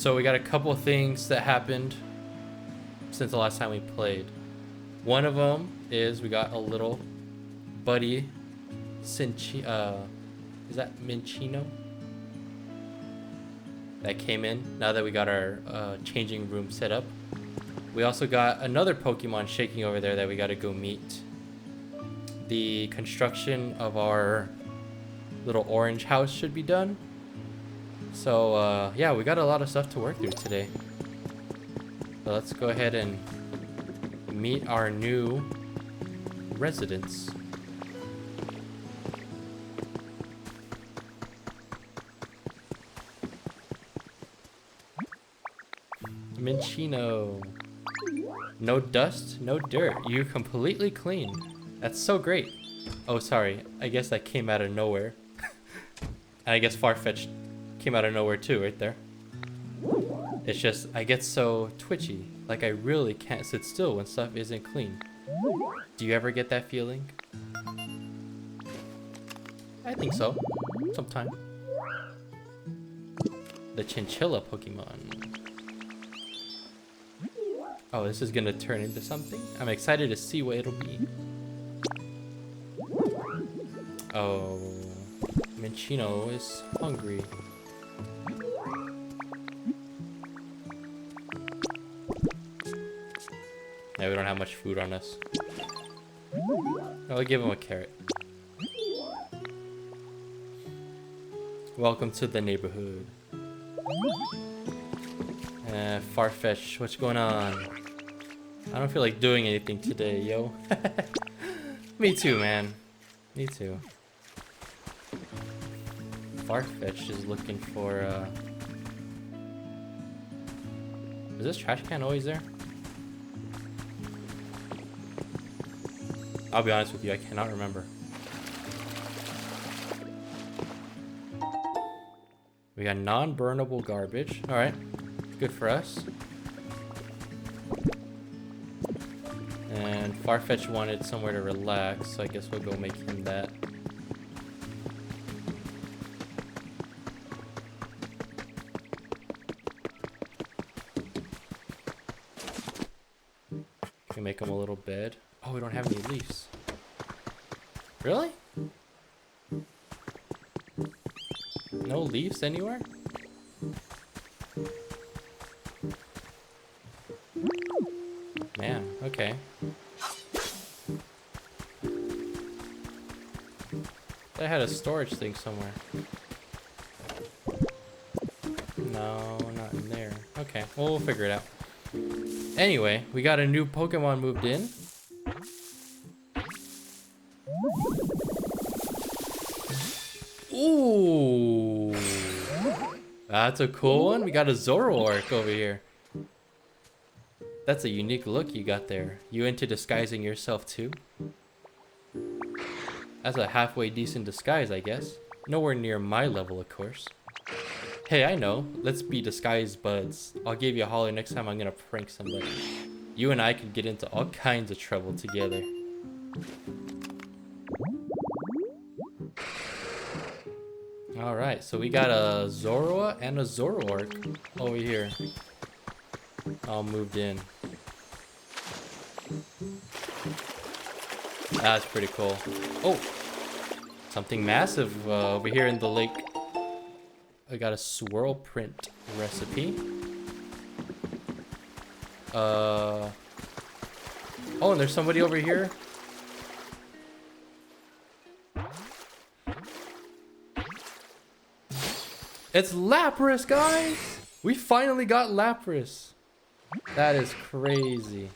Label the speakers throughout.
Speaker 1: So we got a couple things that happened since the last time we played. One of them is we got a little buddy is that Minchino? That came in now that we got our changing room set up. We also got another Pokemon shaking over there that we gotta go meet. The construction of our little orange house should be done. So yeah, we got a lot of stuff to work through today. So let's go ahead and meet our new residents. Minchino. No dust, no dirt. You're completely clean. That's so great. Oh, sorry. I guess that came out of nowhere. And I guess Farfetch'd came out of nowhere too, right there. It's just, I get so twitchy. Like I really can't sit still when stuff isn't clean. Do you ever get that feeling? I think so. Sometime. The chinchilla Pokemon. Oh, this is gonna turn into something? I'm excited to see what it'll be. Oh, Minchino is hungry. Yeah, we don't have much food on us. I'll give him a carrot. Welcome to the neighborhood. Farfetch, what's going on? I don't feel like doing anything today, yo. Me too, man. Me too. Farfetch is looking for, is this trash can always there? I'll be honest with you, I cannot remember. We got non-burnable garbage. Alright. Good for us. And Farfetch wanted somewhere to relax, so I guess we'll go make him that. Can we make him a little bed? Oh, we don't have any leaves. Really? No leaves anywhere? Man, okay. I had a storage thing somewhere. No, not in there. Okay, well, we'll figure it out. Anyway, we got a new Pokemon moved in. Ooh, that's a cool one. We got a Zoroark over here. That's a unique look you got there. You into disguising yourself too? That's a halfway decent disguise, I guess. Nowhere near my level, of course. Hey, I know. Let's be disguised buds. I'll give you a holler next time I'm gonna prank somebody. You and I could get into all kinds of trouble together. Alright, so we got a Zorua and a Zoroark over here. All moved in. That's pretty cool. Oh! Something massive over here in the lake. I got a swirl print recipe. Oh, and there's somebody over here. It's Lapras, guys! We finally got Lapras. That is crazy.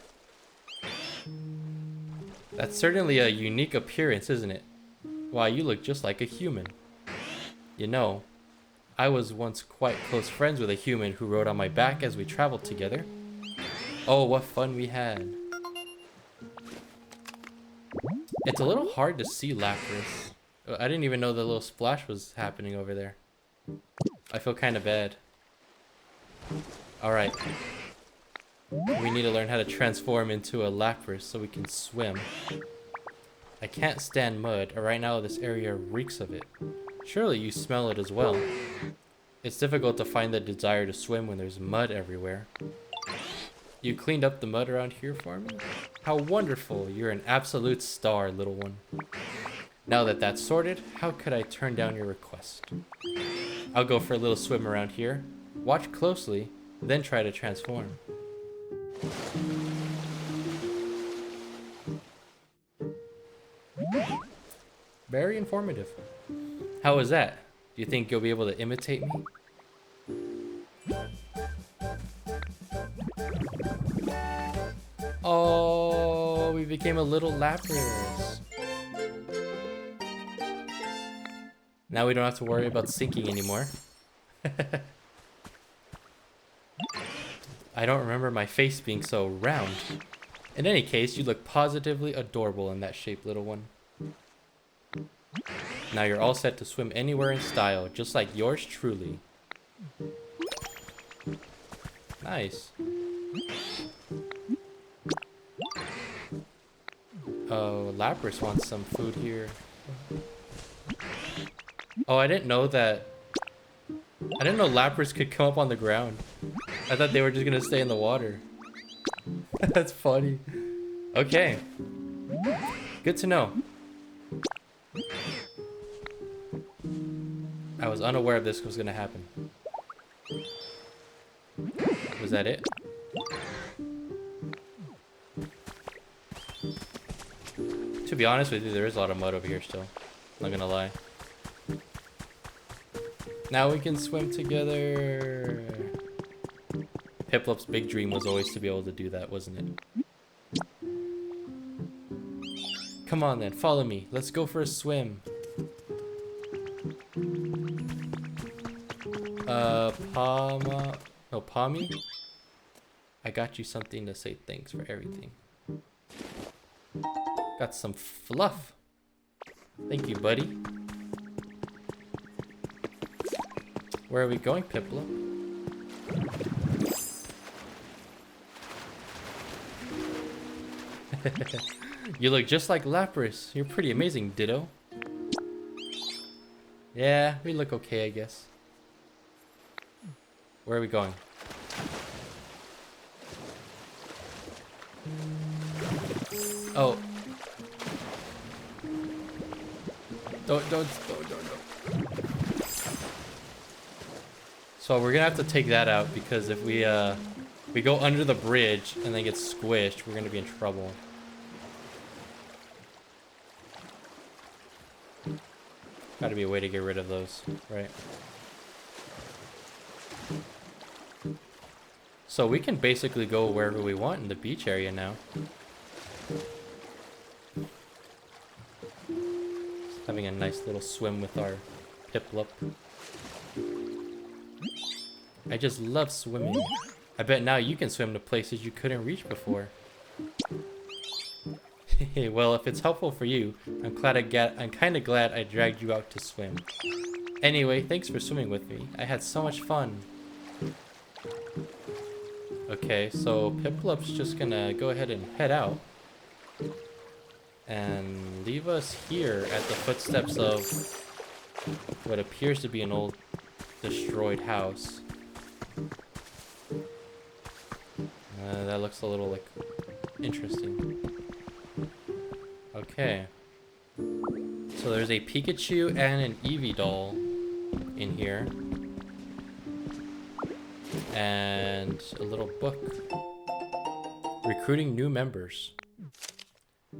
Speaker 1: That's certainly a unique appearance, isn't it? Wow, you look just like a human. You know, I was once quite close friends with a human who rode on my back as we traveled together. Oh, what fun we had. It's a little hard to see Lapras. I didn't even know the little splash was happening over there. I feel kind of bad. Alright. We need to learn how to transform into a Lapras so we can swim. I can't stand mud, and right now this area reeks of it. Surely you smell it as well. It's difficult to find the desire to swim when there's mud everywhere. You cleaned up the mud around here for me? How wonderful. You're an absolute star, little one. Now that that's sorted, how could I turn down your request? I'll go for a little swim around here. Watch closely, then try to transform. Very informative. How was that? Do you think you'll be able to imitate me? Oh, we became a little Lapras. Now we don't have to worry about sinking anymore. I don't remember my face being so round. In any case, you look positively adorable in that shape, little one. Now you're all set to swim anywhere in style, just like yours truly. Nice. Oh, Lapras wants some food here. Oh, I didn't know that. I didn't know Lapras could come up on the ground. I thought they were just gonna stay in the water. That's funny. Okay. Good to know. I was unaware this was gonna happen. Was that it? To be honest with you, there is a lot of mud over here still. Not gonna lie. Now we can swim together. Piplup's big dream was always to be able to do that, wasn't it? Come on then, follow me. Let's go for a swim. Palmy? I got you something to say thanks for everything. Got some fluff. Thank you, buddy. Where are we going, Piplup? You look just like Lapras. You're pretty amazing, Ditto. Yeah, we look okay, I guess. Where are we going? Oh. Don't. So we're gonna have to take that out because if we go under the bridge and then get squished, we're gonna be in trouble. Gotta be a way to get rid of those, right? So we can basically go wherever we want in the beach area now. Just having a nice little swim with our Piplup. I just love swimming. I bet now you can swim to places you couldn't reach before. Well, if it's helpful for you, I'm kind of glad I dragged you out to swim. Anyway, thanks for swimming with me. I had so much fun. Okay, so Piplup's just gonna go ahead and head out and leave us here at the footsteps of what appears to be an old destroyed house. That looks a little like interesting. Okay. So there's a Pikachu and an Eevee doll in here. And a little book. Recruiting new members.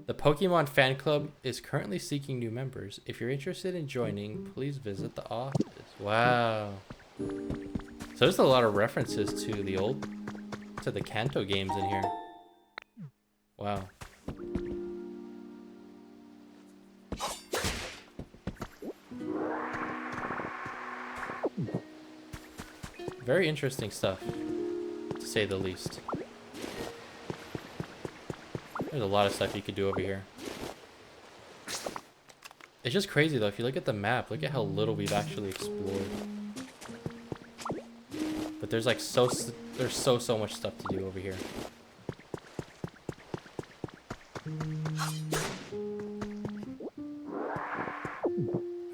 Speaker 1: The Pokemon fan club is currently seeking new members. If you're interested in joining, please visit the office. Wow. So there's a lot of references to the Kanto games in here. Wow. Very interesting stuff, to say the least. There's a lot of stuff you could do over here. It's just crazy though, if you look at the map, look at how little we've actually explored. But there's like so much stuff to do over here.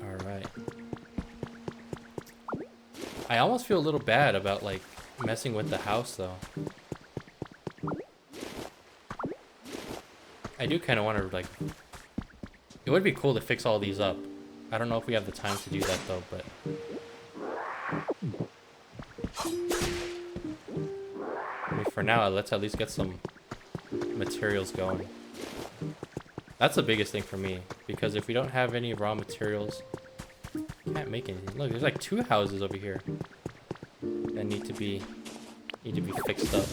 Speaker 1: Alright. I almost feel a little bad about like messing with the house though. I do kind of want to like, it would be cool to fix all these up. I don't know if we have the time to do that though, but I mean, for now, let's at least get some materials going. That's the biggest thing for me, because if we don't have any raw materials, we can't make anything. Look, there's like 2 houses over here that need to be fixed up.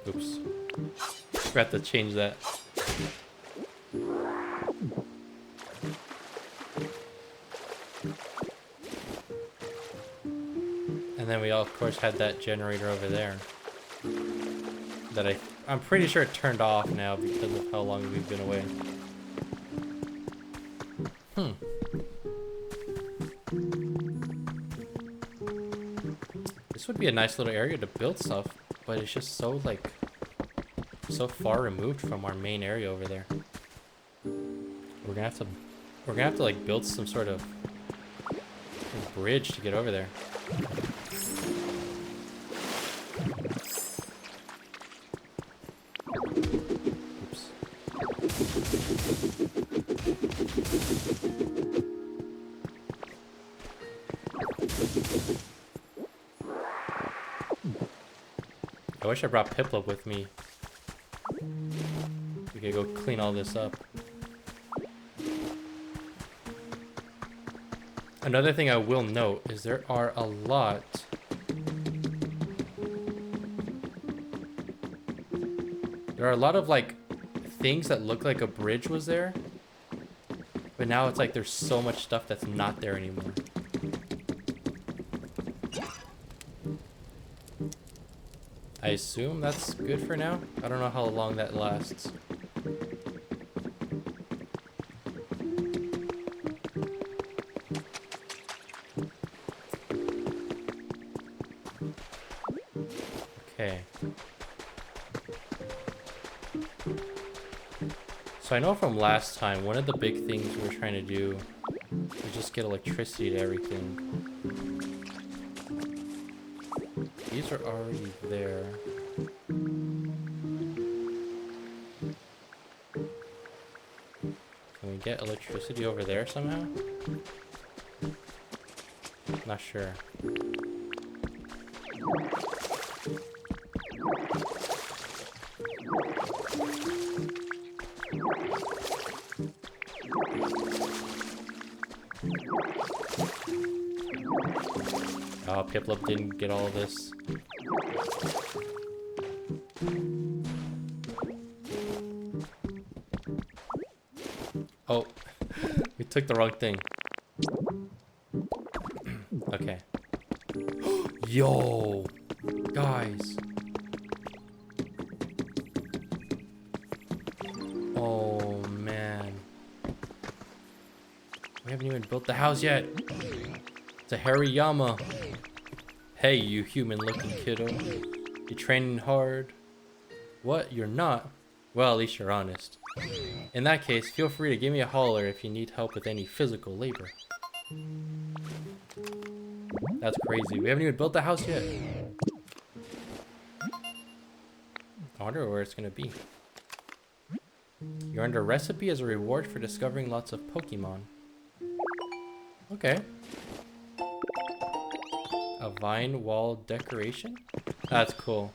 Speaker 1: Oops. Forgot to change that. And then we all, of course, had that generator over there that I'm pretty sure it turned off now because of how long we've been away. This would be a nice little area to build stuff, but it's just so like so far removed from our main area over there. We're gonna have to like build some sort of bridge to get over there. Oops. I wish I brought Piplup with me. We could go clean all this up. Another thing I will note is there are a lot of like things that look like a bridge was there, but now it's like there's so much stuff that's not there anymore. I assume that's good for now. I don't know how long that lasts. Okay. So I know from last time, one of the big things we were trying to do was just get electricity to everything. These are already there. Can we get electricity over there somehow? Not sure. Oh, Piplup didn't get all of this. Oh, we took the wrong thing. Okay. Yo, guys. Oh, man. We haven't even built the house yet. It's a Hariyama. Hey, you human-looking kiddo. You training hard? What? You're not? Well, at least you're honest. In that case, feel free to give me a holler if you need help with any physical labor. That's crazy. We haven't even built the house yet. I wonder where it's gonna be. You're under recipe as a reward for discovering lots of Pokemon. Okay. A vine wall decoration? That's cool.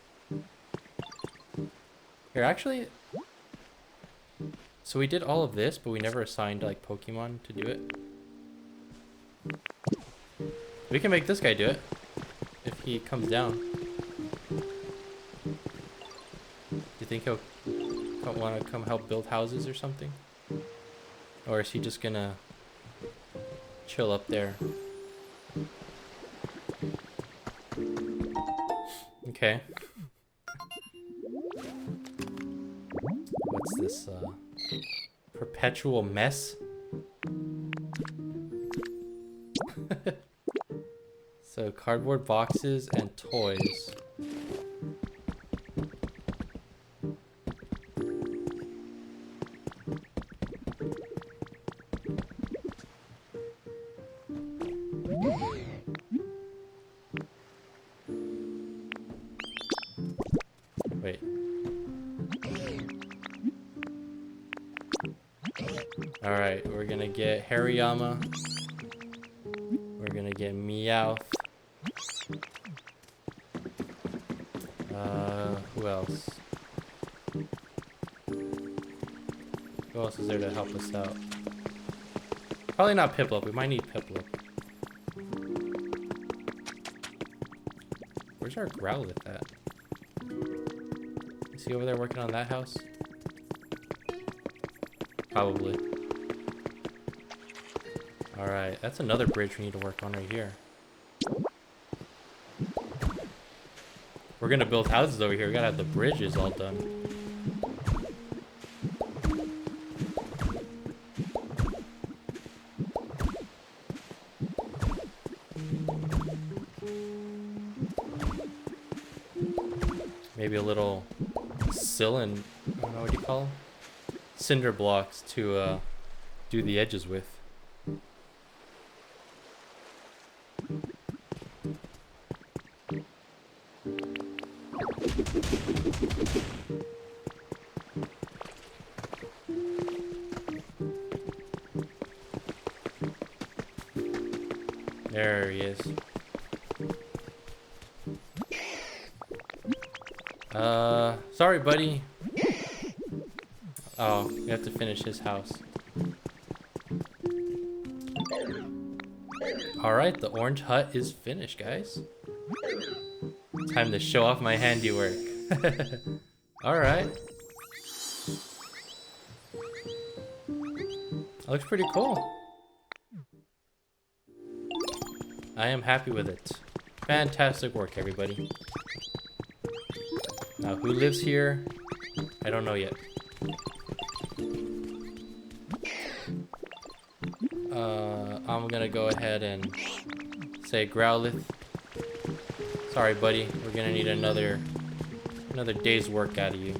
Speaker 1: Here, actually... So we did all of this, but we never assigned, like, Pokemon to do it. We can make this guy do it. If he comes down. Do you think he'll want to come help build houses or something? Or is he just gonna chill up there? Okay. What's this, perpetual mess? So, cardboard boxes and toys. Wait. Alright, we're gonna get Hariyama. We're gonna get Meowth. Who else? Who else is there to help us out? Probably not Piplup. We might need Piplup. Where's our Growlithe at? Is he over there working on that house? Probably. Alright, that's another bridge we need to work on right here. We're gonna build houses over here. We gotta have the bridges all done. Maybe a little cylinder, I don't know, what do you call them? Cinder blocks to do the edges with. There he is. Sorry, buddy. Oh, we have to finish his house. Alright, the orange hut is finished, guys. Time to show off my handiwork. Alright. Looks pretty cool. I am happy with it. Fantastic work, everybody. Now, who lives here? I don't know yet. I'm gonna go ahead and say Growlithe. Sorry, buddy. We're gonna need another day's work out of you.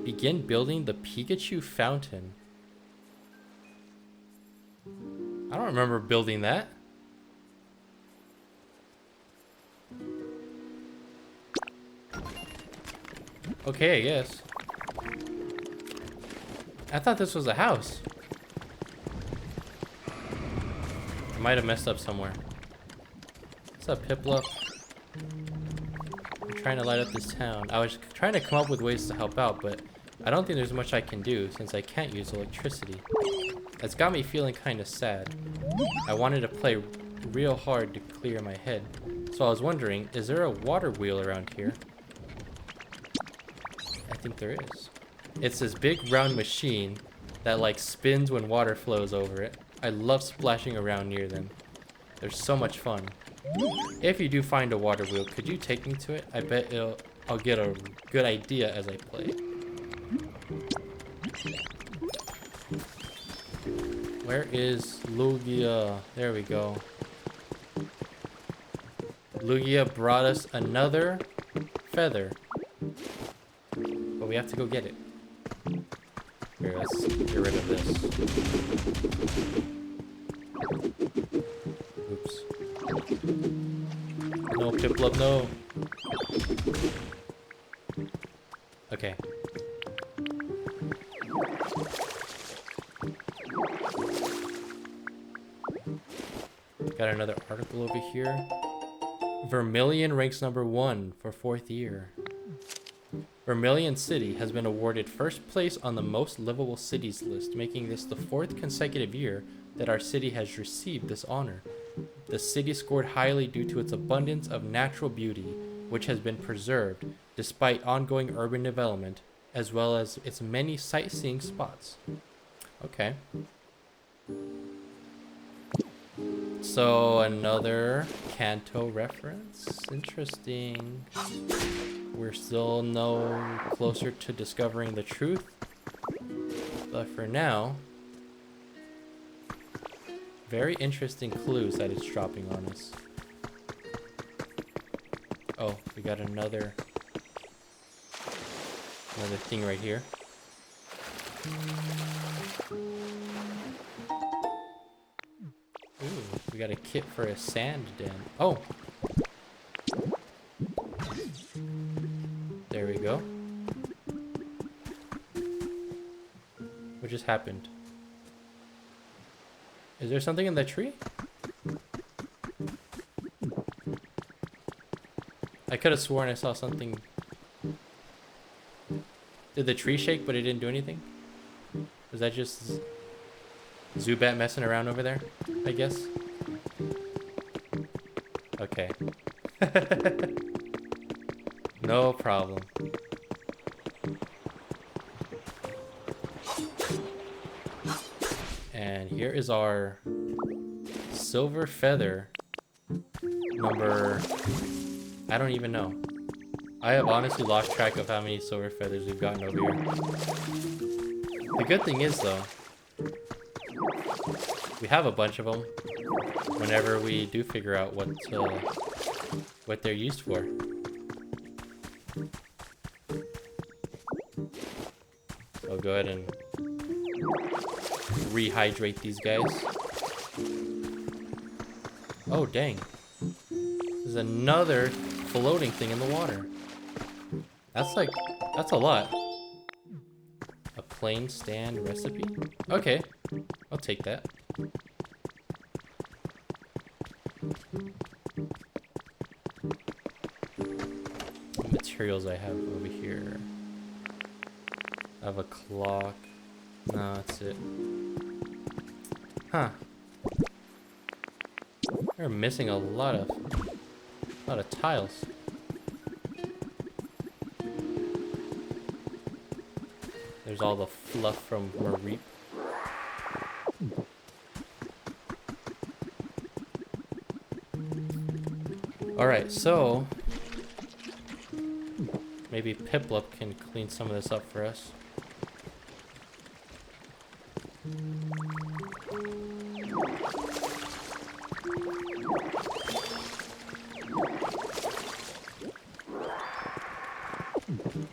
Speaker 1: Begin building the Pikachu fountain. I don't remember building that. Okay, I guess. I thought this was a house. I might have messed up somewhere. What's up, Piplup? I'm trying to light up this town. I was trying to come up with ways to help out, but I don't think there's much I can do since I can't use electricity. That's got me feeling kind of sad. I wanted to play real hard to clear my head. So I was wondering, is there a water wheel around here? I think there is. It's this big round machine that like spins when water flows over it. I love splashing around near them. They're so much fun. If you do find a water wheel, could you take me to it? I bet I'll get a good idea as I play. Where is Lugia? There we go. Lugia brought us another feather. But we have to go get it. Here, let's get rid of this. Oops. No, Piplup, no. Okay. Got another article over here. Vermilion ranks #1 for 4th year. Vermilion City has been awarded first place on the most livable cities list, making this the 4th consecutive year that our city has received this honor. The city scored highly due to its abundance of natural beauty, which has been preserved despite ongoing urban development, as well as its many sightseeing spots. Okay. So another Kanto reference. Interesting. We're still no closer to discovering the truth. But for now, very interesting clues that it's dropping on us. Oh, we got another thing right here. Ooh, we got a kit for a sand den. Oh! There we go. What just happened? Is there something in that tree? I could have sworn I saw something. Did the tree shake but it didn't do anything? Was that just Zubat messing around over there, I guess? Okay. No problem. And here is our silver feather number... I don't even know. I have honestly lost track of how many silver feathers we've gotten over here. The good thing is, though, we have a bunch of them whenever we do figure out what they're used for. I'll go ahead and rehydrate these guys. Oh, dang. There's another floating thing in the water. That's a lot. A plain stand recipe? Okay, I'll take that. What materials I have over here? I have a clock. No, that's it. Huh. We're missing a lot of tiles. There's all the fluff from Mareep. Alright, so maybe Piplup can clean some of this up for us.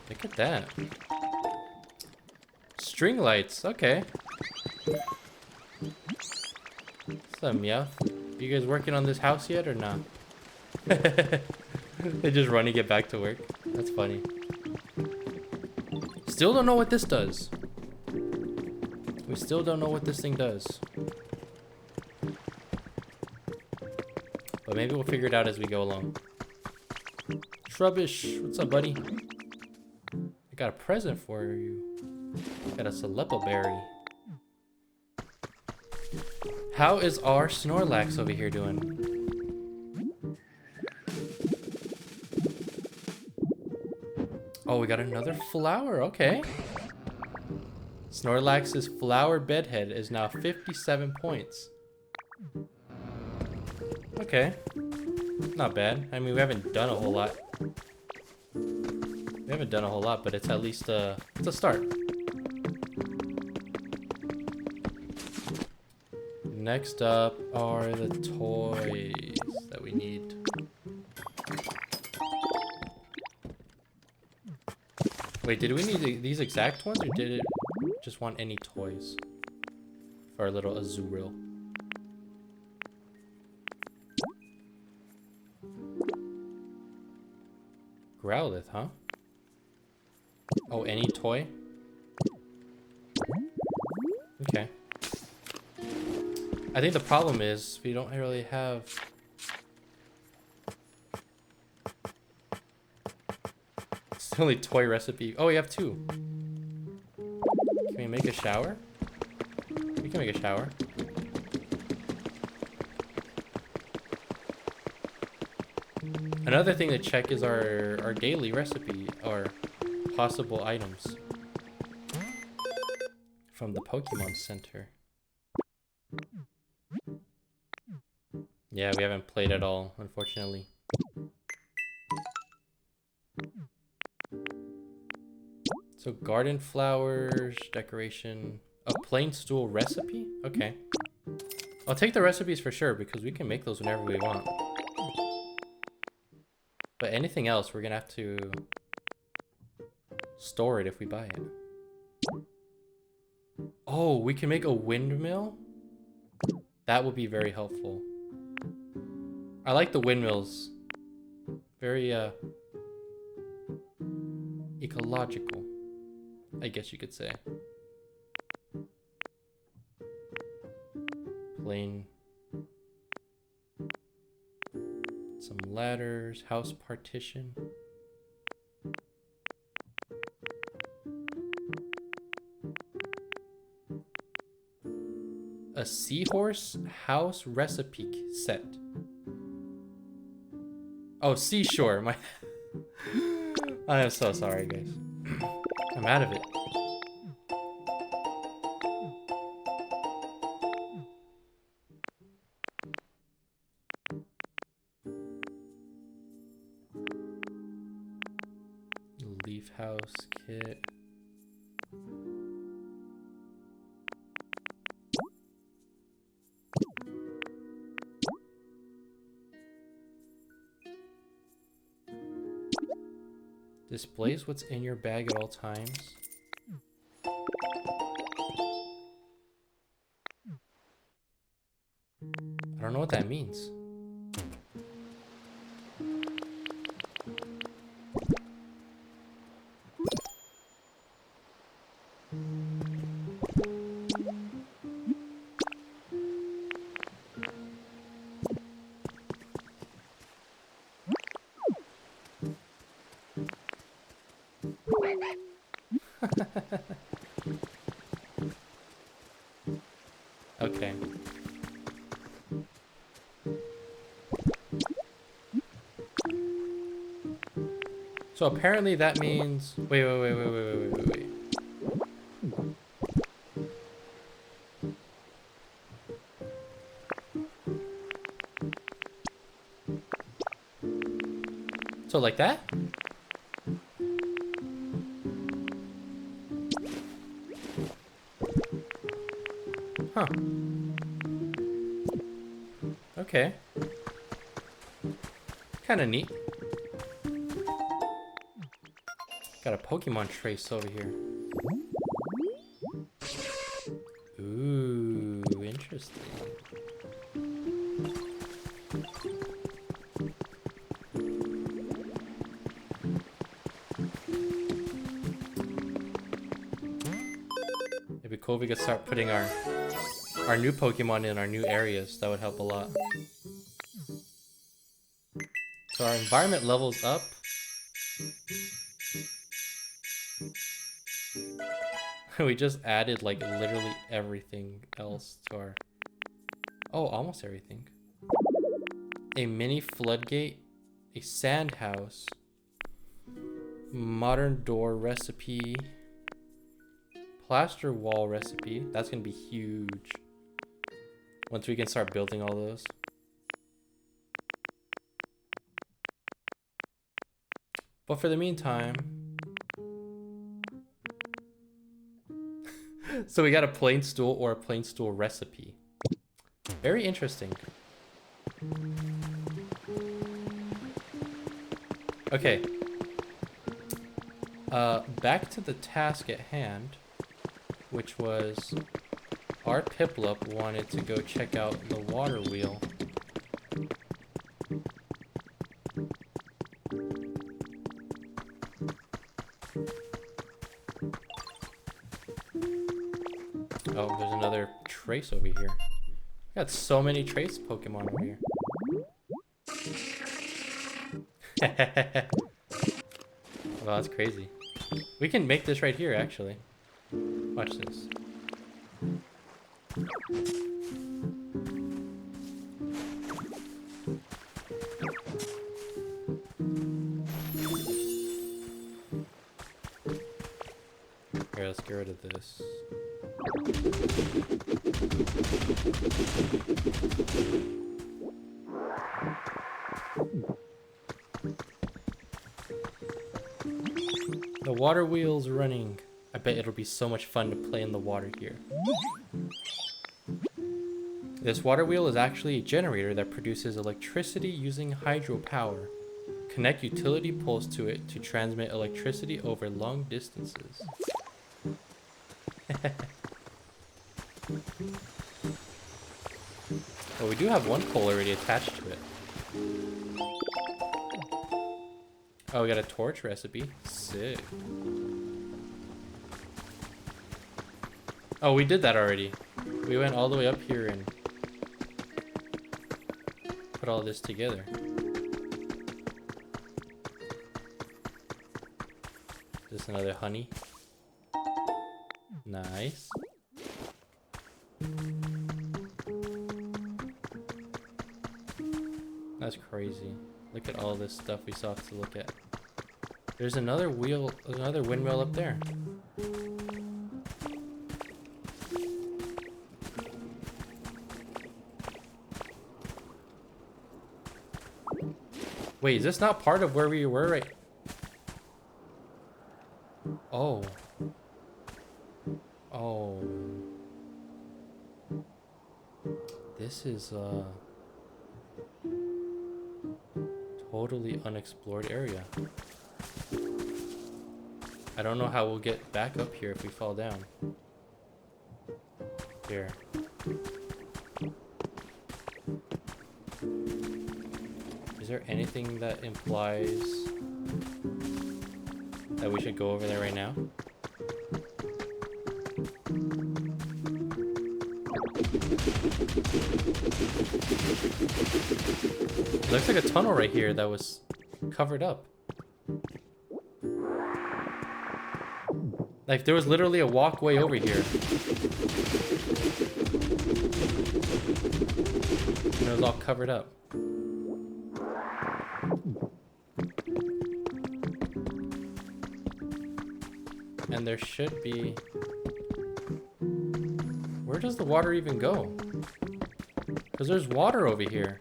Speaker 1: Look at that. String lights, okay. What's up, Meowth? You guys working on this house yet or not? They just run to get back to work. That's funny. Still don't know what this does. We still don't know what this thing does. But maybe we'll figure it out as we go along. Shrubbish, what's up, buddy? I got a present for you. Got a Celepa berry. How is our Snorlax over here doing? Oh, we got another flower. Okay. Snorlax's flower bedhead is now 57 points. Okay. Not bad. I mean, we haven't done a whole lot. We haven't done a whole lot, but it's at least it's a start. Next up are the toys that we need. Wait, did we need these exact ones, or did it just want any toys for our little Azurill? Growlithe, huh? Oh, any toy? Okay. I think the problem is we don't really have... It's the only toy recipe. Oh, we have two. Can we make a shower? We can make a shower. Another thing to check is our daily recipe, or possible items from the Pokemon Center. Yeah, we haven't played at all, unfortunately. So garden flowers, decoration, a plain stool recipe? Okay. I'll take the recipes for sure, because we can make those whenever we want. But anything else, we're gonna have to store it if we buy it. Oh, we can make a windmill? That would be very helpful. I like the windmills. Very ecological, I guess you could say. Plain. Some ladders, house partition. A seahorse house recipe set. Oh, seashore. My I am so sorry, guys. I'm out of it. Leaf house kit. Displays what's in your bag at all times. I don't know what that means. Okay. So apparently that means... Wait. So like that? Huh. Okay. Kinda neat. Got a Pokemon trace over here. Ooh, interesting. It'd be cool if we could start putting our new Pokemon in our new areas. That would help a lot. So our environment levels up. We just added like literally everything else to our... Oh, almost everything. A mini floodgate, a sand house, modern door recipe, plaster wall recipe. That's gonna be huge once we can start building all those. But for the meantime... So we got a plain stool or a plain stool recipe. Very interesting. Okay. Back to the task at hand, which was our Piplup wanted to go check out the water wheel. Oh, there's another trace over here. Got so many trace Pokemon over here. Wow, that's crazy. We can make this right here, actually. Watch this. Here, let's get rid of this. The water wheel's running. I bet it'll be so much fun to play in the water here. This water wheel is actually a generator that produces electricity using hydropower. Connect utility poles to it to transmit electricity over long distances. Well, we do have one pole already attached to it. Oh, we got a torch recipe. Sick. Oh, we did that already. We went all the way up here and put all this together. Just another honey. Nice. That's crazy. Look at all this stuff we still have to look at. There's another wheel, another windmill up there. Wait, is this not part of where we were right? Oh. Oh. This is totally unexplored area. I don't know how we'll get back up here if we fall down. Here. Is there anything that implies that we should go over there right now? It looks like a tunnel right here that was covered up. Like there was literally a walkway over here. And it was all covered up. And there should be... Where does the water even go? Because there's water over here.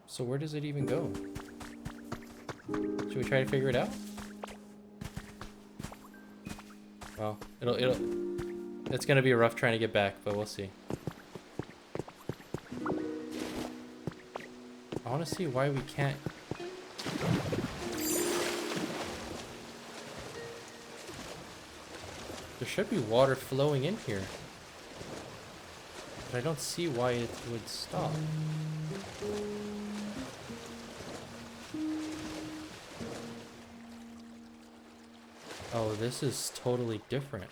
Speaker 1: So where does it even go? Should we try to figure it out? Well, it's gonna be rough trying to get back, but we'll see. I want to see why we can't. There should be water flowing in here, but I don't see why it would stop. Oh, this is totally different.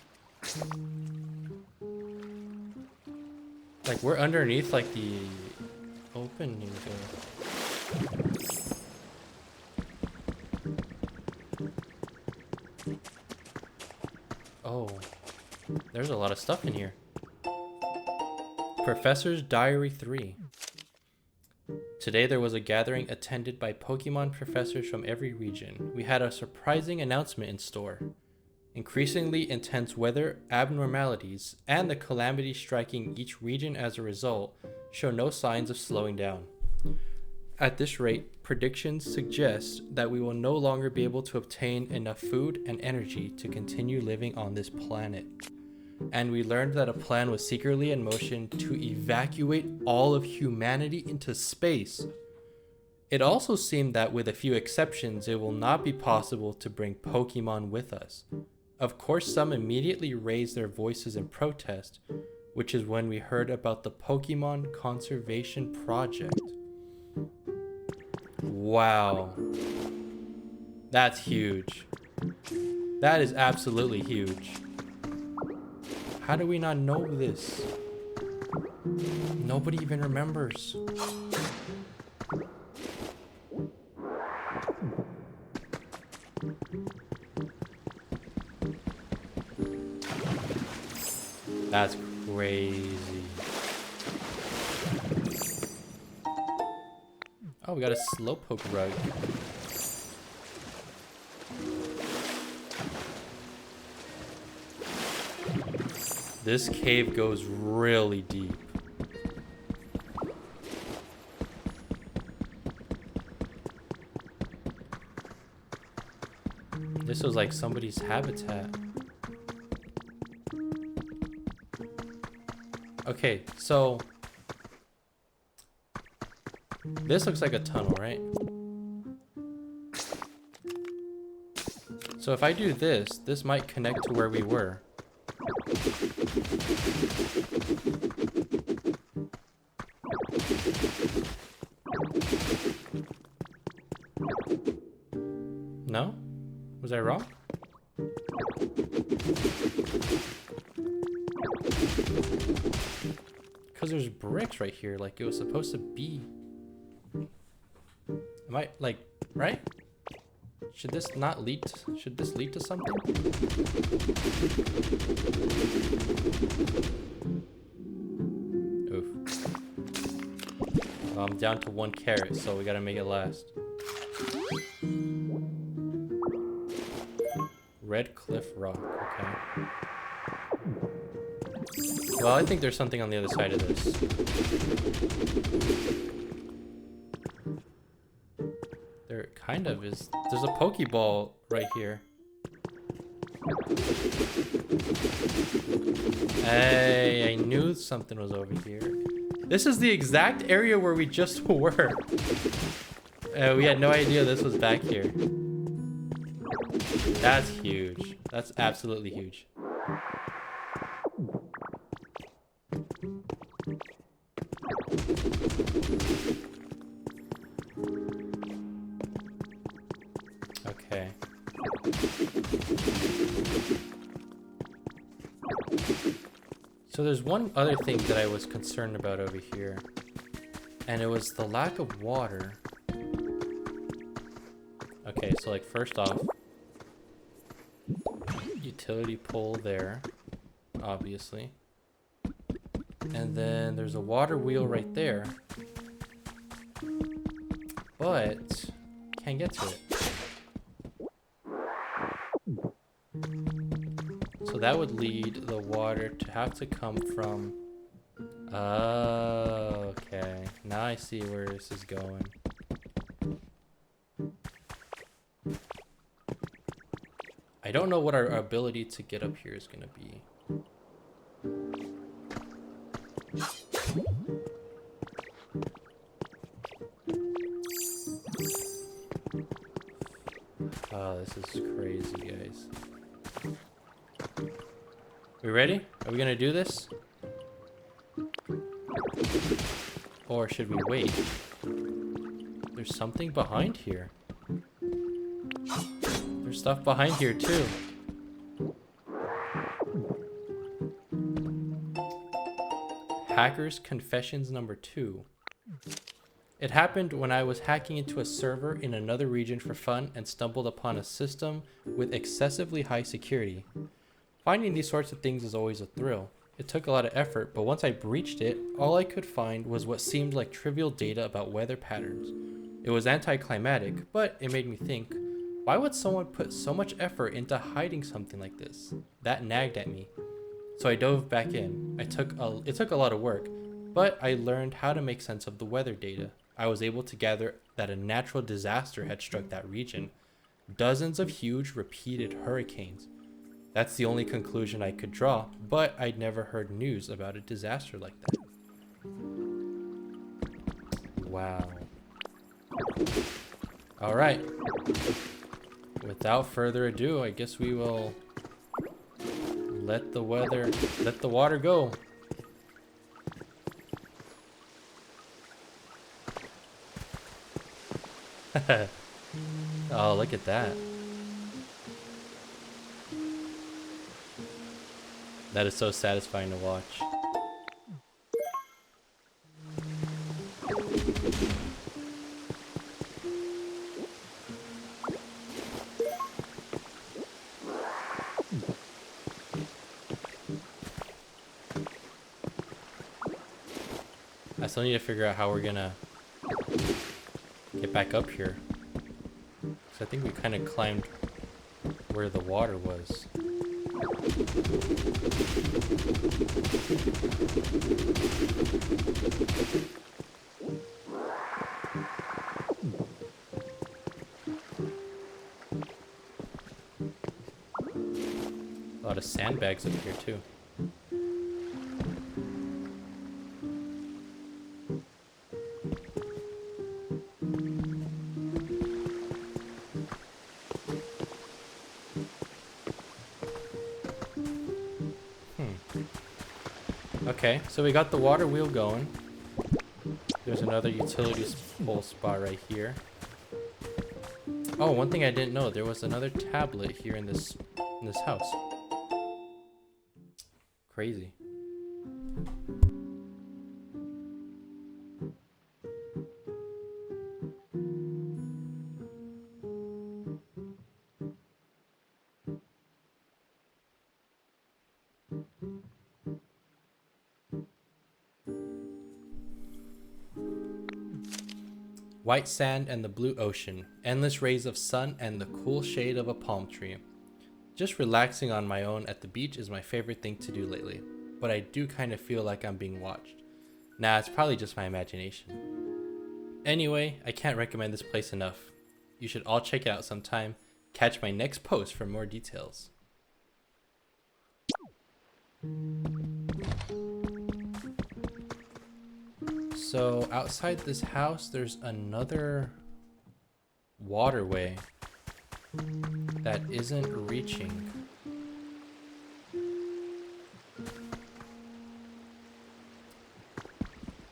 Speaker 1: Like we're underneath like the opening. Oh, there's a lot of stuff in here. Professor's Diary 3. Today there was a gathering attended by Pokemon professors from every region. We had a surprising announcement in store. Increasingly intense weather abnormalities and the calamity striking each region as a result show no signs of slowing down. At this rate, predictions suggest that we will no longer be able to obtain enough food and energy to continue living on this planet. And we learned that a plan was secretly in motion to evacuate all of humanity into space. It also seemed that with a few exceptions, it will not be possible to bring Pokemon with us. Of course, some immediately raised their voices in protest, which is when we heard about the Pokemon Conservation Project. Wow. That's huge. That is absolutely huge. How do we not know this? Nobody even remembers. That's crazy. Oh, we got a slowpoke rug. This cave goes really deep. This was like somebody's habitat. Okay, so this looks like a tunnel, right? So if I do this, this might connect to where we were. Was I wrong? Because there's bricks right here, like it was supposed to be. Am I, like, right? Should this not lead to, should this lead to something? Oof. Well, I'm down to 1 carrot, so we gotta make it last. Red Cliff Rock, okay. Well, I think there's something on the other side of this. There kind of is. There's a Pokeball right here. Hey, I knew something was over here. This is the exact area where we just were. We had no idea this was back here. That's huge. That's absolutely huge. Okay. So there's one other thing that I was concerned about over here, and it was the lack of water. Okay, so like first off, utility pole there, obviously. And then there's a water wheel right there, but can't get to it. So that would lead the water to have to come from... Oh, okay. Now I see where this is going. I don't know what our ability to get up here is going to be. Oh, this is crazy, guys. We ready? Are we gonna do this? Or should we wait? There's something behind here. There's stuff behind here too. Hacker's Confessions number 2. It happened when I was hacking into a server in another region for fun and stumbled upon a system with excessively high security. Finding these sorts of things is always a thrill. It took a lot of effort, but once I breached it, all I could find was what seemed like trivial data about weather patterns. It was anticlimactic, but it made me think, why would someone put so much effort into hiding something like this? That nagged at me. So I dove back in. It took a lot of work, but I learned how to make sense of the weather data. I was able to gather that a natural disaster had struck that region. Dozens of huge, repeated hurricanes. That's the only conclusion I could draw, but I'd never heard news about a disaster like that. Wow. All right. Without further ado, I guess we will let the water go. Oh, look at that. That is so satisfying to watch. I still need to figure out how we're gonna get back up here. So I think we kind of climbed where the water was. A lot of sandbags up here too. Okay, so we got the water wheel going. There's another utility pole spot right here. Oh, one thing I didn't know, there was another tablet here in this house. Crazy. White sand and the blue ocean, endless rays of sun and the cool shade of a palm tree. Just relaxing on my own at the beach is my favorite thing to do lately, but I do kind of feel like I'm being watched. Nah, it's probably just my imagination. Anyway, I can't recommend this place enough. You should all check it out sometime. Catch my next post for more details. So outside this house, there's another waterway that isn't reaching.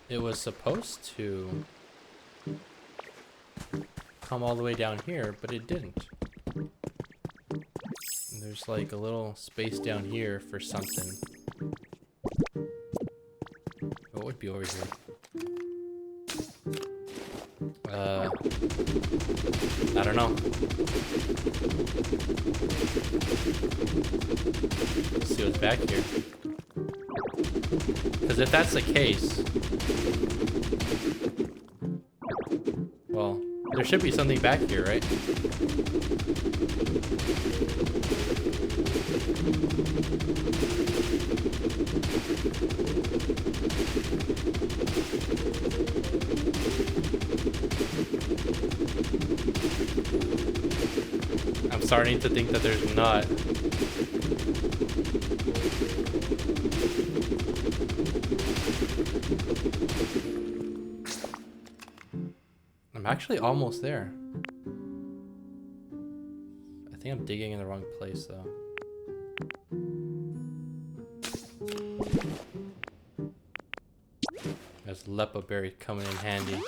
Speaker 1: It was supposed to come all the way down here, but it didn't. And there's like a little space down here for something. What would be over here? I don't know. Let's see what's back here. Because if that's the case, well, there should be something back here, right? I'm starting to think that there's not. I'm actually almost there. I think I'm digging in the wrong place though. There's Lepa berry coming in handy.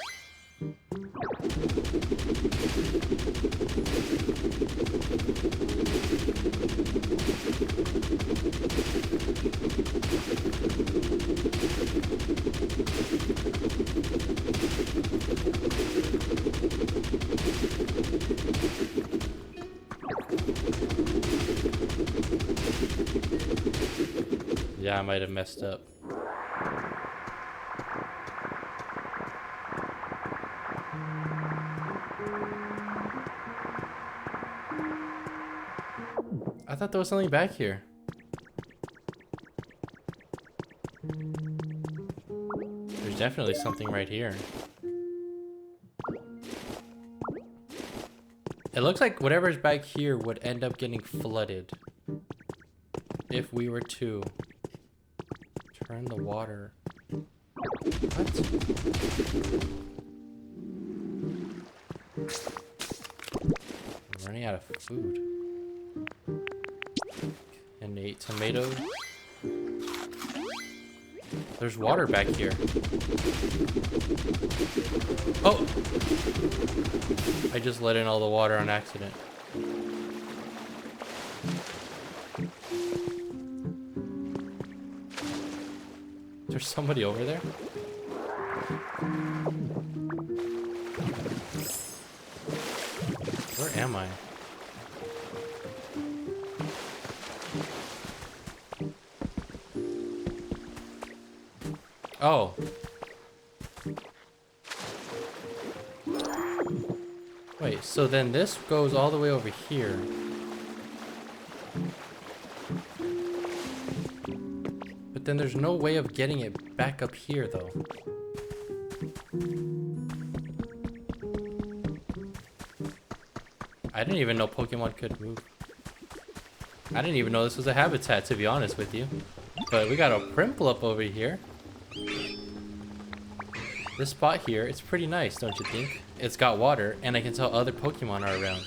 Speaker 1: Yeah, I might have messed up. I thought there was something back here. There's definitely something right here. It looks like whatever's back here would end up getting flooded if we were to turn the water. What? I'm running out of food. And ate tomato. There's water back here. Oh! I just let in all the water on accident. There's somebody over there? Where am I? Oh. Wait, so then this goes all the way over here. But then there's no way of getting it back up here, though. I didn't even know Pokemon could move. I didn't even know this was a habitat, to be honest with you. But we got a Prinplup over here. This spot here, it's pretty nice, don't you think? It's got water, and I can tell other Pokemon are around.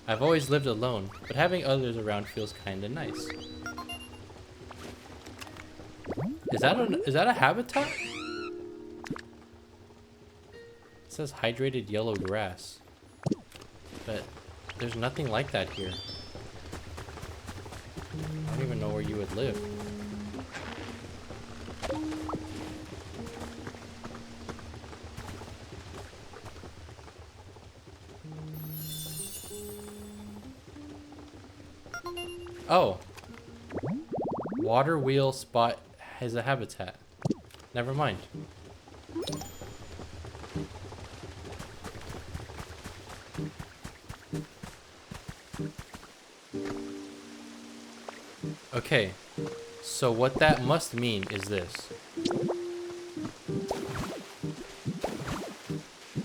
Speaker 1: I've always lived alone, but having others around feels kinda nice. Is that a habitat? It says hydrated yellow grass. But there's nothing like that here. I don't even know where you would live. Oh. Water wheel spot has a habitat. Never mind. Okay, so what that must mean is this.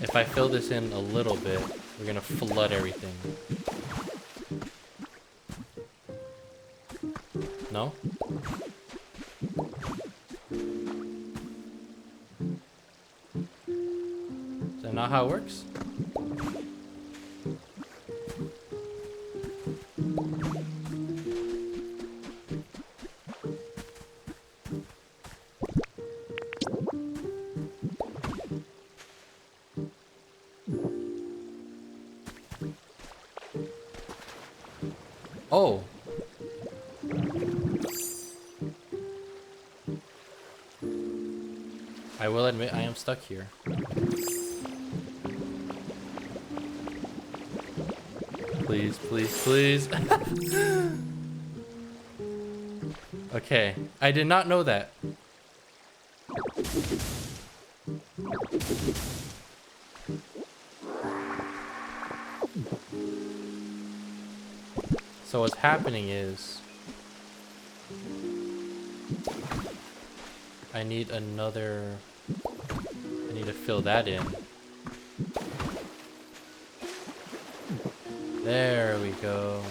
Speaker 1: If I fill this in a little bit, we're gonna flood everything. No? Is that not how it works? Oh. I will admit I am stuck here. Please, please, please. Okay, I did not know that. So what's happening is I need to fill that in. There we go.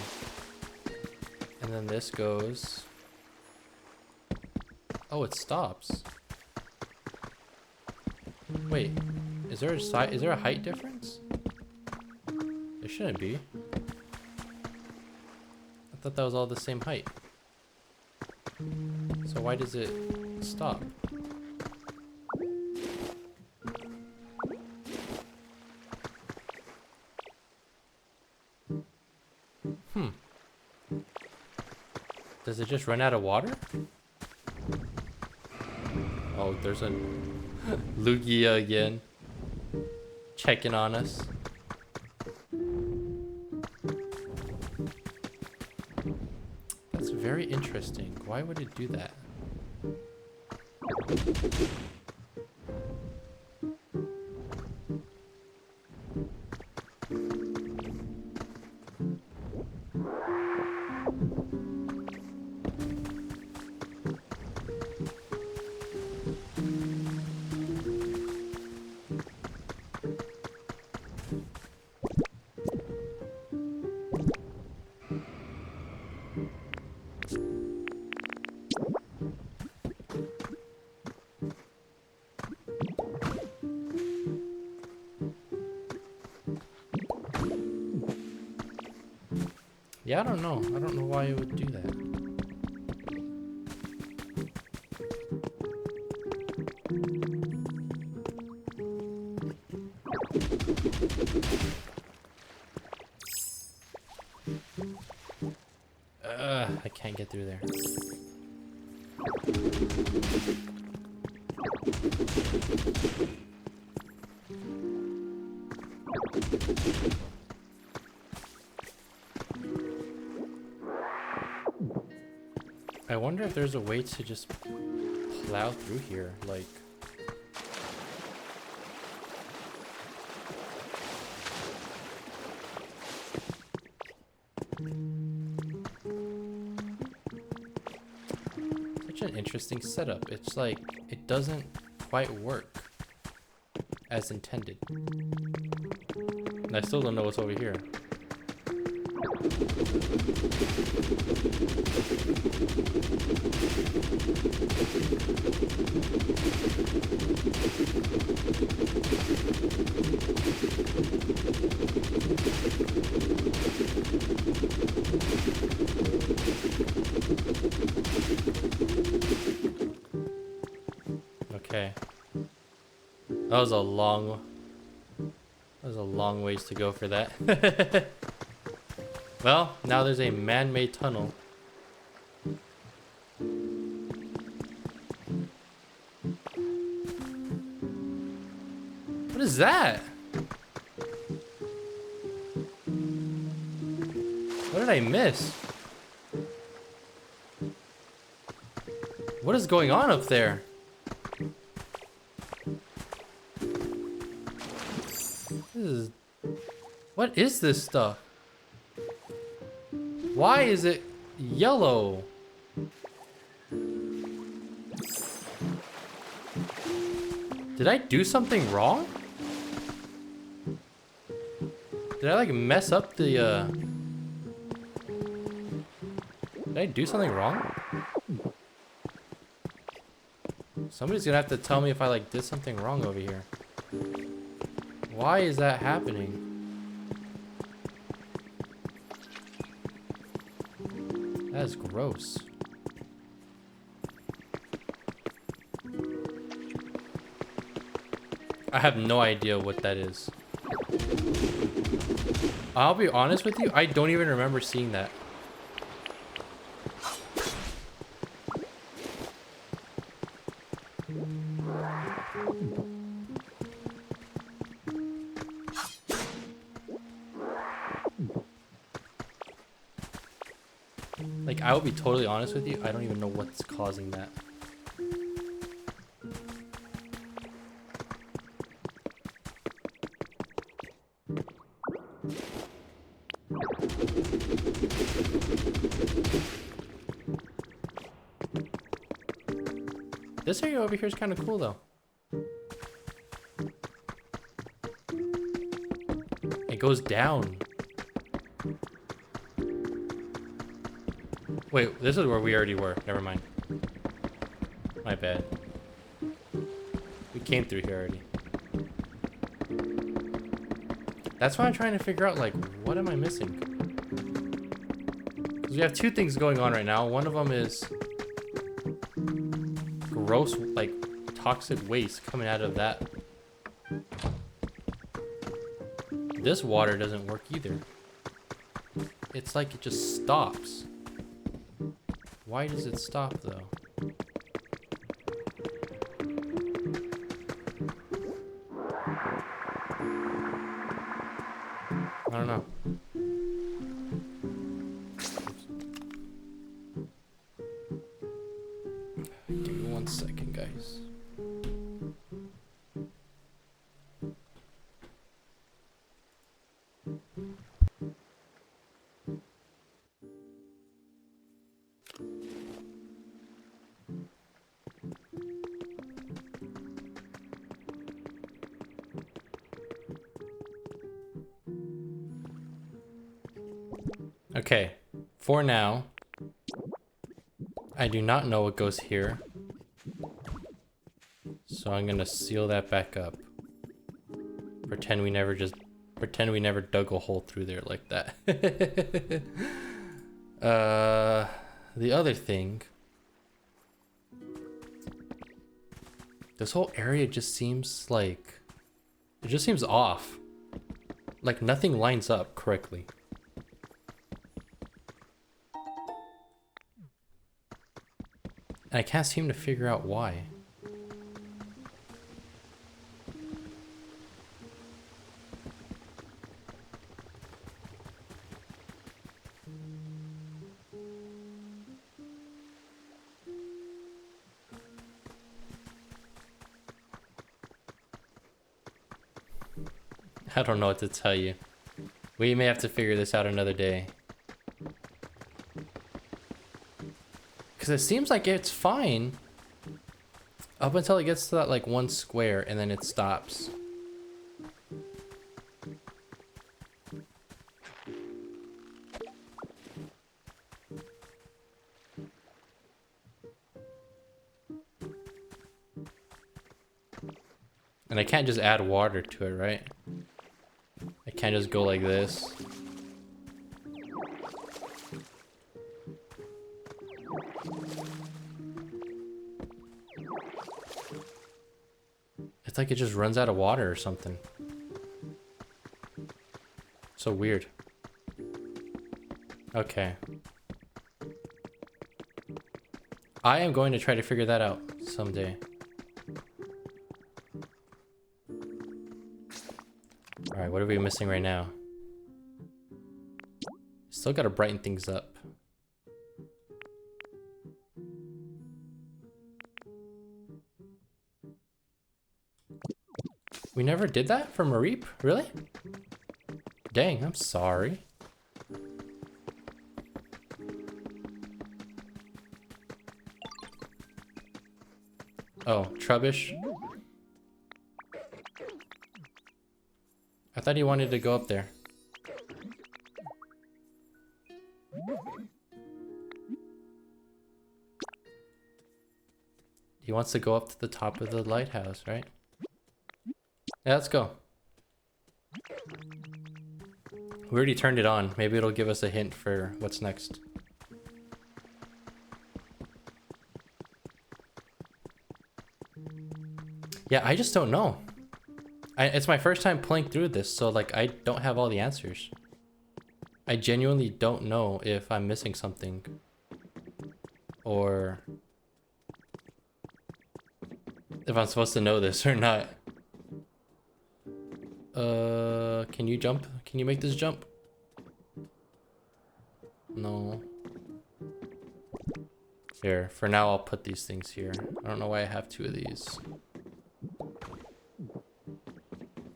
Speaker 1: And then this goes. Oh, it stops. Wait, is there a height difference? There shouldn't be. I thought that was all the same height. So why does it stop? Does it just run out of water? Oh, there's a Lugia again. Checking on us. That's very interesting. Why would it do that? Yeah, I don't know. I don't know why it would do that. I can't get through there. I wonder if there's a way to just plow through here, like... Such an interesting setup. It's like, it doesn't quite work as intended. And I still don't know what's over here. Okay. That was a long ways to go for that. Well, now there's a man-made tunnel. What is that? What did I miss? What is going on up there? What is this stuff? Why is it yellow? Did I do something wrong? Did I like mess up the Did I do something wrong? Somebody's gonna have to tell me if I like did something wrong over here. Why is that happening? That is gross. I have no idea what that is. I'll be honest with you, I don't even remember seeing that. Like, I will be totally honest with you, I don't even know what's causing that. This area over here is kind of cool though. It goes down. Wait, this is where we already were. Never mind. My bad. We came through here already. That's why I'm trying to figure out, like, what am I missing? Because we have two things going on right now. One of them is gross, like, toxic waste coming out of that. This water doesn't work either. It's like it just stops. Why does it stop though? I don't know. Give me 1 second, guys. Okay, for now, I do not know what goes here, so I'm gonna seal that back up. Pretend we never dug a hole through there like that. The other thing, this whole area just seems like, it just seems off. Like nothing lines up correctly. And I can't seem to figure out why. I don't know what to tell you. We may have to figure this out another day. Because it seems like it's fine up until it gets to that like one square and then it stops. And I can't just add water to it, right? I can't just go like this. It's like it just runs out of water or something. So weird. Okay. I am going to try to figure that out someday. Alright, what are we missing right now? Still gotta brighten things up. We never did that for Mareep? Really? Dang, I'm sorry. Oh, Trubbish. I thought he wanted to go up there. He wants to go up to the top of the lighthouse, right? Yeah, let's go. We already turned it on. Maybe it'll give us a hint for what's next. Yeah, I just don't know. It's my first time playing through this, so like I don't have all the answers. I genuinely don't know if I'm missing something. Or if I'm supposed to know this or not. Can you jump? Can you make this jump? No. Here, for now I'll put these things here. I don't know why I have two of these.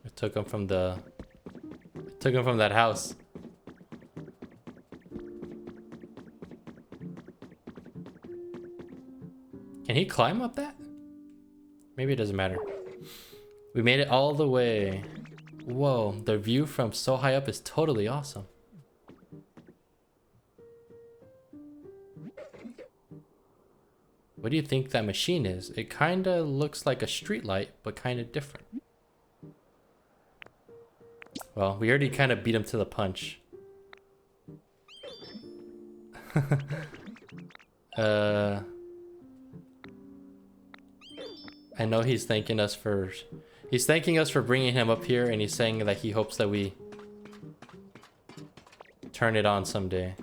Speaker 1: I took them from that house. Can he climb up that? Maybe it doesn't matter. We made it all the way. Whoa, the view from so high up is totally awesome. What do you think that machine is? It kind of looks like a street light, but kind of different. Well, we already kind of beat him to the punch. I know he's thanking us for bringing him up here, and he's saying that he hopes that we turn it on someday.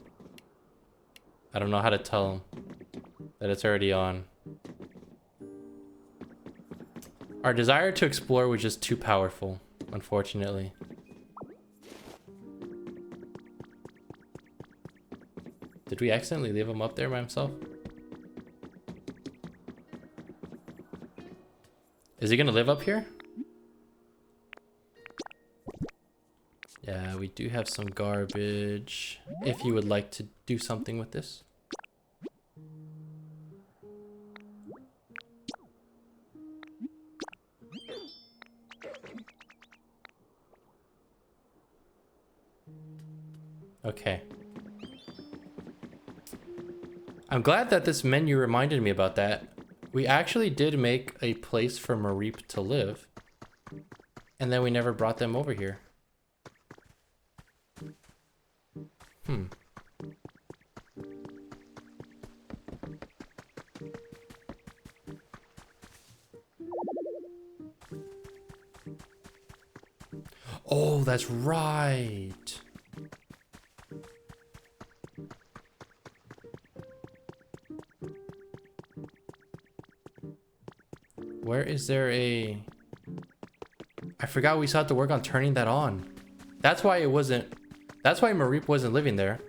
Speaker 1: I don't know how to tell him that it's already on. Our desire to explore was just too powerful, unfortunately. Did we accidentally leave him up there by himself? Is he gonna live up here? Yeah, we do have some garbage. If you would like to do something with this. Okay. I'm glad that this menu reminded me about that. We actually did make a place for Mareep to live. And then we never brought them over here. Oh, that's right. Where is there a... I forgot we still had to work on turning that on. That's why it wasn't... That's why Mareep wasn't living there.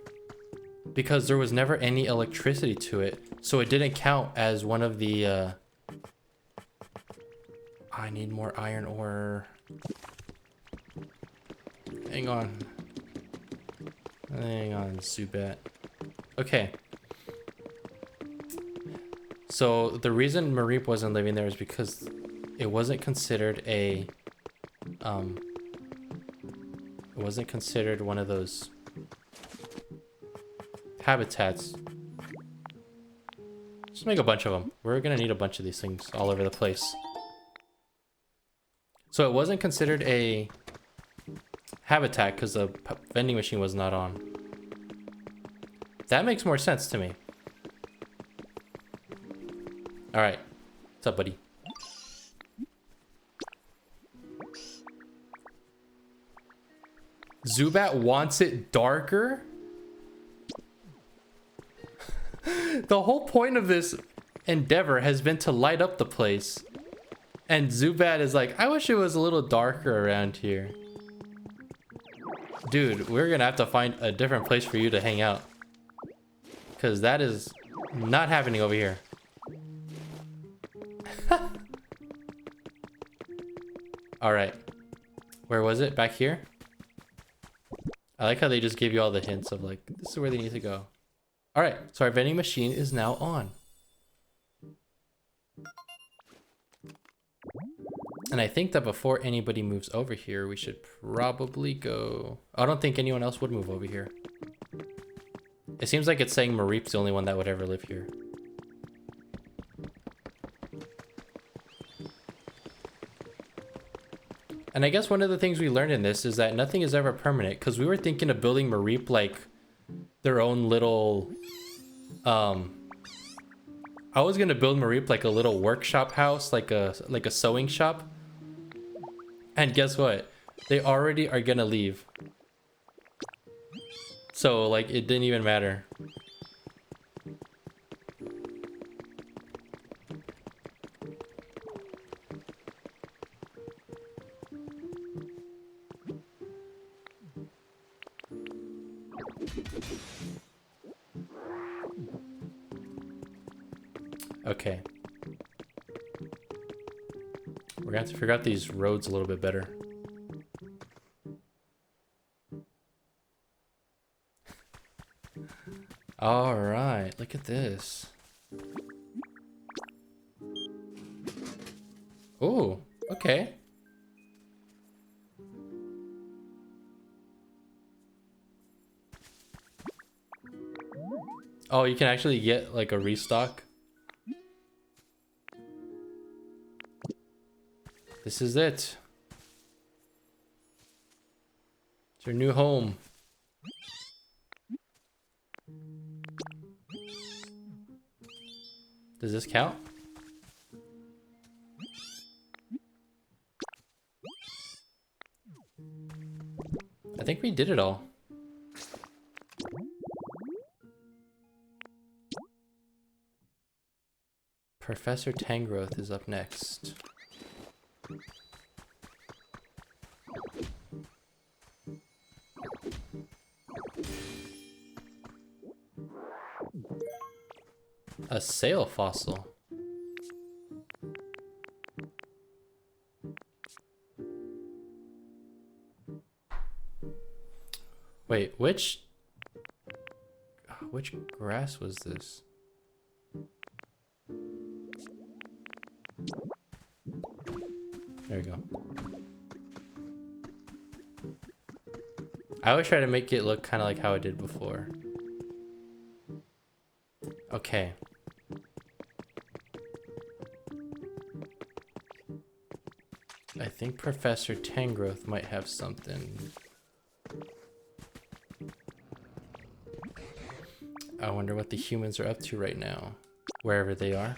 Speaker 1: Because there was never any electricity to it. So it didn't count as one of the... I need more iron ore. Hang on. Hang on, Zubat. Okay. So the reason Mareep wasn't living there is because it wasn't considered a... it wasn't considered one of those habitats. Just make a bunch of them. We're gonna need a bunch of these things all over the place. So it wasn't considered a habitat because the vending machine was not on. That makes more sense to me. All right, what's up, buddy? Zubat wants it darker? The whole point of this endeavor has been to light up the place. And Zubat is like, I wish it was a little darker around here. Dude, we're gonna have to find a different place for you to hang out. Because that is not happening over here. Alright. Where was it? Back here? I like how they just give you all the hints of like, this is where they need to go. Alright, so our vending machine is now on. And I think that before anybody moves over here, we should probably go... I don't think anyone else would move over here. It seems like it's saying Mareep's the only one that would ever live here. And I guess one of the things we learned in this is that nothing is ever permanent, because we were thinking of building Mareep like their own little... I was gonna build Mareep like a little workshop house, like a sewing shop. And guess what? They already are gonna leave. So like it didn't even matter. Okay. We're gonna have to figure out these roads a little bit better. All right, look at this. Oh, okay. Oh, you can actually get like a restock. This is it. It's your new home. Does this count? I think we did it all. Professor Tangrowth is up next. A sail fossil. Wait, which grass was this? There we go. I always try to make it look kind of like how it did before. Okay. I think Professor Tangrowth might have something. I wonder what the humans are up to right now, wherever they are.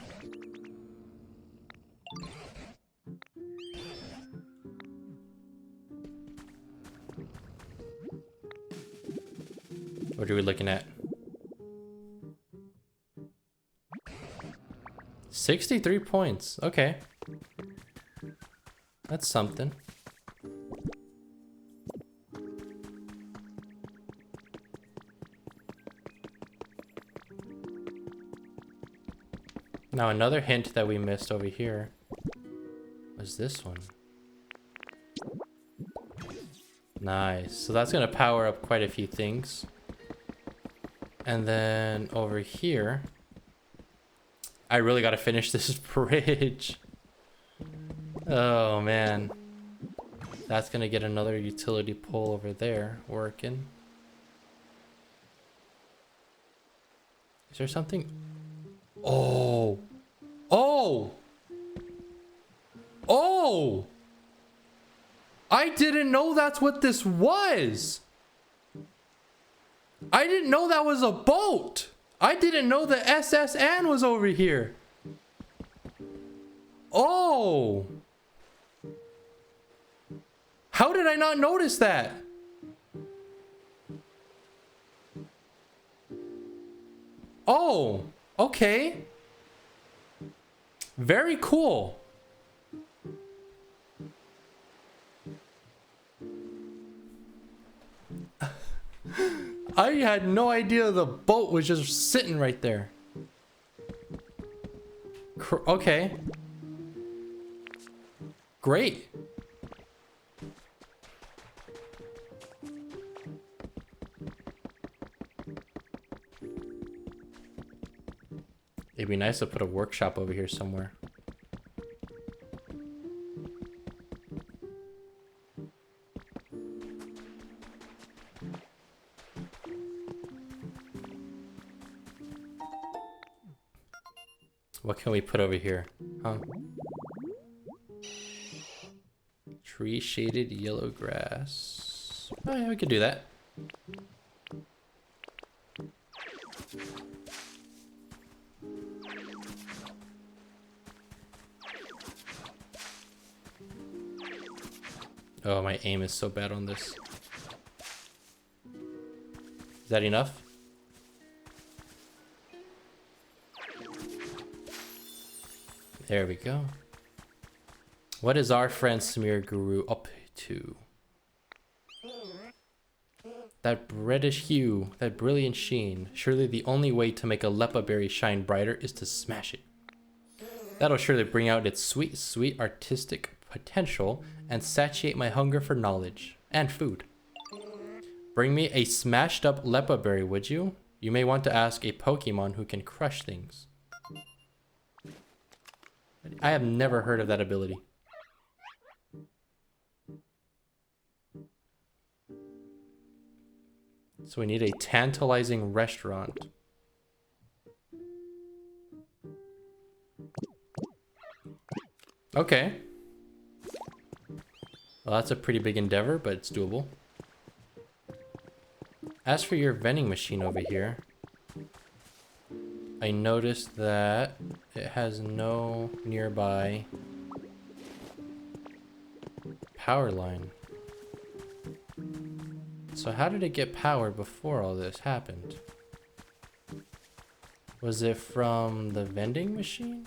Speaker 1: What are we looking at? 63 points. Okay. That's something. Now another hint that we missed over here was this one. Nice. So that's gonna power up quite a few things. And then over here, I really gotta finish this bridge. Oh man. That's gonna get another utility pole over there working. Is there something? Oh! Oh! Oh! I didn't know that's what this was! I didn't know that was a boat! I didn't know the SS Anne was over here! Oh! How did I not notice that? Oh! Okay. Very cool. I had no idea the boat was just sitting right there. Okay. Great. It'd be nice to put a workshop over here somewhere. What can we put over here? Huh? Tree shaded yellow grass. Oh yeah, we could do that. Oh, my aim is so bad on this. Is that enough? There we go. What is our friend Smear Guru up to? That reddish hue, that brilliant sheen. Surely the only way to make a lepa berry shine brighter is to smash it. That'll surely bring out its sweet, sweet artistic potential and satiate my hunger for knowledge and food. Bring me a smashed up lepa berry, would you? You may want to ask a Pokemon who can crush things. I have never heard of that ability. So we need a tantalizing restaurant. Okay. Well, that's a pretty big endeavor, but it's doable. As for your vending machine over here, I noticed that it has no nearby power line. So how did it get power before all this happened? Was it from the vending machine?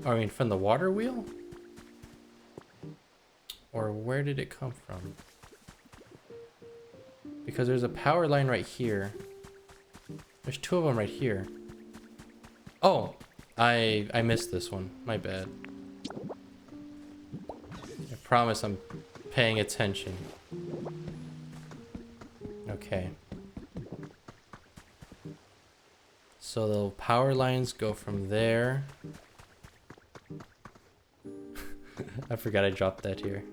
Speaker 1: I mean, from the water wheel? Or where did it come from? Because there's a power line right here. There's two of them right here. Oh, I missed this one. My bad. I promise I'm paying attention. Okay. So the power lines go from there. I forgot I dropped that here.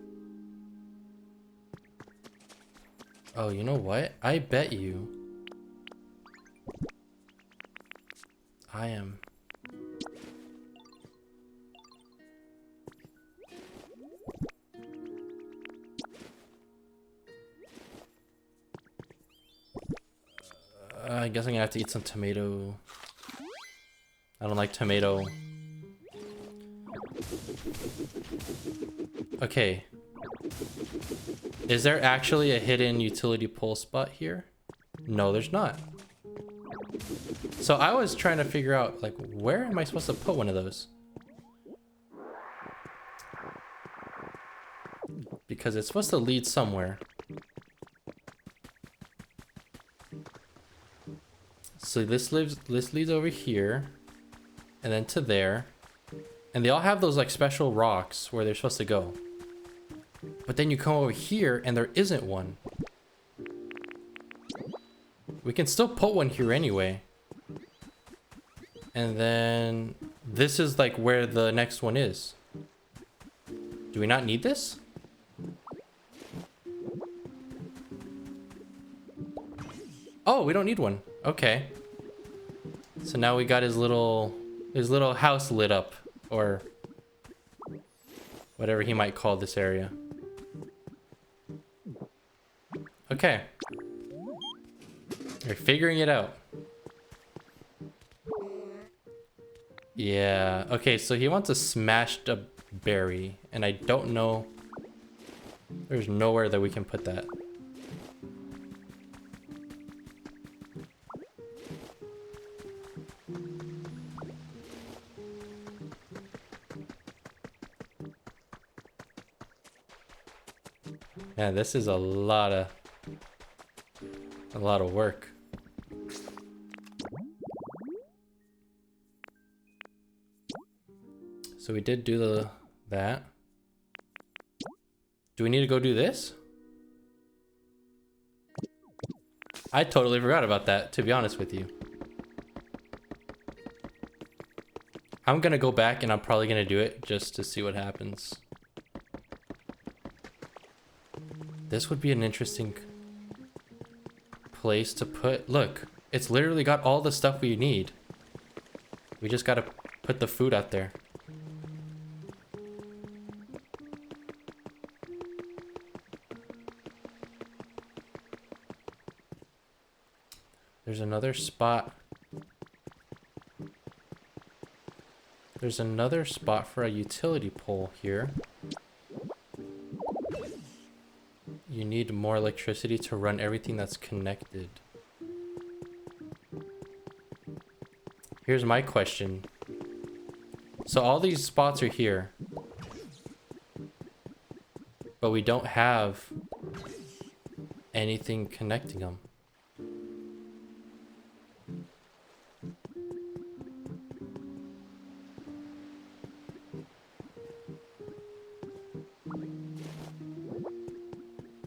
Speaker 1: Oh, you know what? I bet you I am. I guess I'm gonna have to eat some tomato. I don't like tomato. Okay. Is there actually a hidden utility pole spot here? No, there's not. So I was trying to figure out, like, where am I supposed to put one of those? Because it's supposed to lead somewhere. So this leads over here, and then to there. And they all have those like special rocks where they're supposed to go. But then you come over here and there isn't one. We can still put one here anyway. And then this is like where the next one is. Do we not need this? Oh, we don't need one. Okay. So now we got his little house lit up, or whatever he might call this area. Okay. We're figuring it out. Yeah. Okay, so he wants a smashed up berry, and I don't know. There's nowhere that we can put that. Man, this is a lot of work. So we did do that. Do we need to go do this? I totally forgot about that, to be honest with you. I'm gonna go back and I'm probably gonna do it just to see what happens. This would be an interesting place to put. Look, it's literally got all the stuff we need. We just gotta put the food out there. There's another spot. There's another spot for a utility pole here. You need more electricity to run everything that's connected. Here's my question. So all these spots are here, but we don't have anything connecting them.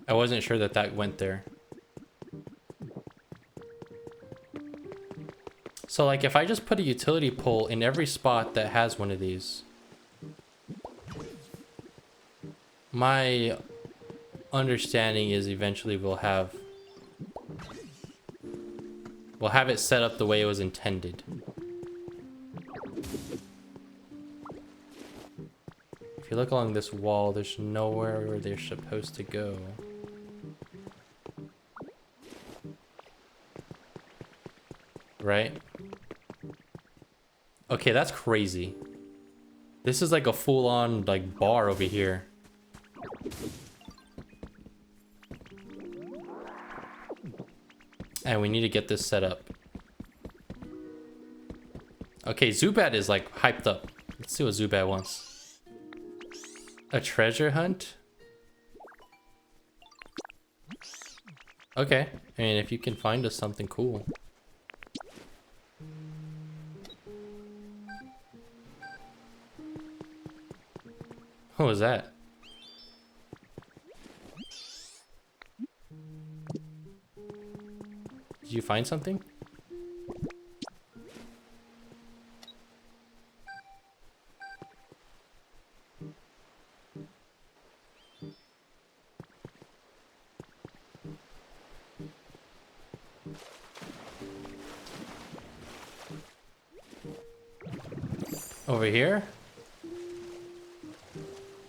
Speaker 1: I wasn't sure that that went there. So like if I just put a utility pole in every spot that has one of these, my understanding is eventually we'll have it set up the way it was intended. If you look along this wall, there's nowhere where they're supposed to go. Right? Okay, that's crazy. This is like a full-on like bar over here. And we need to get this set up. Okay, Zubat is like hyped up. Let's see what Zubat wants. A treasure hunt? Okay, I mean if you can find us something cool. What was that? Did you find something? Over here?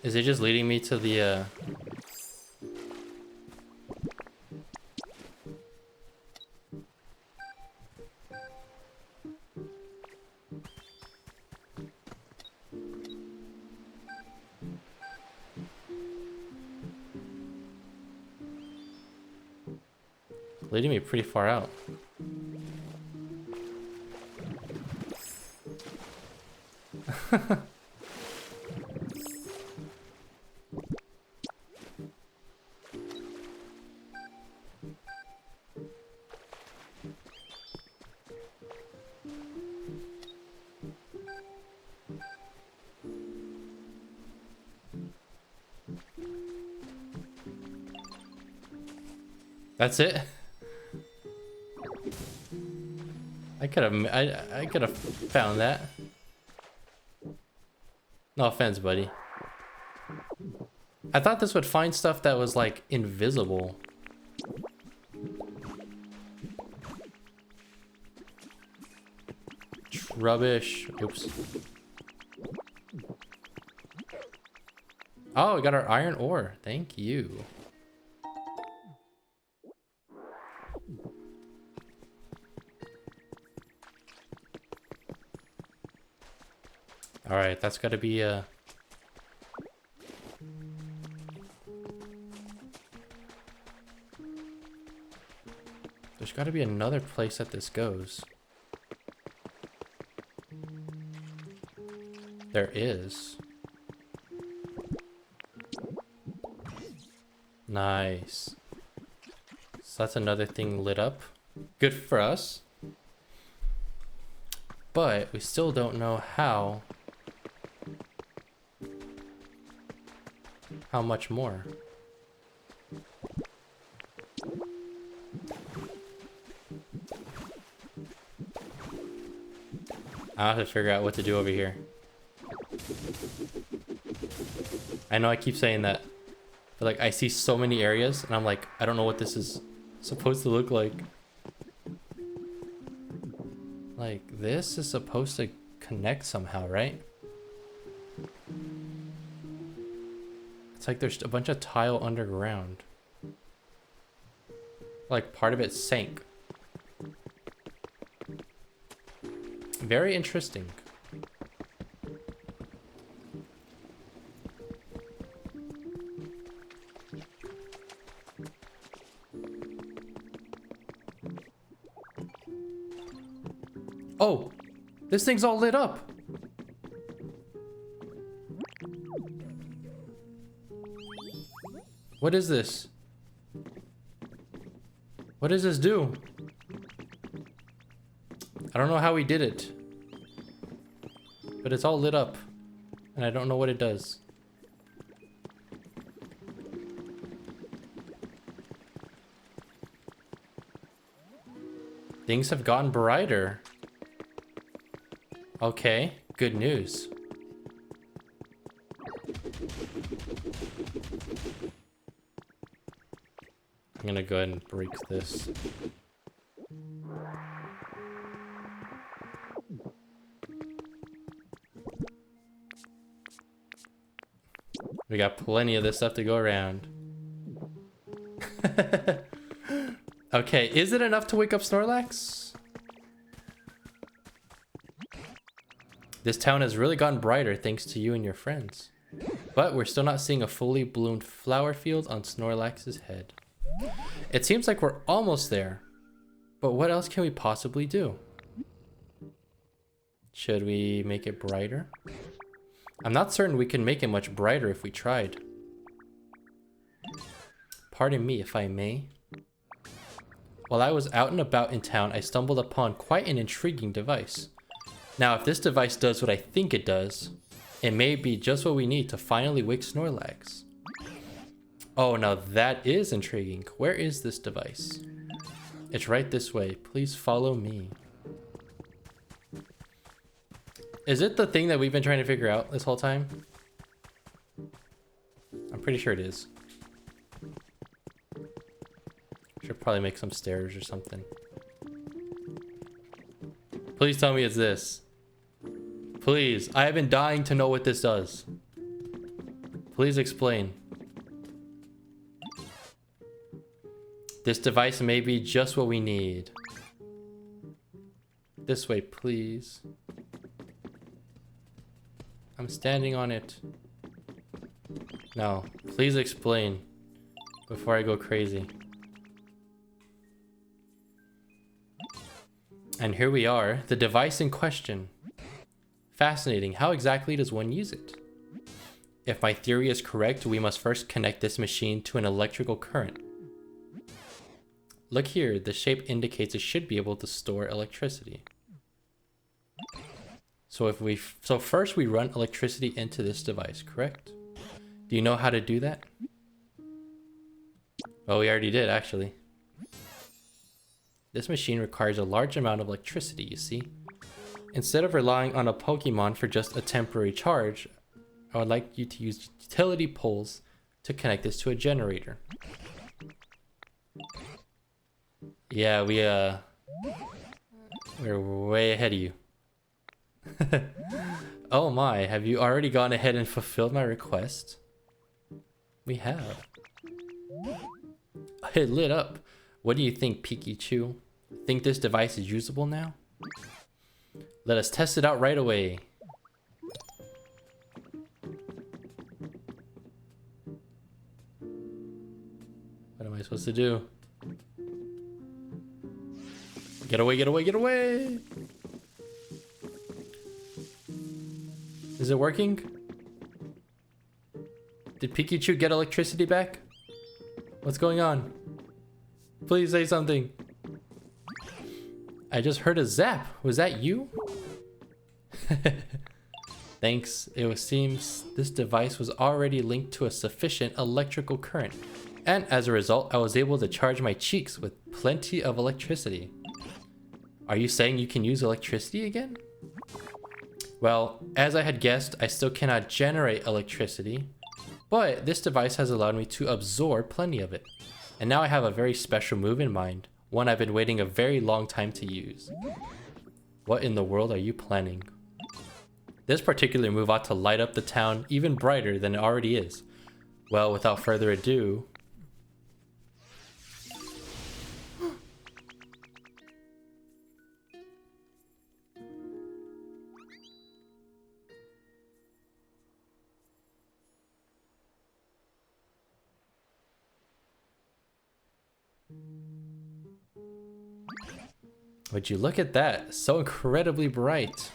Speaker 1: Is it just leading me to the leading me pretty far out. That's it? I could have found that. No offense, buddy. I thought this would find stuff that was like invisible. Rubbish. Oops. Oh, we got our iron ore. Thank you. All right, that's got to be there's got to be another place that this goes. There is. Nice. So that's another thing lit up. Good for us. But we still don't know how much more. I'll have to figure out what to do over here. I know I keep saying that, but like I see so many areas and I'm like, I don't know what this is supposed to look like. Like this is supposed to connect somehow, right? It's like there's a bunch of tile underground. Like part of it sank. Very interesting. Oh, this thing's all lit up. What is this? What does this do? I don't know how we did it, but it's all lit up and I don't know what it does. Things have gotten brighter. Okay, good news. I'm gonna go ahead and break this. We got plenty of this stuff to go around. Okay, is it enough to wake up Snorlax? This town has really gotten brighter thanks to you and your friends. But we're still not seeing a fully bloomed flower field on Snorlax's head. It seems like we're almost there. But what else can we possibly do? Should we make it brighter? I'm not certain we can make it much brighter if we tried. Pardon me if I may. While I was out and about in town, I stumbled upon quite an intriguing device. Now, if this device does what I think it does, it may be just what we need to finally wake Snorlax. Oh, now that is intriguing. Where is this device? It's right this way. Please follow me. Is it the thing that we've been trying to figure out this whole time? I'm pretty sure it is. Should probably make some stairs or something. Please tell me it's this. Please, I have been dying to know what this does. Please explain. This device may be just what we need. This way, please. I'm standing on it. No, please explain before I go crazy. And here we are, the device in question. Fascinating. How exactly does one use it? If my theory is correct, we must first connect this machine to an electrical current. Look here, the shape indicates it should be able to store electricity. So first we run electricity into this device, correct? Do you know how to do that? Well, we already did, actually. This machine requires a large amount of electricity, you see. Instead of relying on a Pokemon for just a temporary charge, I would like you to use utility poles to connect this to a generator. Yeah, we're way ahead of you. Oh my, have you already gone ahead and fulfilled my request? We have. It lit up. What do you think, Pikachu? Think this device is usable now? Let us test it out right away. What am I supposed to do? Get away, get away, get away! Is it working? Did Pikachu get electricity back? What's going on? Please say something. I just heard a zap. Was that you? Thanks. It seems this device was already linked to a sufficient electrical current. And as a result, I was able to charge my cheeks with plenty of electricity. Are you saying you can use electricity again? Well, as I had guessed, I still cannot generate electricity, but this device has allowed me to absorb plenty of it. And now I have a very special move in mind, one I've been waiting a very long time to use. What in the world are you planning? This particular move ought to light up the town even brighter than it already is. Well, without further ado... Would you look at that? So incredibly bright.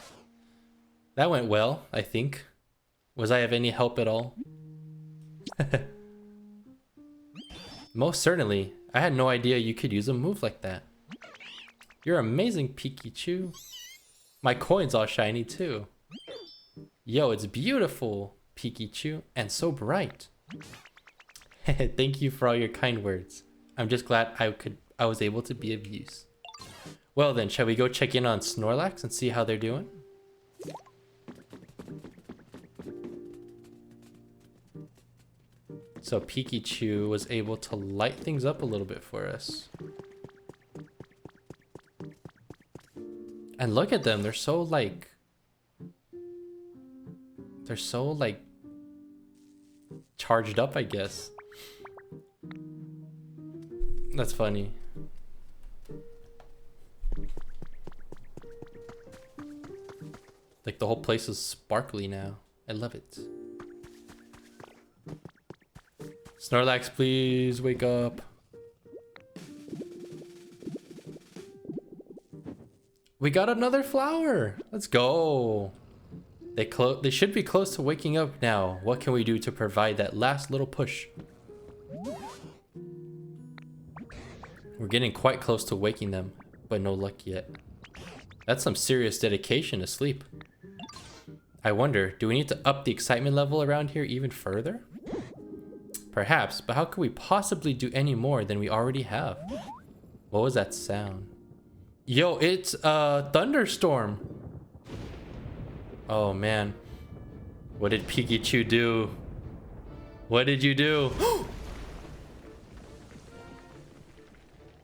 Speaker 1: That went well, I think. Was I of any help at all? Most certainly. I had no idea you could use a move like that. You're amazing, Pikachu. My coin's all shiny too. Yo, it's beautiful, Pikachu, and so bright. Thank you for all your kind words. I'm just glad I was able to be of use. Well then, shall we go check in on Snorlax and see how they're doing? So Pikachu was able to light things up a little bit for us. And look at them, they're so like charged up, I guess. That's funny. Like the whole place is sparkly now. I love it. Snorlax, please wake up. We got another flower. Let's go. They should be close to waking up now. What can we do to provide that last little push? We're getting quite close to waking them, but no luck yet. That's some serious dedication to sleep. I wonder, do we need to up the excitement level around here even further? Perhaps, but how could we possibly do any more than we already have? What was that sound? Yo, it's a thunderstorm. Oh man. What did Pikachu do? What did you do?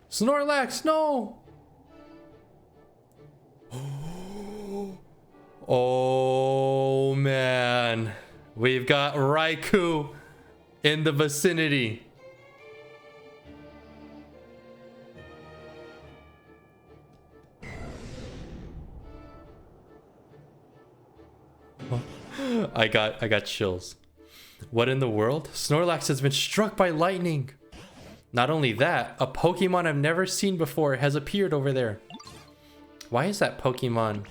Speaker 1: Snorlax, no! Oh man, we've got Raikou in the vicinity. I got chills. What in the world? Snorlax has been struck by lightning. Not only that, a Pokemon I've never seen before has appeared over there. Why is that Pokemon?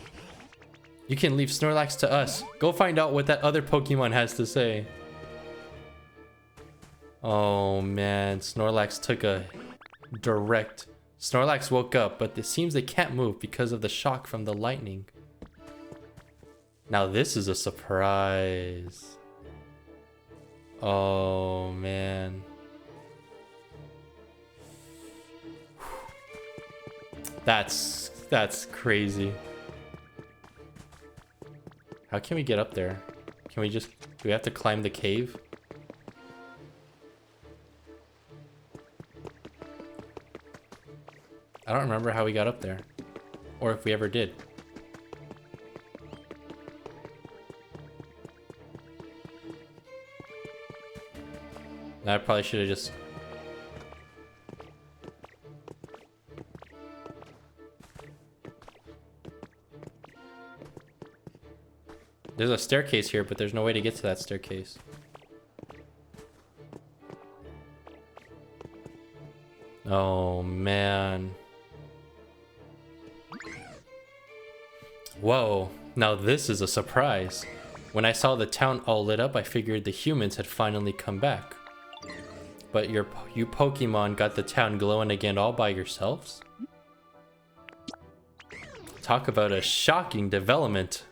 Speaker 1: You can leave Snorlax to us. Go find out what that other Pokemon has to say. Oh man, Snorlax took a direct... Snorlax woke up, but it seems they can't move because of the shock from the lightning. Now this is a surprise. Oh man. That's crazy. How can we get up there? Can we just... Do we have to climb the cave? I don't remember how we got up there. Or if we ever did. I probably should have just... There's a staircase here, but there's no way to get to that staircase. Oh, man. Whoa, now this is a surprise. When I saw the town all lit up, I figured the humans had finally come back. But you Pokemon got the town glowing again all by yourselves? Talk about a shocking development.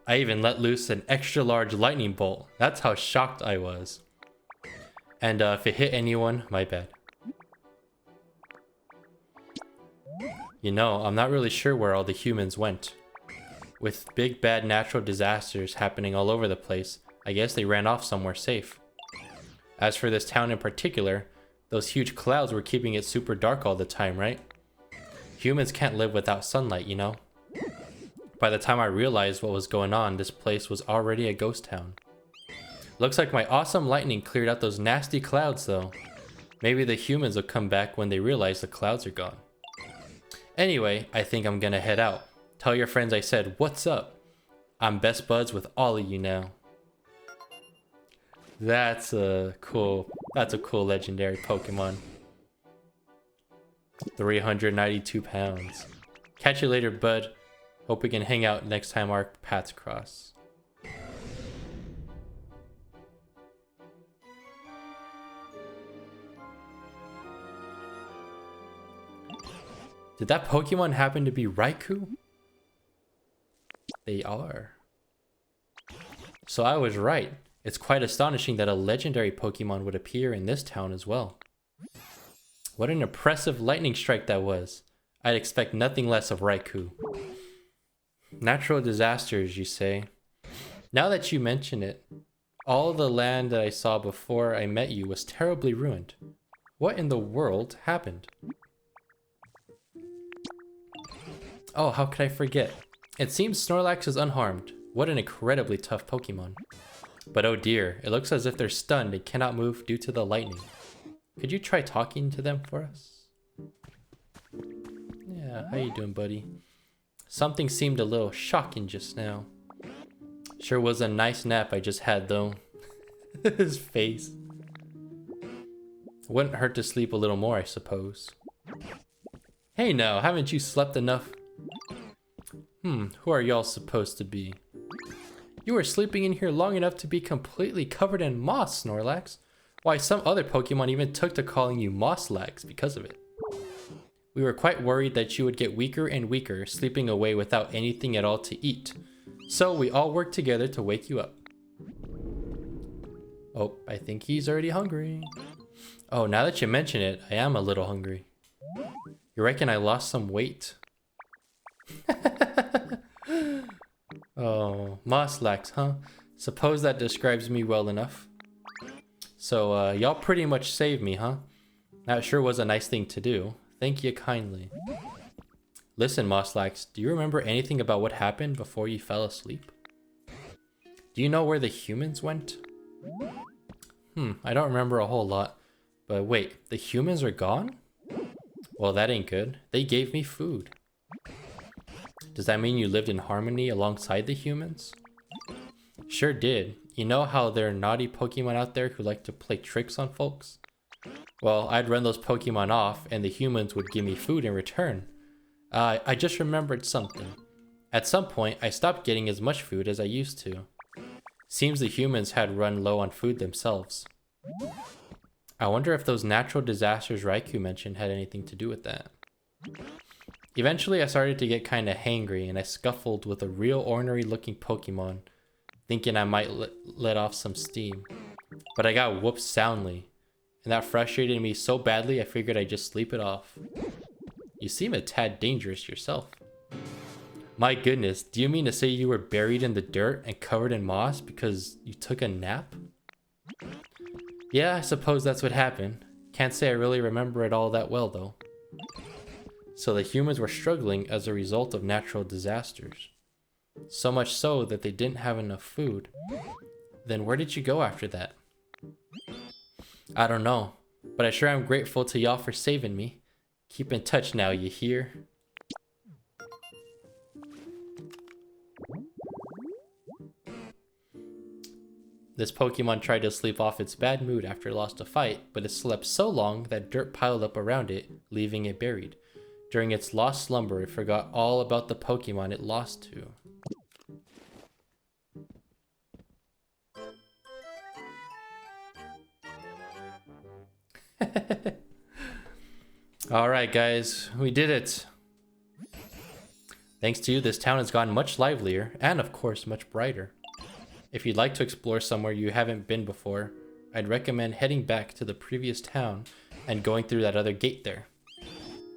Speaker 1: I even let loose an extra large lightning bolt. That's how shocked I was. And if it hit anyone, my bad. You know, I'm not really sure where all the humans went. With big bad natural disasters happening all over the place, I guess they ran off somewhere safe. As for this town in particular, those huge clouds were keeping it super dark all the time, right? Humans can't live without sunlight, you know? By the time I realized what was going on, this place was already a ghost town. Looks like my awesome lightning cleared out those nasty clouds though. Maybe the humans will come back when they realize the clouds are gone. Anyway, I think I'm gonna head out. Tell your friends I said, what's up? I'm best buds with all of you now. That's a cool legendary Pokemon. 392 pounds. Catch you later, bud. Hope we can hang out next time our paths cross. Did that Pokemon happen to be Raikou? They are. So I was right. It's quite astonishing that a legendary Pokemon would appear in this town as well. What an impressive lightning strike that was. I'd expect nothing less of Raikou. Natural disasters, you say? Now that you mention it, all the land that I saw before I met you was terribly ruined. What in the world happened? Oh, how could I forget? It seems Snorlax is unharmed. What an incredibly tough Pokemon. But oh dear, it looks as if they're stunned and cannot move due to the lightning. Could you try talking to them for us? Yeah, how you doing, buddy? Something seemed a little shocking just now. Sure was a nice nap I just had though. His face. Wouldn't hurt to sleep a little more, I suppose. Hey now, haven't you slept enough? Who are y'all supposed to be? You were sleeping in here long enough to be completely covered in moss, Snorlax. Why, some other Pokemon even took to calling you Mosslax because of it. We were quite worried that you would get weaker and weaker, sleeping away without anything at all to eat. So we all worked together to wake you up. Oh, I think he's already hungry. Oh, now that you mention it, I am a little hungry. You reckon I lost some weight? Oh, Mosslax, huh? Suppose that describes me well enough. So, y'all pretty much saved me, huh? That sure was a nice thing to do. Thank you kindly. Listen, Mosslax, do you remember anything about what happened before you fell asleep? Do you know where the humans went? I don't remember a whole lot. But wait, the humans are gone? Well, that ain't good. They gave me food. Does that mean you lived in harmony alongside the humans? Sure did. You know how there are naughty Pokemon out there who like to play tricks on folks? Well, I'd run those Pokemon off and the humans would give me food in return. I just remembered something. At some point, I stopped getting as much food as I used to. Seems the humans had run low on food themselves. I wonder if those natural disasters Raikou mentioned had anything to do with that. Eventually, I started to get kinda hangry and I scuffled with a real ornery looking Pokemon, thinking I might let off some steam. But I got whooped soundly, and that frustrated me so badly I figured I'd just sleep it off. You seem a tad dangerous yourself. My goodness, do you mean to say you were buried in the dirt and covered in moss because you took a nap? Yeah, I suppose that's what happened. Can't say I really remember it all that well though. So the humans were struggling as a result of natural disasters. So much so that they didn't have enough food. Then where did you go after that? I don't know, but I sure am grateful to y'all for saving me. Keep in touch now, you hear? This Pokemon tried to sleep off its bad mood after it lost a fight, but it slept so long that dirt piled up around it, leaving it buried. During its lost slumber, it forgot all about the Pokemon it lost to. Alright guys, we did it. Thanks to you, this town has gotten much livelier, and of course, much brighter. If you'd like to explore somewhere you haven't been before, I'd recommend heading back to the previous town and going through that other gate there.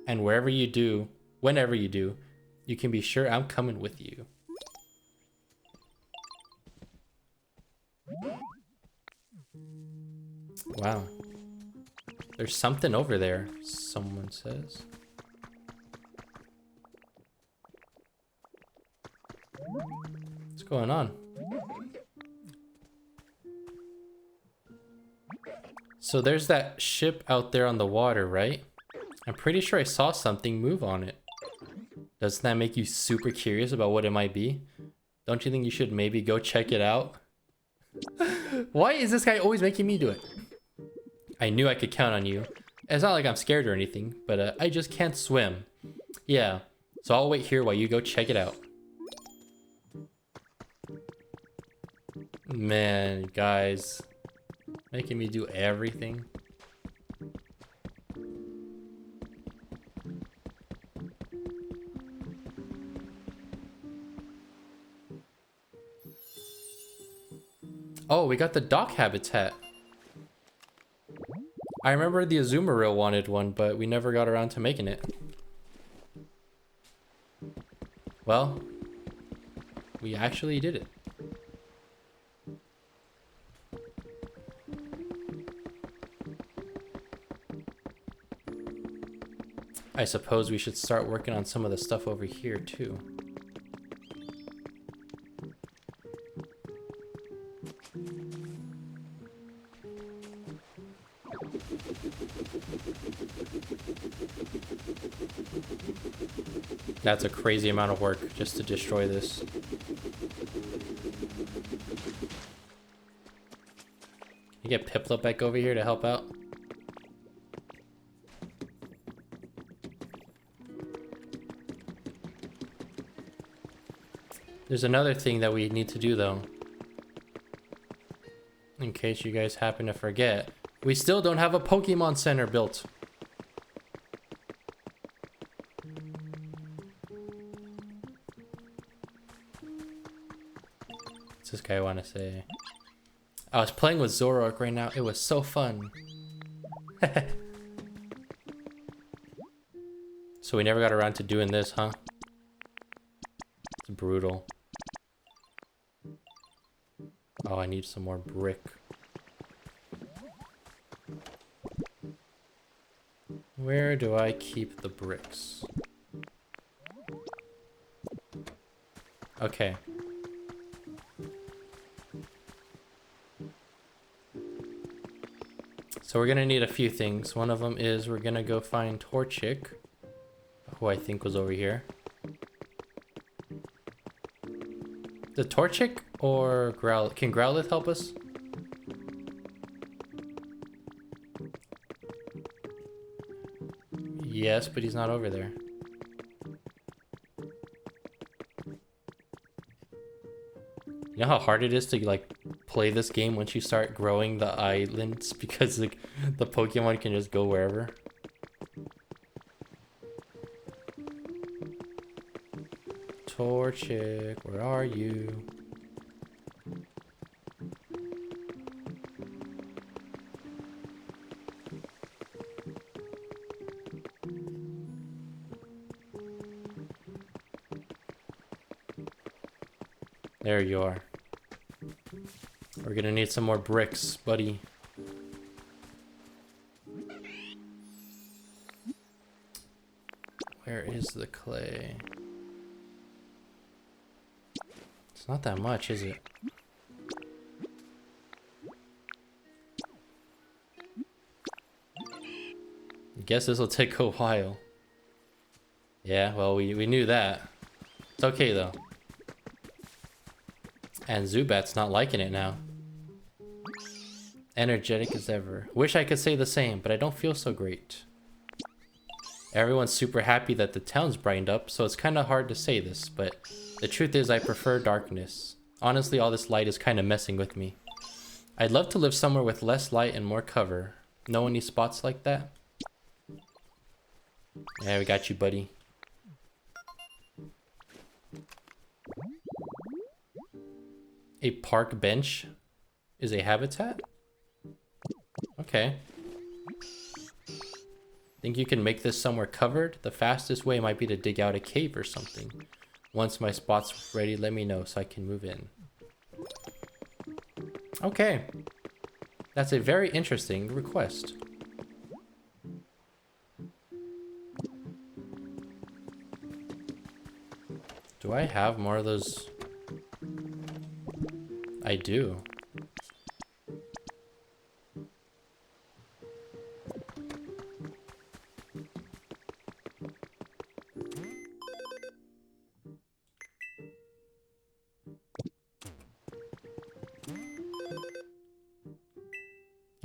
Speaker 1: And wherever you do, whenever you do, you can be sure I'm coming with you. Wow. There's something over there, someone says. What's going on? So there's that ship out there on the water, right? I'm pretty sure I saw something move on it. Doesn't that make you super curious about what it might be? Don't you think you should maybe go check it out? Why is this guy always making me do it? I knew I could count on you. It's not like I'm scared or anything, but I just can't swim. Yeah, so I'll wait here while you go check it out. Man, guys. Making me do everything. Oh, we got the dock habitat. I remember the Azumarill wanted one, but we never got around to making it. Well, we actually did it. I suppose we should start working on some of the stuff over here too. That's a crazy amount of work just to destroy this. You get Piplup back over here to help out? There's another thing that we need to do though. In case you guys happen to forget. We still don't have a Pokemon Center built. What's this guy want to say? I was playing with Zoroark right now. It was so fun. So we never got around to doing this, huh? It's brutal. Oh, I need some more brick. Where do I keep the bricks? Okay. So we're gonna need a few things. One of them is we're gonna go find Torchic, who I think was over here. The Torchic or Growlithe? Can Growlithe help us? Yes, but he's not over there. You know how hard it is to like play this game once you start growing the islands because like the Pokemon can just go wherever. Torchic, where are you? There you are. We're gonna need some more bricks, buddy. Where is the clay? It's not that much, is it? I guess this will take a while. Yeah, well, we knew that. It's okay, though. And Zubat's not liking it now. Energetic as ever. Wish I could say the same, but I don't feel so great. Everyone's super happy that the town's brightened up, so it's kind of hard to say this, but the truth is I prefer darkness. Honestly, all this light is kind of messing with me. I'd love to live somewhere with less light and more cover, Know any spots like that? Yeah, we got you, buddy. A park bench is a habitat? Okay. Think you can make this somewhere covered? The fastest way might be to dig out a cave or something. Once my spot's ready, let me know so I can move in. Okay. That's a very interesting request. Do I have more of those? I do.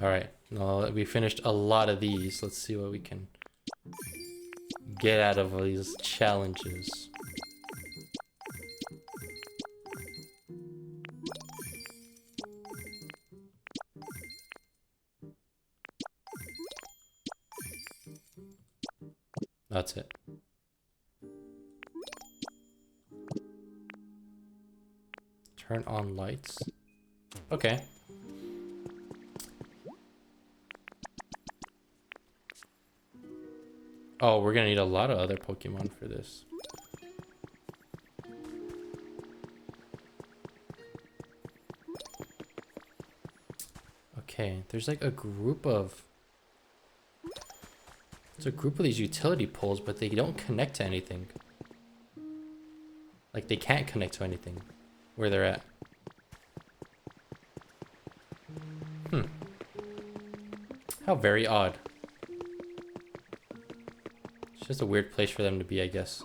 Speaker 1: All right, well, we finished a lot of these. Let's see what we can get out of these challenges. That's it. Turn on lights. Okay. Oh, we're gonna need a lot of other Pokemon for this. Okay, there's like a group of... It's a group of these utility poles, but they don't connect to anything. Like, they can't connect to anything where they're at. How very odd. It's just a weird place for them to be, I guess.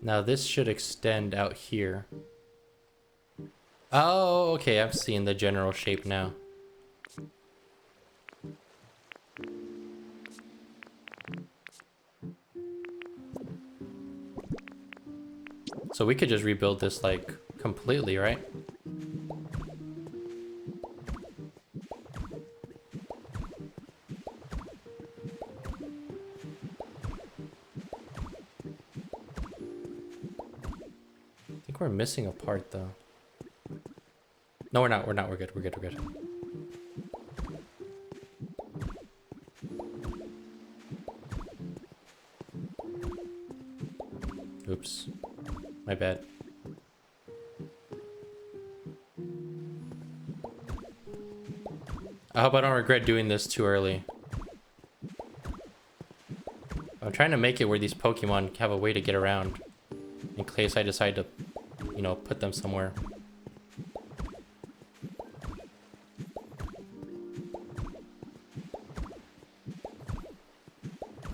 Speaker 1: Now this should extend out here. Oh, okay, I'm seeing the general shape now. So we could just rebuild this, like, completely, right? I think we're missing a part, though. No, we're not. We're not. We're good. We're good. We're good. Oops. My bad. I hope I don't regret doing this too early. I'm trying to make it where these Pokemon have a way to get around. In case I decide to, you know, put them somewhere.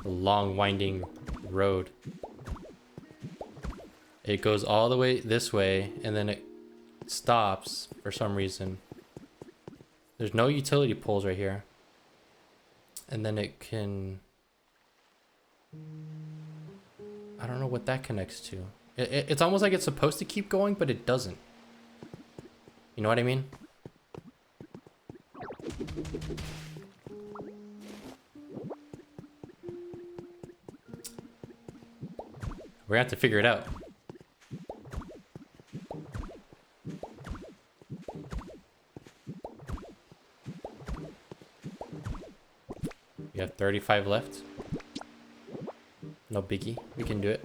Speaker 1: A long winding road. It goes all the way this way, and then it stops for some reason. There's no utility poles right here. And then it can... I don't know what that connects to. It's almost like it's supposed to keep going, but it doesn't. You know what I mean? We're gonna have to figure it out. We have 35 left. No biggie. We can do it.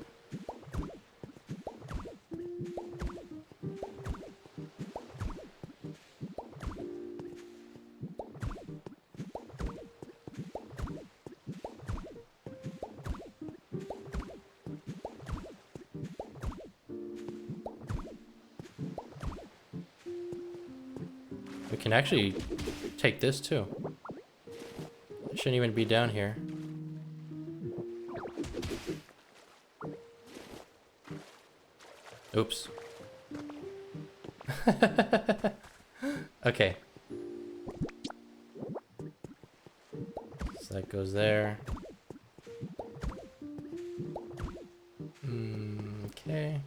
Speaker 1: We can actually take this too. It shouldn't even be down here. Oops. Okay. So that goes there. Okay.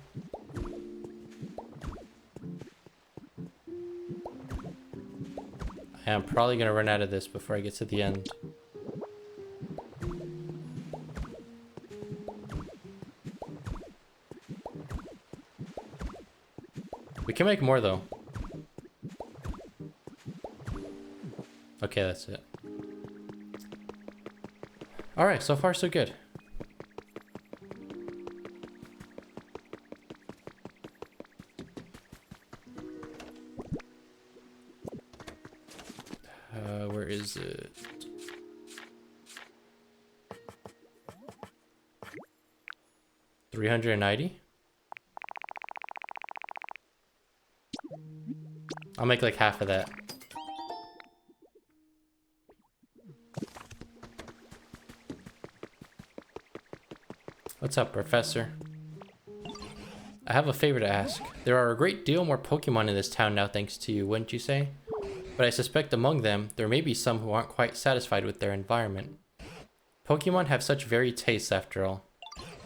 Speaker 1: I am probably gonna run out of this before I get to the end. We can make more though. Okay, that's it. Alright, so far so good. Where is it? $390? I'll make like half of that. What's up, Professor? I have a favor to ask. There are a great deal more Pokemon in this town now thanks to you, wouldn't you say? But I suspect among them, there may be some who aren't quite satisfied with their environment. Pokemon have such varied tastes after all.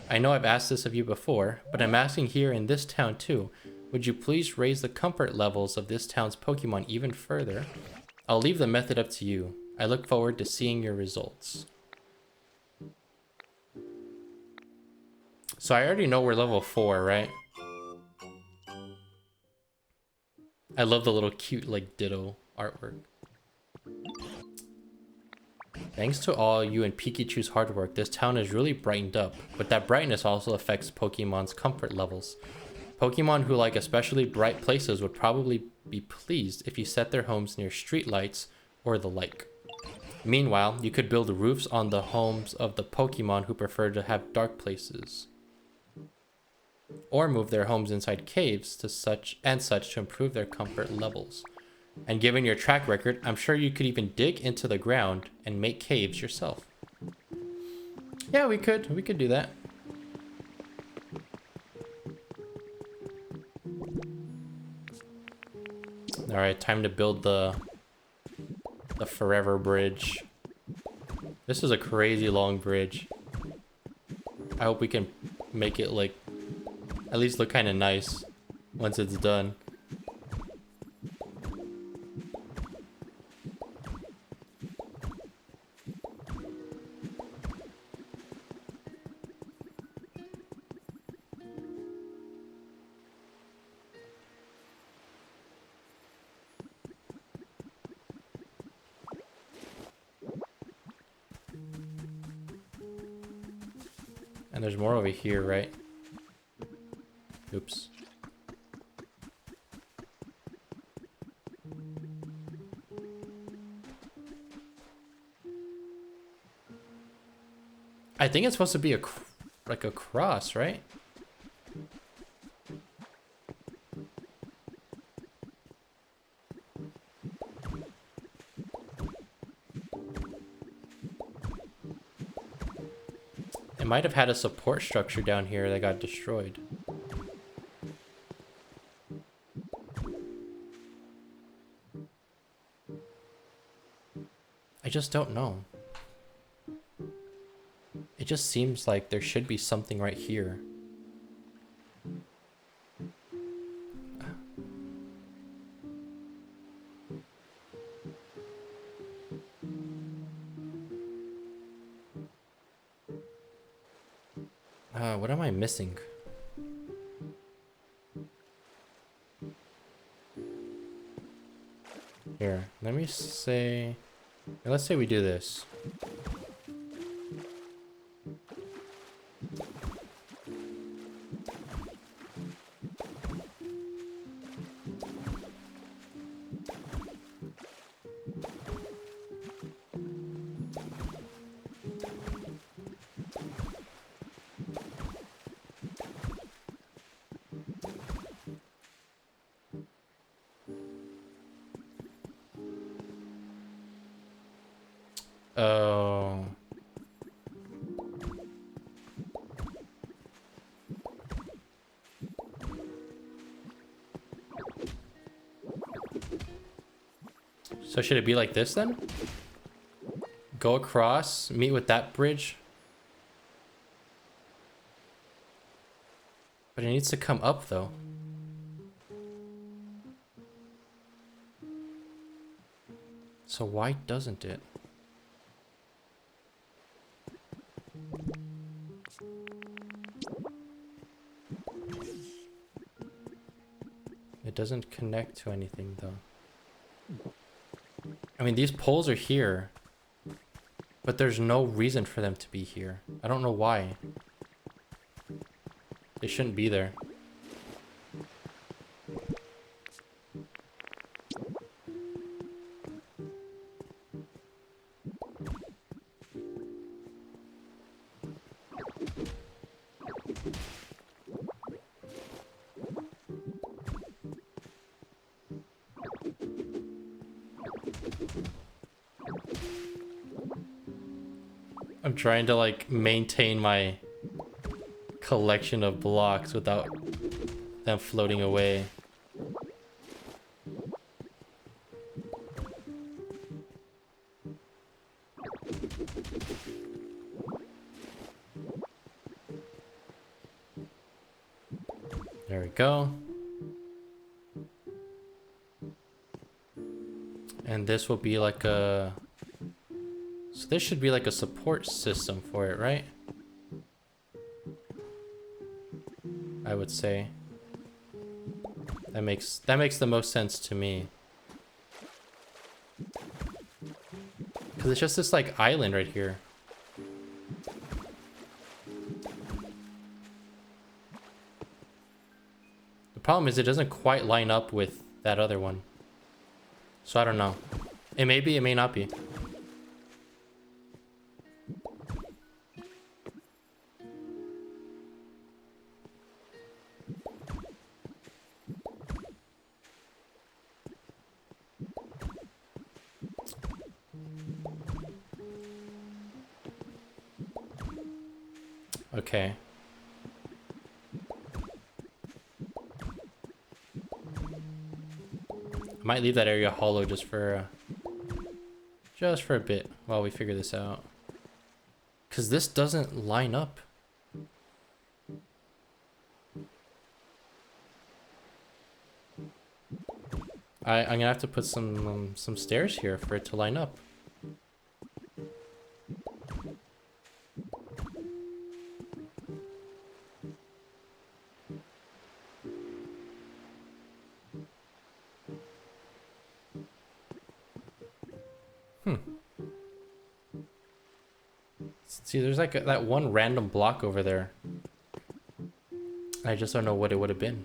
Speaker 1: I know I've asked this of you before, but I'm asking here in this town too. Would you please raise the comfort levels of this town's Pokemon even further? I'll leave the method up to you. I look forward to seeing your results. So I already know we're level 4, right? I love the little cute, like, ditto artwork. Thanks to all you and Pikachu's hard work, this town is really brightened up, but that brightness also affects Pokemon's comfort levels. Pokemon who like especially bright places would probably be pleased if you set their homes near streetlights or the like. Meanwhile, you could build roofs on the homes of the Pokemon who prefer to have dark places. Or move their homes inside caves to such to improve their comfort levels. And given your track record, I'm sure you could even dig into the ground and make caves yourself. Yeah, we could do that. All right, time to build the forever bridge. This is a crazy long bridge. I hope we can make it like at least look kind of nice once it's done. And there's more over here, right? Oops. I think it's supposed to be like a cross, right? It might have had a support structure down here that got destroyed. I just don't know. It just seems like there should be something right here. What am I missing? Here, let me say... Let's say we do this. Oh. So should it be like this then? Go across, meet with that bridge. But it needs to come up though. So why doesn't it? It doesn't connect to anything though. I mean, these poles are here, but there's no reason for them to be here. I don't know why. They shouldn't be there. I'm trying to like maintain my collection of blocks without them floating away. There we go. And this will be like a... So this should be like a support system for it, right? I would say. That makes the most sense to me. Cause it's just this like island right here. The problem is it doesn't quite line up with that other one. So I don't know. It may be, it may not be. Okay. I might leave that area hollow just for a bit while we figure this out. 'Cause this doesn't line up. I'm gonna have to put some stairs here for it to line up. See, there's like that one random block over there. I just don't know what it would have been.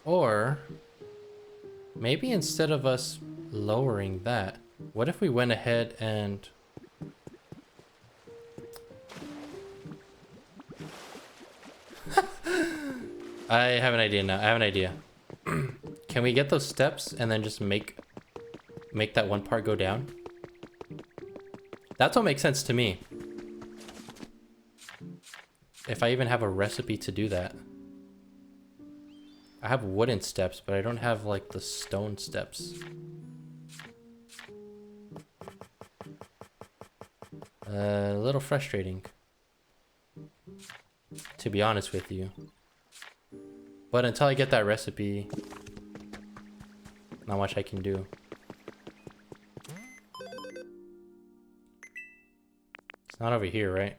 Speaker 1: Or maybe instead of us lowering that, what if we went ahead and... I have an idea now. I have an idea. Can we get those steps and then just make that one part go down? That's what makes sense to me. If I even have a recipe to do that. I have wooden steps, but I don't have like the stone steps. A little frustrating, to be honest with you. But until I get that recipe, not much I can do. It's not over here, right?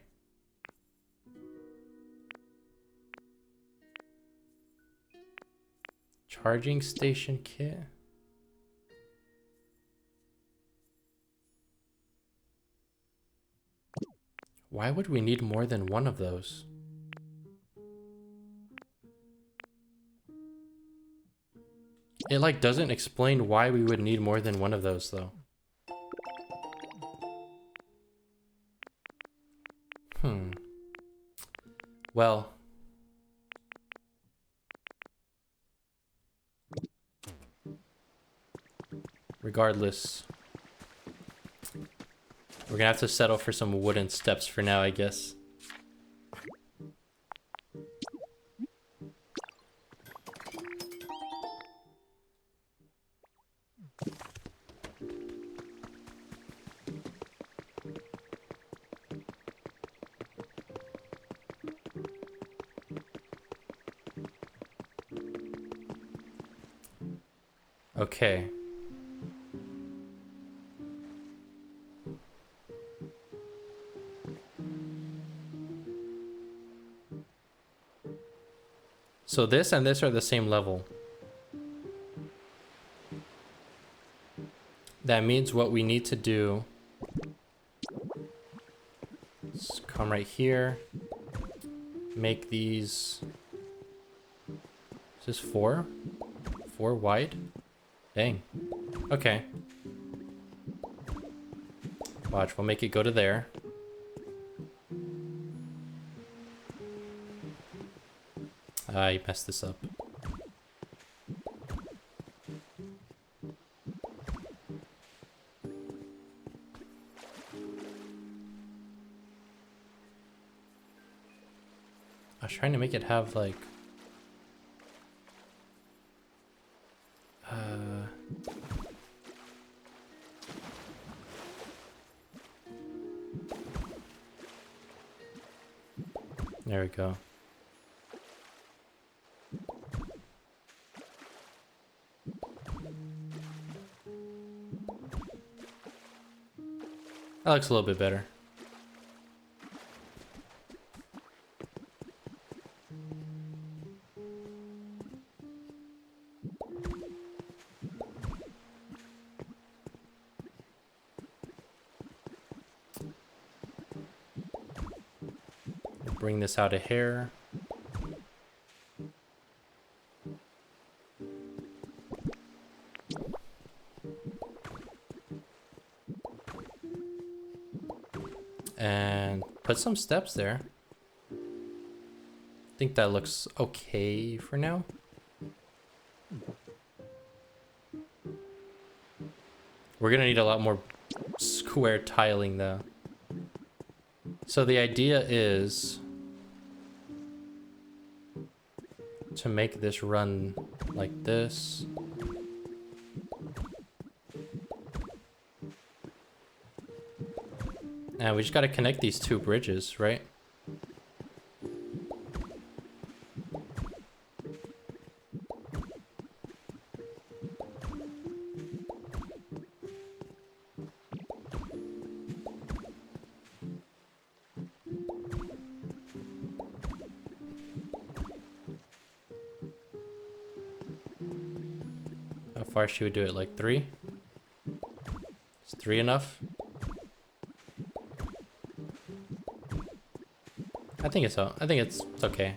Speaker 1: Charging station kit. Why would we need more than one of those? It like doesn't explain why we would need more than one of those though. Well, regardless, we're gonna have to settle for some wooden steps for now, I guess. Okay. So this and this are the same level. That means what we need to do is come right here, make these, is this 4? 4 wide? Dang. Okay. Watch, we'll make it go to there. Ah, you messed this up. I was trying to make it have like there we go. That looks a little bit better. Bring this out a hair. And put some steps there. I think that looks okay for now. We're gonna need a lot more square tiling though. So the idea is to make this run like this. And we just gotta connect these two bridges, right? How far should we do it? Like 3? Is 3 enough? I think it's it's okay.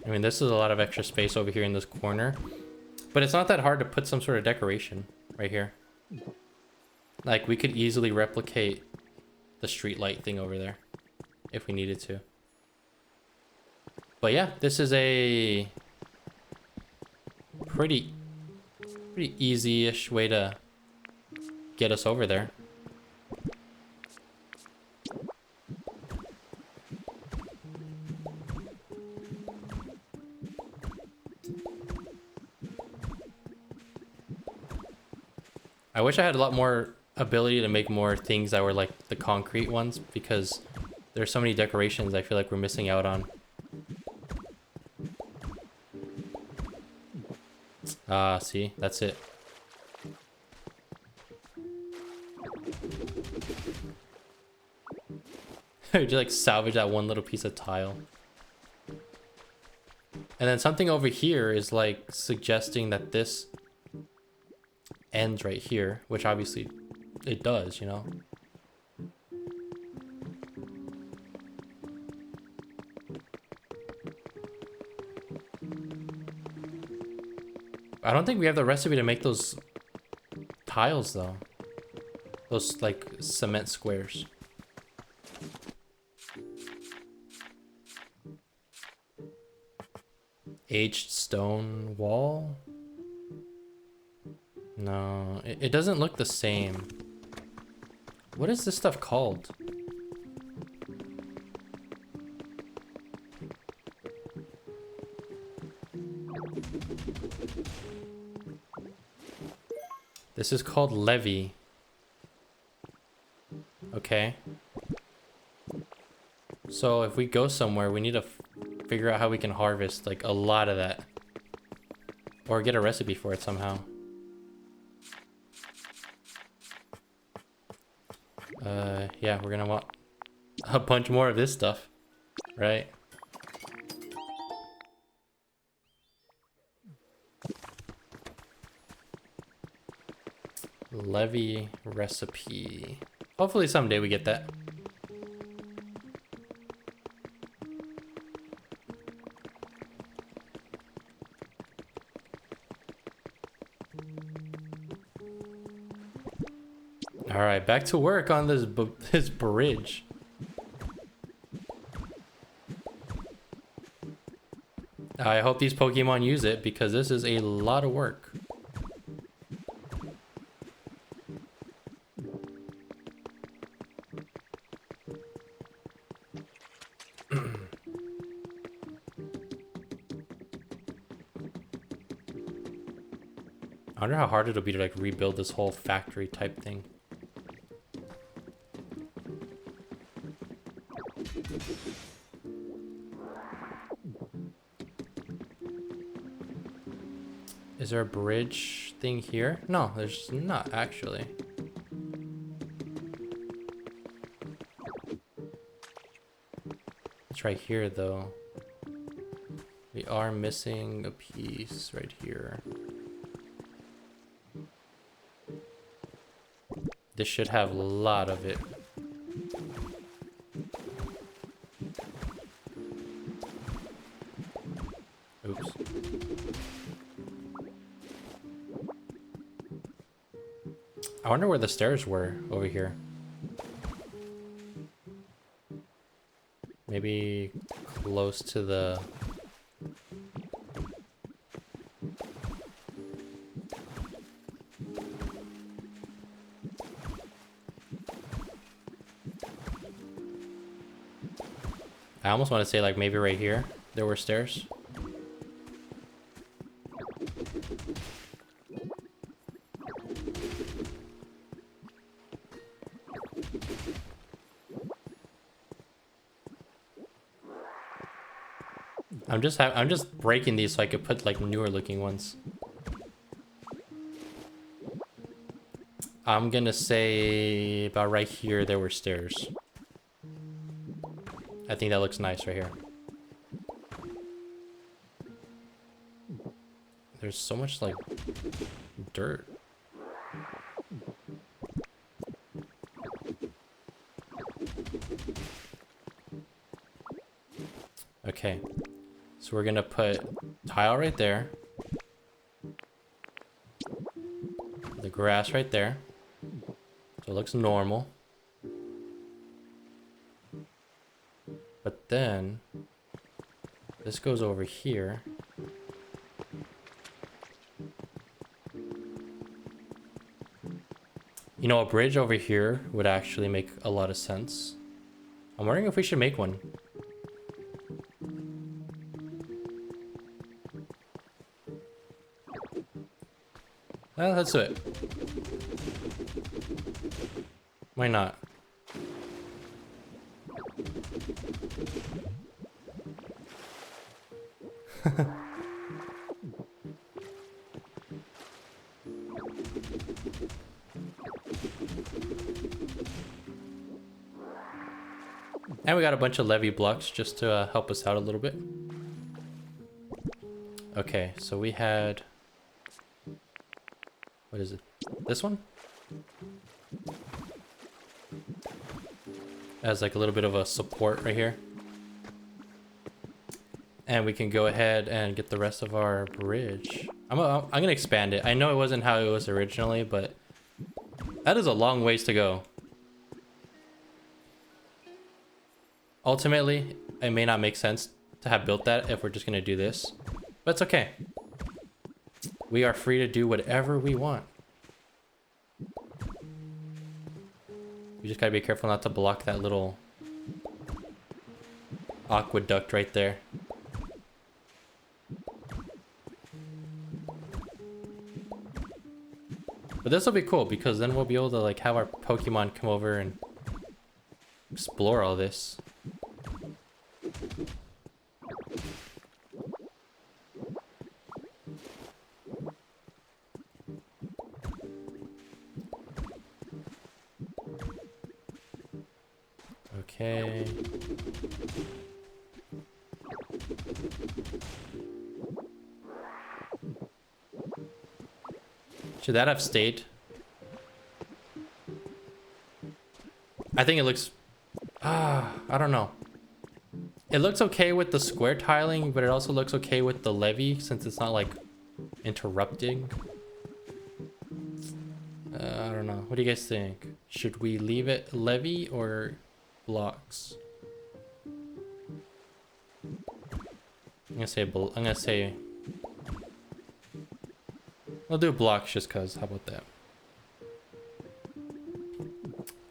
Speaker 1: I mean, this is a lot of extra space over here in this corner, but it's not that hard to put some sort of decoration right here. Like, we could easily replicate the street light thing over there if we needed to. But yeah, this is a pretty easy-ish way to get us over there. I wish I had a lot more ability to make more things that were like the concrete ones, because there's so many decorations I feel like we're missing out on. Ah, see, that's it. Just like salvage that one little piece of tile. And then something over here is like suggesting that this ends right here, which obviously it does, you know. I don't think we have the recipe to make those tiles though. Those like cement squares. Aged stone wall? No, it doesn't look the same. What is this stuff called? This is called levee. Okay. So if we go somewhere, we need to figure out how we can harvest like a lot of that. Or get a recipe for it somehow. Yeah, we're gonna want a bunch more of this stuff, right? Levy recipe. Hopefully someday we get that. All right, back to work on this bridge. I hope these Pokemon use it because this is a lot of work. I wonder how hard it'll be to like rebuild this whole factory type thing. Is there a bridge thing here? No, there's not actually. It's right here though. We are missing a piece right here. This should have a lot of it. Oops. I wonder where the stairs were over here. Maybe close to the... I almost want to say like maybe right here there were stairs. I'm just breaking these so I could put like newer looking ones. I'm gonna say about right here there were stairs. I think that looks nice right here. There's so much like dirt. Okay, so we're gonna put tile right there, the grass right there, so it looks normal. But then this goes over here. You know, a bridge over here would actually make a lot of sense. I'm wondering if we should make one. Well, let's do it. Why not? And we got a bunch of levee blocks just to help us out a little bit. Okay, so we had... What is it? This one? Has like a little bit of a support right here. And we can go ahead and get the rest of our bridge. I'm gonna expand it. I know it wasn't how it was originally, but that is a long ways to go. Ultimately, it may not make sense to have built that if we're just gonna do this, but it's okay. We are free to do whatever we want. You just gotta be careful not to block that little aqueduct right there. But this will be cool because then we'll be able to like have our Pokemon come over and explore all this. Okay. Should that have stayed? I think it looks... I don't know. It looks okay with the square tiling, but it also looks okay with the levee since it's not like interrupting. I don't know. What do you guys think? Should we leave it levee or blocks? I'm gonna say I'll do blocks just cause. How about that?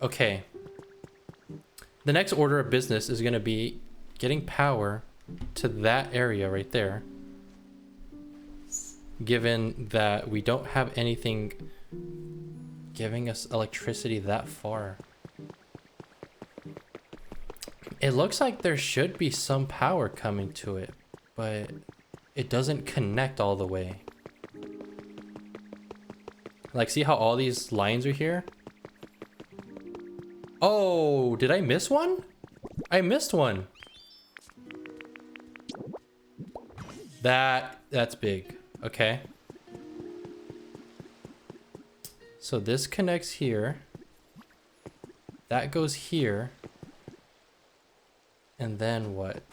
Speaker 1: Okay. The next order of business is gonna be getting power to that area right there. Given that we don't have anything giving us electricity that far. It looks like there should be some power coming to it, but it doesn't connect all the way. Like, see how all these lines are here? Oh, did I miss one? I missed one. That's big. Okay. So this connects here. That goes here. And then what?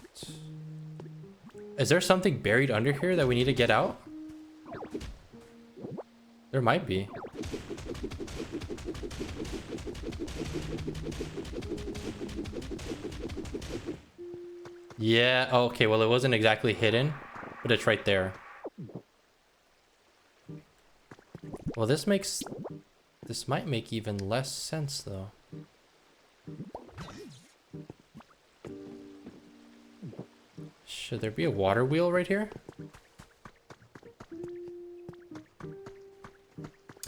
Speaker 1: Is there something buried under here that we need to get out? There might be. Yeah, okay, well it wasn't exactly hidden, but it's right there. Well, this might make even less sense though. Should there be a water wheel right here?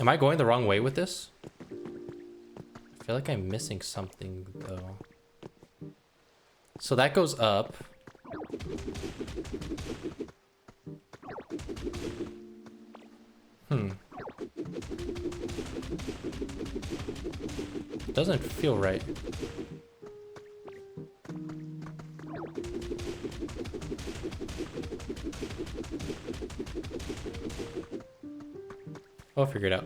Speaker 1: Am I going the wrong way with this? I feel like I'm missing something though. So that goes up. Doesn't feel right. I'll figure it out.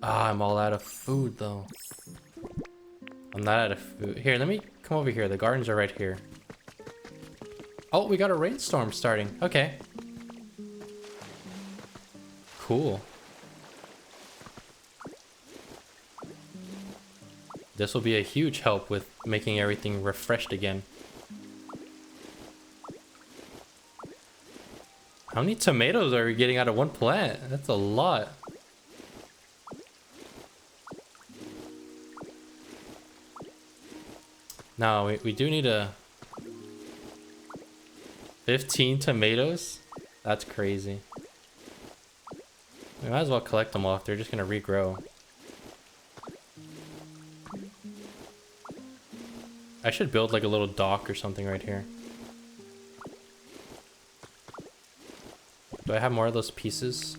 Speaker 1: I'm all out of food though. I'm not out of food. Here, let me come over here. The gardens are right here. Oh, we got a rainstorm starting. Okay. Cool. This will be a huge help with making everything refreshed again. How many tomatoes are we getting out of one plant? That's a lot. No, we do need 15 tomatoes? That's crazy. We might as well collect them all if they're just gonna regrow. I should build like a little dock or something right here. Do I have more of those pieces?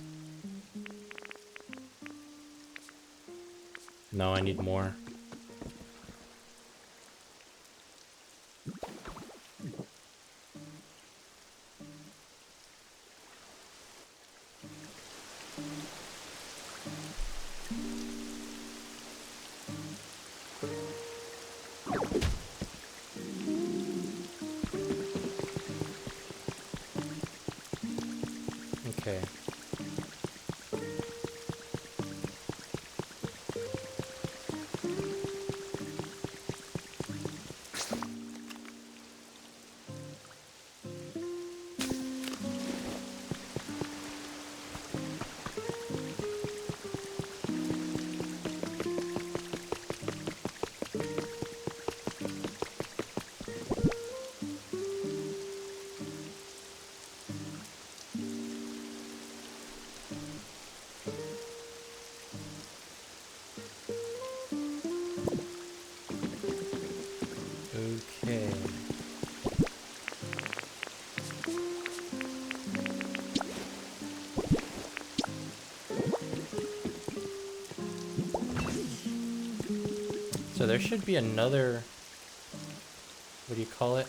Speaker 1: No, I need more. Okay. So there should be another, what do you call it?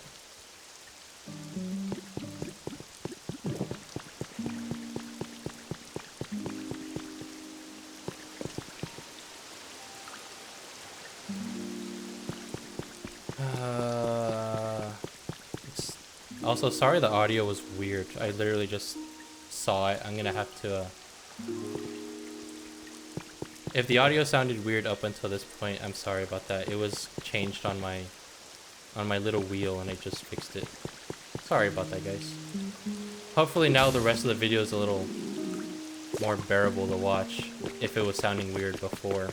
Speaker 1: Also, sorry the audio was weird. I literally just saw it. I'm gonna have to... If the audio sounded weird up until this point, I'm sorry about that. It was changed on my little wheel and I just fixed it. Sorry about that, guys. Hopefully now the rest of the video is a little more bearable to watch if it was sounding weird before.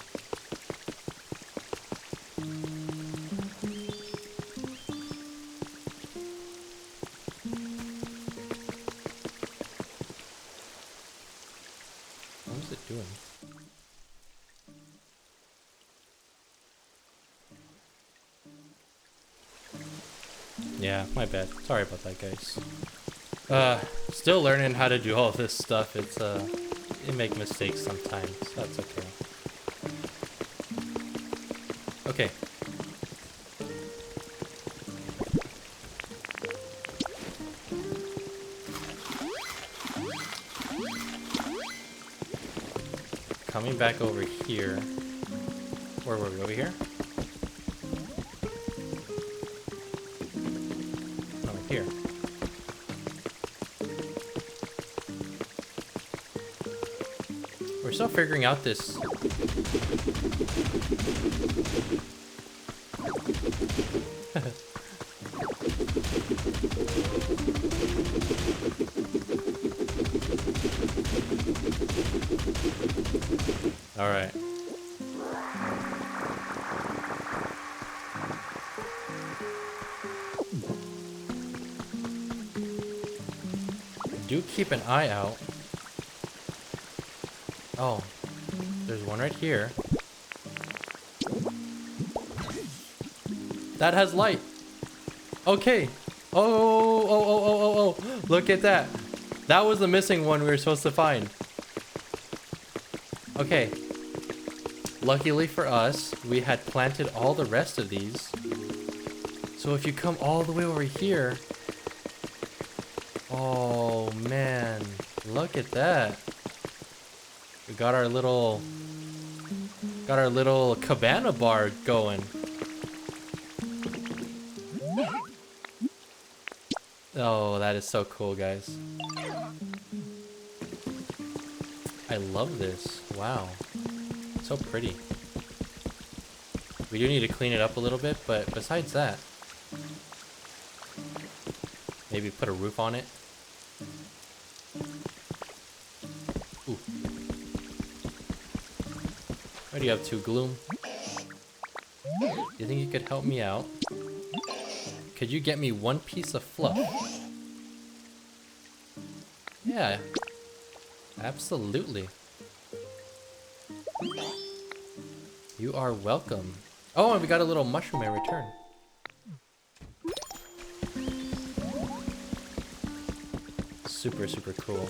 Speaker 1: Yeah, my bad. Sorry about that, guys. Still learning how to do all this stuff. It's, you make mistakes sometimes. That's okay. Okay. Coming back over here. Where were we? Over here? Here. We're still figuring out this. All right. Do keep an eye out. Oh, there's one right here. That has light. Okay. Oh. Look at that. That was the missing one we were supposed to find. Okay. Luckily for us, we had planted all the rest of these. So if you come all the way over here... Oh man, look at that. We got our little cabana bar going. Oh, that is so cool, guys. I love this. Wow. So pretty. We do need to clean it up a little bit, but besides that, maybe put a roof on it. Ooh. What are you up to, Gloom? You think you could help me out? Could you get me one piece of fluff? Yeah. Absolutely. You are welcome. Oh, and we got a little mushroom in return. Super, super cool.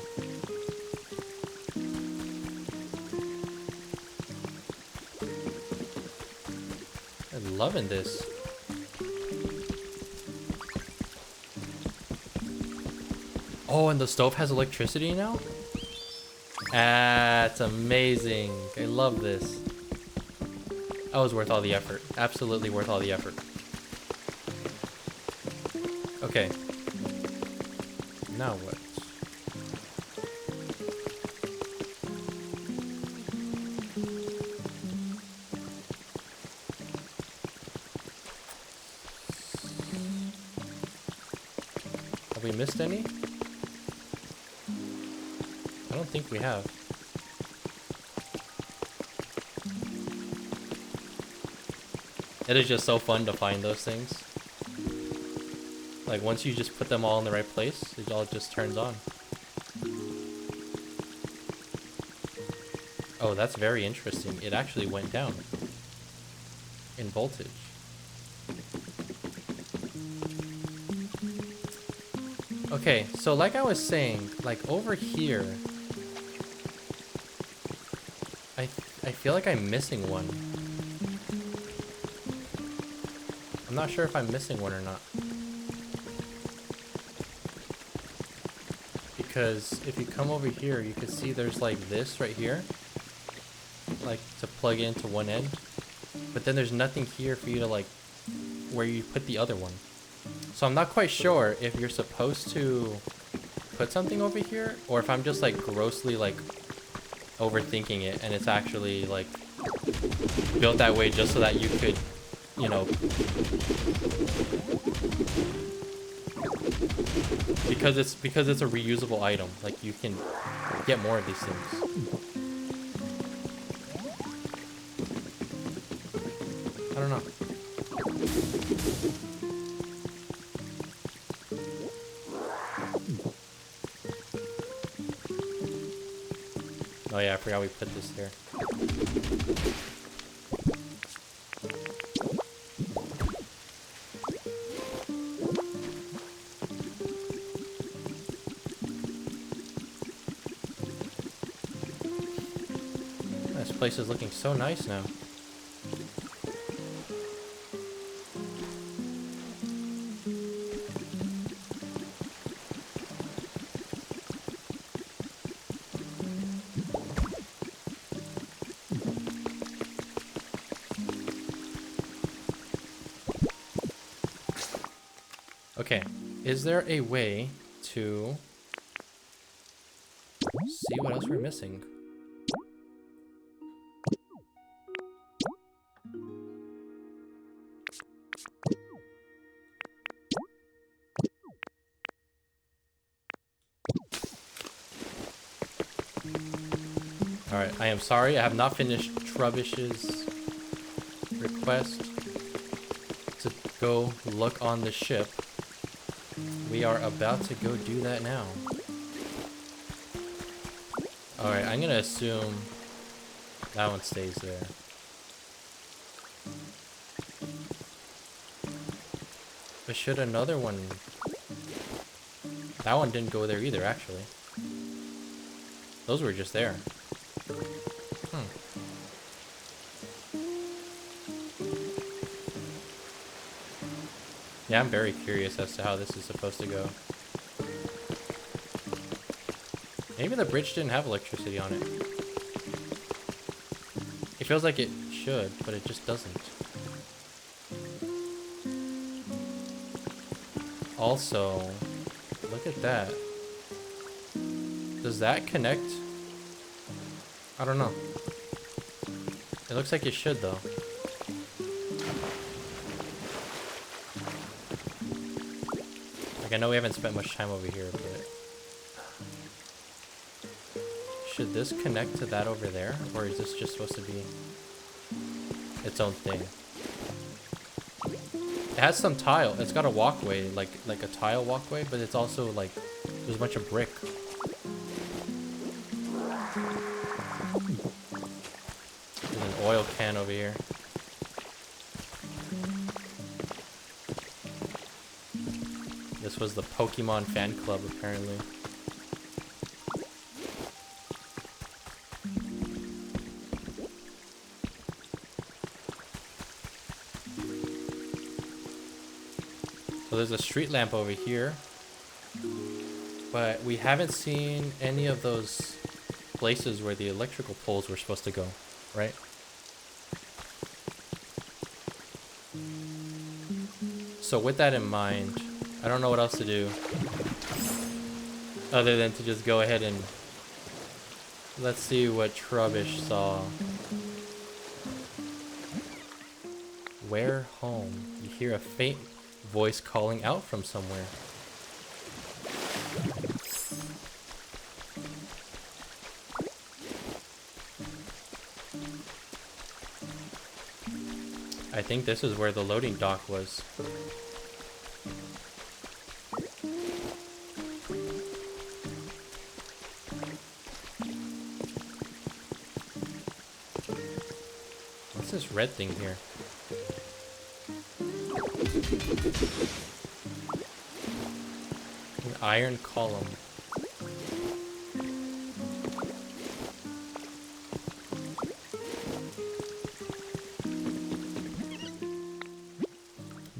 Speaker 1: I'm loving this. Oh, and the stove has electricity now? That's amazing. I love this. That was worth all the effort. Absolutely worth all the effort. Okay. Now what? Have we missed any? I don't think we have. It is just so fun to find those things. Like, once you just put them all in the right place, it all just turns on. Oh, that's very interesting. It actually went down in voltage. Okay, so like I was saying, like over here, I feel like I'm missing one. I'm not sure if I'm missing one or not. Because if you come over here, you can see there's like this right here. Like to plug it into one end. But then there's nothing here for you to like, where you put the other one. So I'm not quite sure if you're supposed to put something over here, or if I'm just like grossly like overthinking it and it's actually like built that way just so that you could, you know, because it's a reusable item, like you can get more of these things. I don't know. Oh yeah, I forgot we put this here. This place is looking so nice now. Okay, is there a way to see what else we're missing? Alright, I am sorry, I have not finished Trubbish's request to go look on the ship. We are about to go do that now. Alright, I'm gonna assume that one stays there. But should another one... That one didn't go there either, actually. Those were just there. Yeah, I'm very curious as to how this is supposed to go. Maybe the bridge didn't have electricity on it. It feels like it should, but it just doesn't. Also, look at that. Does that connect? I don't know. It looks like it should, though. I know we haven't spent much time over here, but should this connect to that over there, or is this just supposed to be its own thing? It has some tile. It's got a walkway, like a tile walkway, but it's also like there's a bunch of brick. There's an oil can over here. This was the Pokemon fan club, apparently. So there's a street lamp over here. But we haven't seen any of those places where the electrical poles were supposed to go, right? So with that in mind, I don't know what else to do other than to just go ahead and let's see what Trubbish saw. Where home? You hear a faint voice calling out from somewhere. I think this is where the loading dock was. What's this red thing here? An iron column.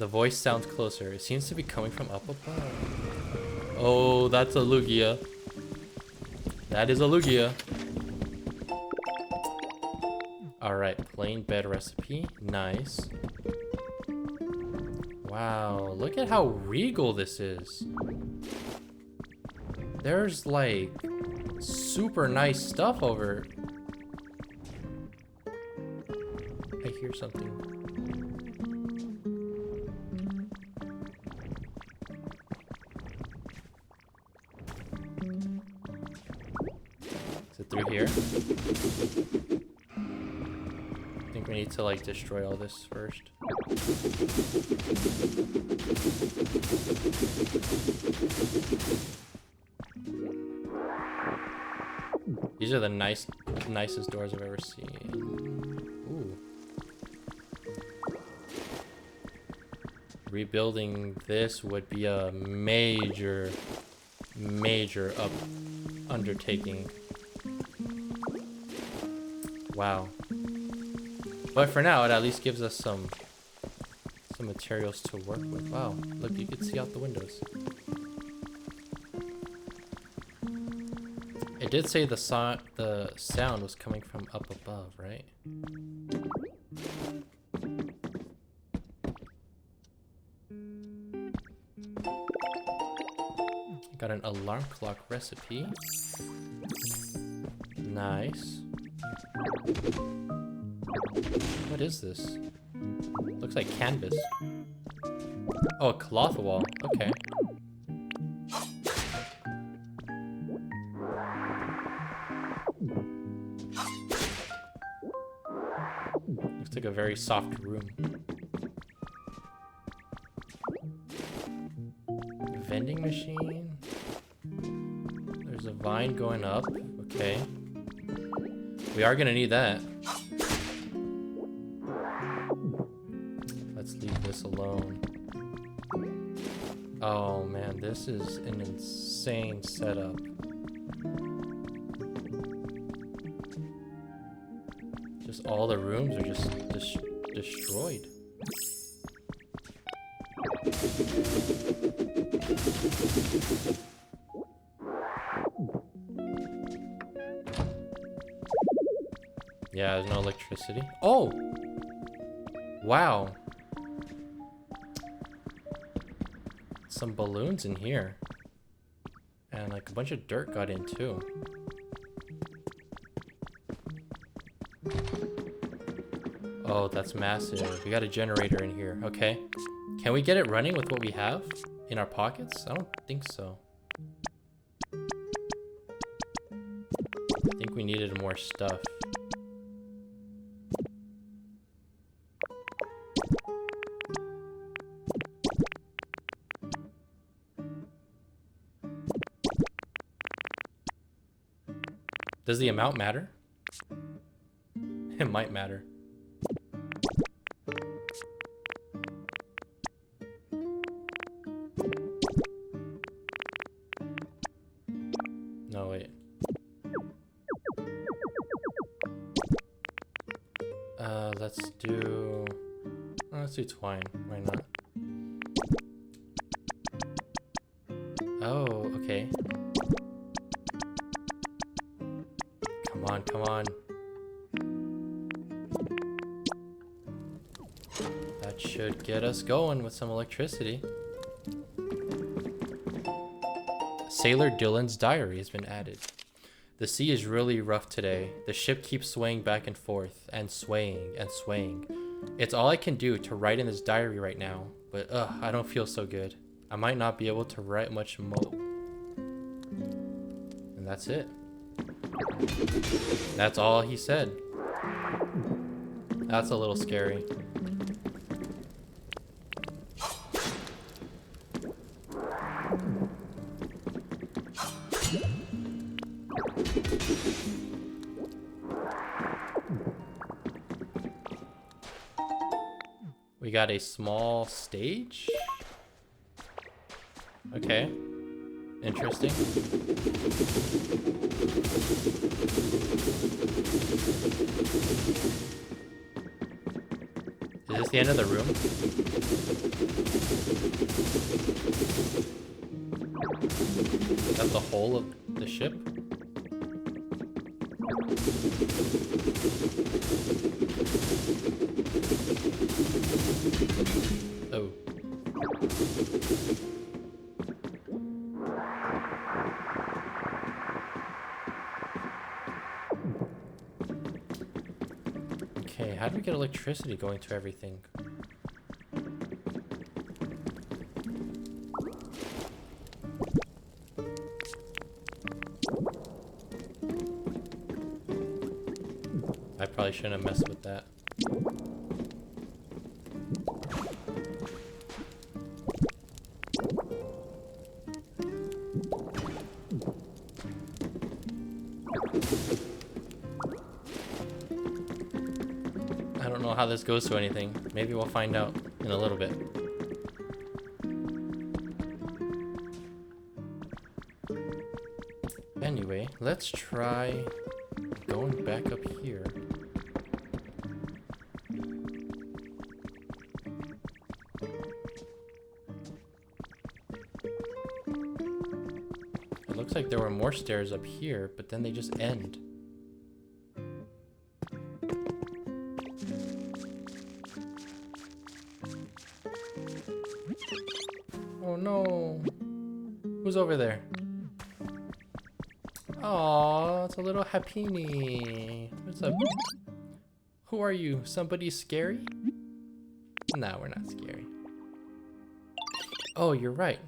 Speaker 1: The voice sounds closer. It seems to be coming from up above. Oh, that's a Lugia. That is a Lugia. Alright, plain bed recipe. Nice. Wow, look at how regal this is. There's like super nice stuff over. I hear something. Is it through here? I think we need to like destroy all this first. These are the nicest doors I've ever seen. Ooh. Rebuilding this would be a major undertaking. Wow. But for now, it at least gives us some materials to work with. Wow, look, you can see out the windows. It did say the sound was coming from up above, right? Got an alarm clock recipe. Nice. What is this? Looks like canvas. Oh, a cloth wall. Okay. Looks like a very soft room. Vending machine. There's a vine going up. Okay. We are gonna need that. Let's leave this alone. Oh man, this is an insane setup. Just all the rooms are just destroyed. Yeah, there's no electricity. Oh! Wow. Some balloons in here. And like a bunch of dirt got in too. Oh, that's massive. We got a generator in here. Okay. Can we get it running with what we have in our pockets? I don't think so. I think we needed more stuff. Does the amount matter? It might matter. No, wait. Let's do twine. Why not? Oh, okay. Come on, come on. That should get us going with some electricity. Sailor Dylan's diary has been added. The sea is really rough today. The ship keeps swaying back and forth, and swaying and swaying. It's all I can do to write in this diary right now, but I don't feel so good. I might not be able to write much more. And that's it. That's all he said. That's a little scary. We got a small stage. Okay. Interesting. Is this the end of the room? the whole of the ship? Oh. Okay, how do we get electricity going to everything? I probably shouldn't have messed with that. I don't know how this goes to anything. Maybe we'll find out in a little bit. Anyway, let's try going back up here. It looks like there were more stairs up here, but then they just end. Oh no! Who's over there? Aww, it's a little Happini. What's up? Who are you? Somebody scary? Nah, we're not scary. Oh, you're right.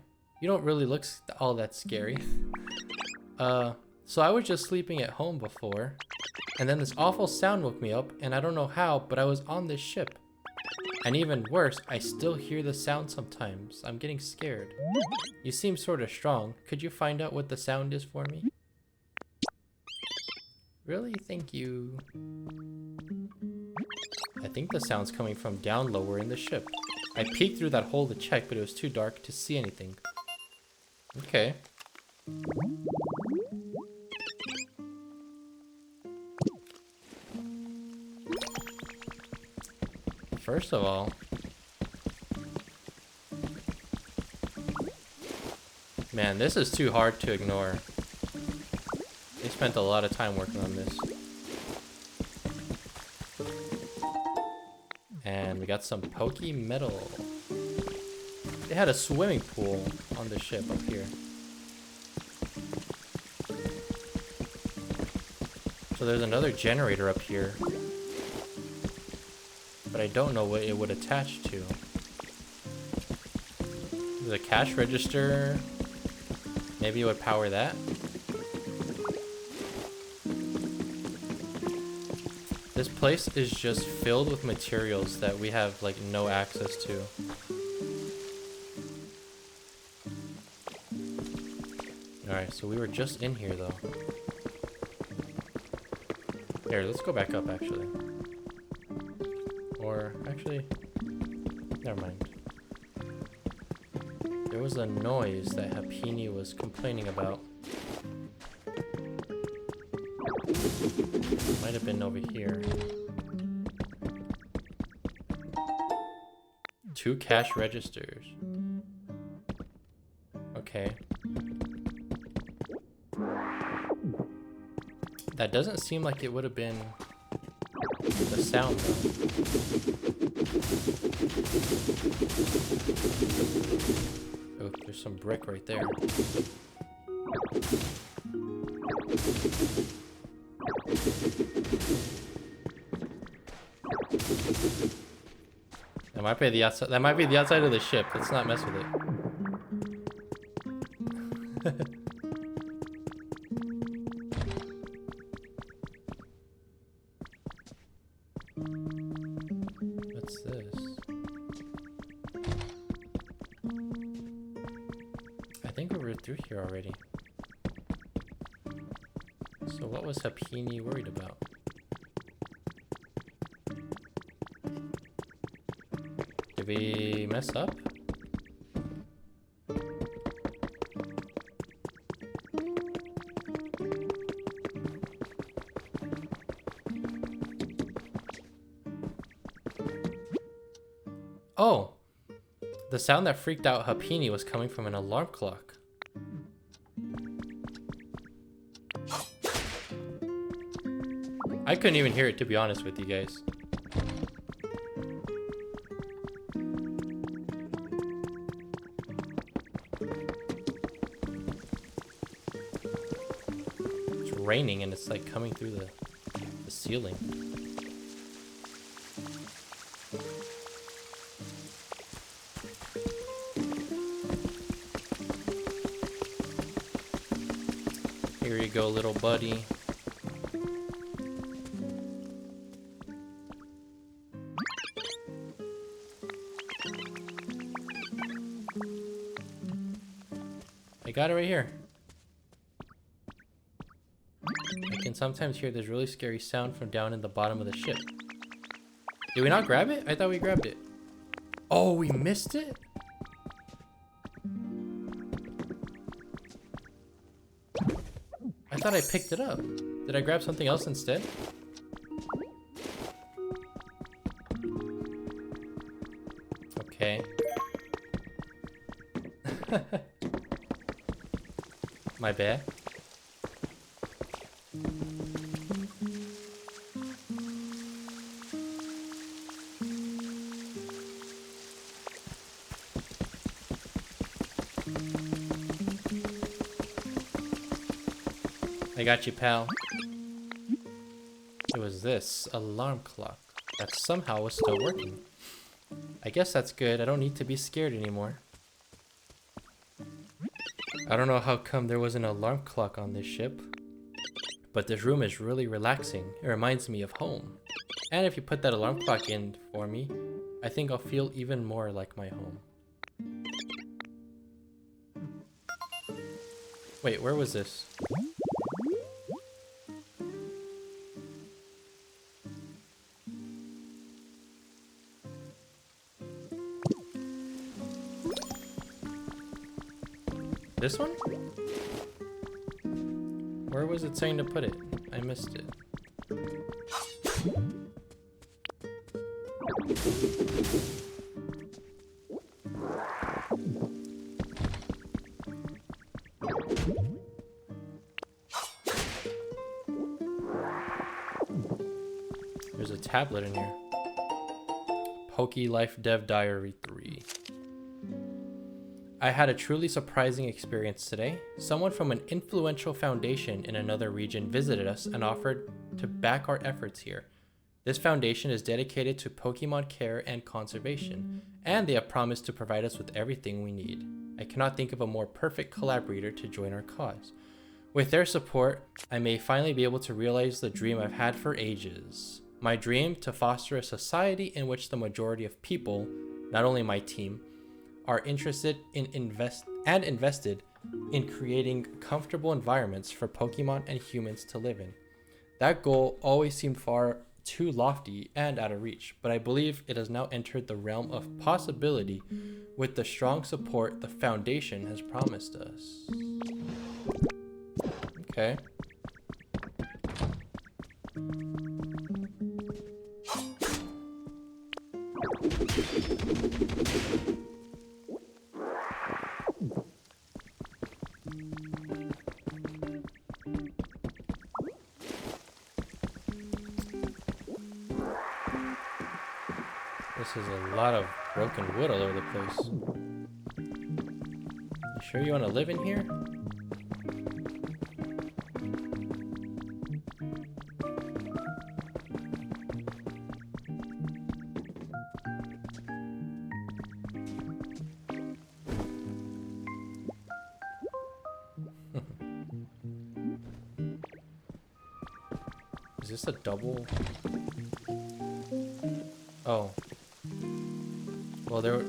Speaker 1: You don't really look all that scary. So I was just sleeping at home before, and then this awful sound woke me up, and I don't know how, but I was on this ship. And even worse, I still hear the sound sometimes. I'm getting scared. You seem sort of strong. Could you find out what the sound is for me? Really? Thank you. I think the sound's coming from down lower in the ship. I peeked through that hole to check, but it was too dark to see anything. Okay. First of all, man, this is too hard to ignore. They spent a lot of time working on this. And we got some pokey metal. They had a swimming pool on the ship up here. So there's another generator up here. But I don't know what it would attach to. There's a cash register. Maybe it would power that. This place is just filled with materials that we have like no access to. Alright, so we were just in here though. Here, let's go back up actually. Or actually, never mind. There was a noise that Happini was complaining about. Might have been over here. 2 cash registers. Okay. That doesn't seem like it would have been the sound though. Oh, there's some brick right there. That might be the outside. That might be the outside of the ship. Let's not mess with it. What's this? I think we were through here already. So what was Happini worried about? Did we mess up? Oh! The sound that freaked out Happini was coming from an alarm clock. I couldn't even hear it, to be honest with you guys. It's raining and it's like coming through the ceiling. Here you go, little buddy. I got it right here. I can sometimes hear this really scary sound from down in the bottom of the ship. Did we not grab it? I thought we grabbed it. Oh, we missed it? I thought I picked it up. Did I grab something else instead? Okay. My bad. I got you, pal. It was this alarm clock that somehow was still working. I guess that's good. I don't need to be scared anymore. I don't know how come there was an alarm clock on this ship, but this room is really relaxing. It reminds me of home. And if you put that alarm clock in for me, I think I'll feel even more like my home. Wait, where was this? This one? Where was it saying to put it? I missed it. There's a tablet in here. Poke Life Dev Diary 3. I had a truly surprising experience today. Someone from an influential foundation in another region visited us and offered to back our efforts here. This foundation is dedicated to Pokemon care and conservation, and they have promised to provide us with everything we need. I cannot think of a more perfect collaborator to join our cause. With their support, I may finally be able to realize the dream I've had for ages. My dream to foster a society in which the majority of people, not only my team, are interested in invested in creating comfortable environments for Pokemon and humans to live in. That goal always seemed far too lofty and out of reach, but I believe it has now entered the realm of possibility with the strong support the Foundation has promised us. Okay. This is a lot of broken wood all over the place. You sure you want to live in here? Is this a double? Oh. Well, there's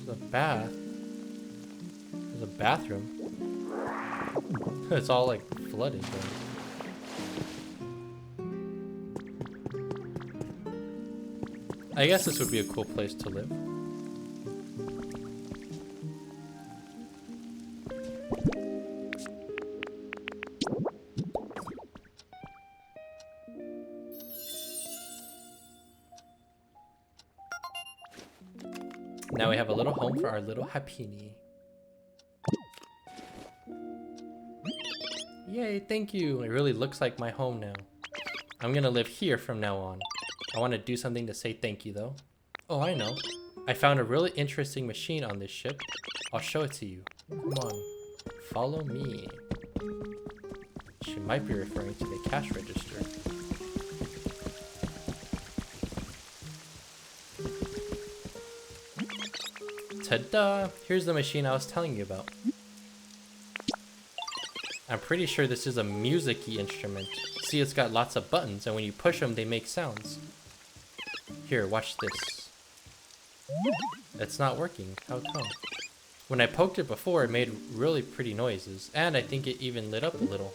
Speaker 1: a bath. There's a bathroom. It's all like flooded though. I guess this would be a cool place to live. Now we have a little home for our little Happiny. Yay, thank you. It really looks like my home now. I'm gonna live here from now on. I want to do something to say thank you, though. Oh, I know. I found a really interesting machine on this ship. I'll show it to you. Come on. Follow me. She might be referring to the cash register. Ta-da! Here's the machine I was telling you about. I'm pretty sure this is a music-y instrument. See, it's got lots of buttons, and when you push them, they make sounds. Here, watch this. It's not working. How come? When I poked it before, it made really pretty noises, and I think it even lit up a little.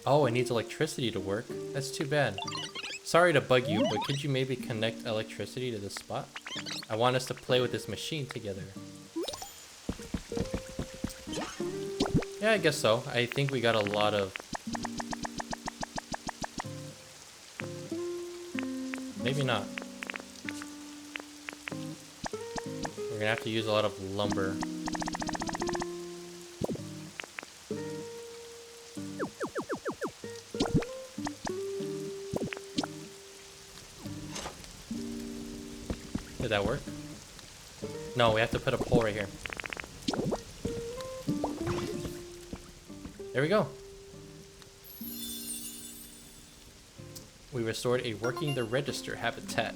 Speaker 1: Oh, it needs electricity to work. That's too bad. Sorry to bug you, but could you maybe connect electricity to this spot? I want us to play with this machine together. Yeah, I guess so. I think we got a lot of... Maybe not. We're gonna have to use a lot of lumber. Did that work? No, we have to put a pole right here. There we go. We restored a working the register habitat.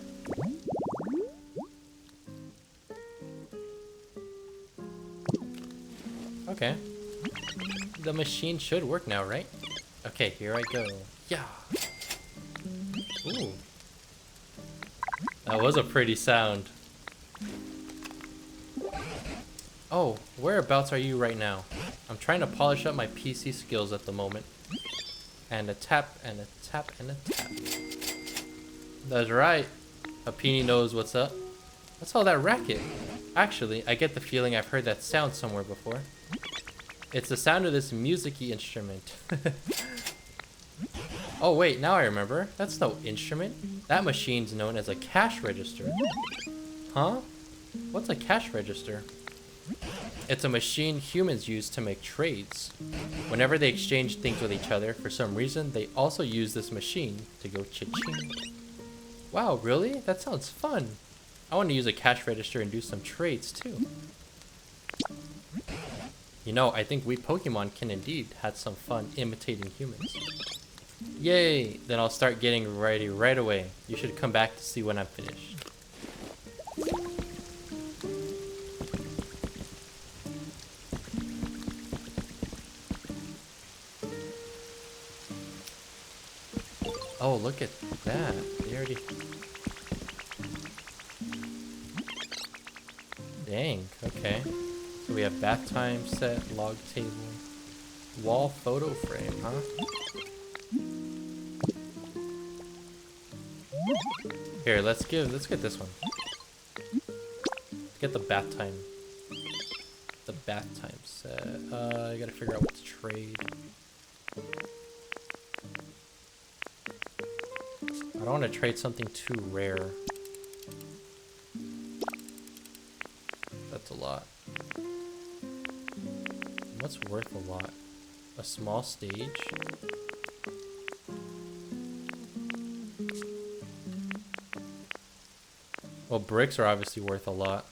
Speaker 1: Okay. The machine should work now, right? Okay, here I go. Yeah. Ooh. That was a pretty sound. Oh, whereabouts are you right now? I'm trying to polish up my PC skills at the moment. And a tap, and a tap, and a tap. That's right. Apini knows what's up. What's all that racket? Actually, I get the feeling I've heard that sound somewhere before. It's the sound of this music-y instrument. Oh wait, now I remember. That's no instrument. That machine's known as a cash register. Huh? What's a cash register? It's a machine humans use to make trades. Whenever they exchange things with each other, for some reason, they also use this machine to go cha-ching. Wow, really? That sounds fun. I want to use a cash register and do some trades too. You know, I think we Pokemon can indeed have some fun imitating humans. Yay! Then I'll start getting ready right away. You should come back to see when I'm finished. Oh, look at that. They already... Dang, okay. So we have bath time set, log table, wall photo frame, huh? Here, let's get this one. Let's get the bath time. The bath time set. I gotta figure out what to trade. I don't want to trade something too rare. That's a lot. What's worth a lot? A small stage? Well, bricks are obviously worth a lot.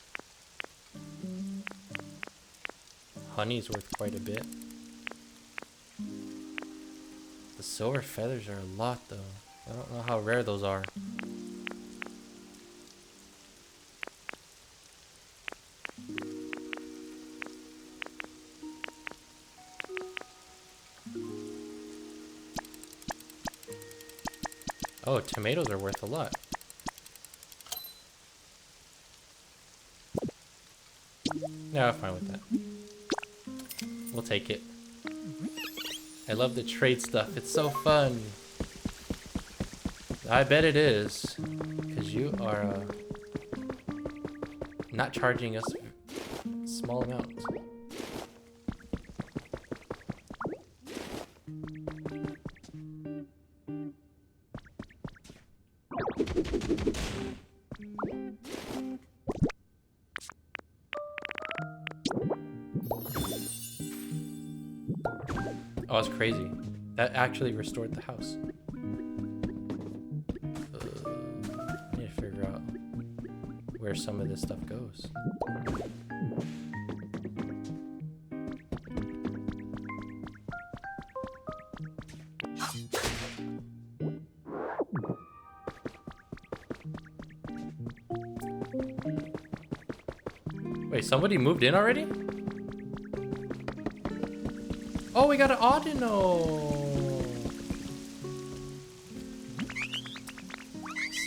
Speaker 1: Honey's worth quite a bit. The silver feathers are a lot though. I don't know how rare those are. Oh, tomatoes are worth a lot. Yeah, I'm fine with that. We'll take it. I love the trade stuff. It's so fun. I bet it is. Because you are not charging us small amounts. Oh, it's crazy. That actually restored the house. I need to figure out where some of this stuff goes. Wait, somebody moved in already? Oh, we got an Audino!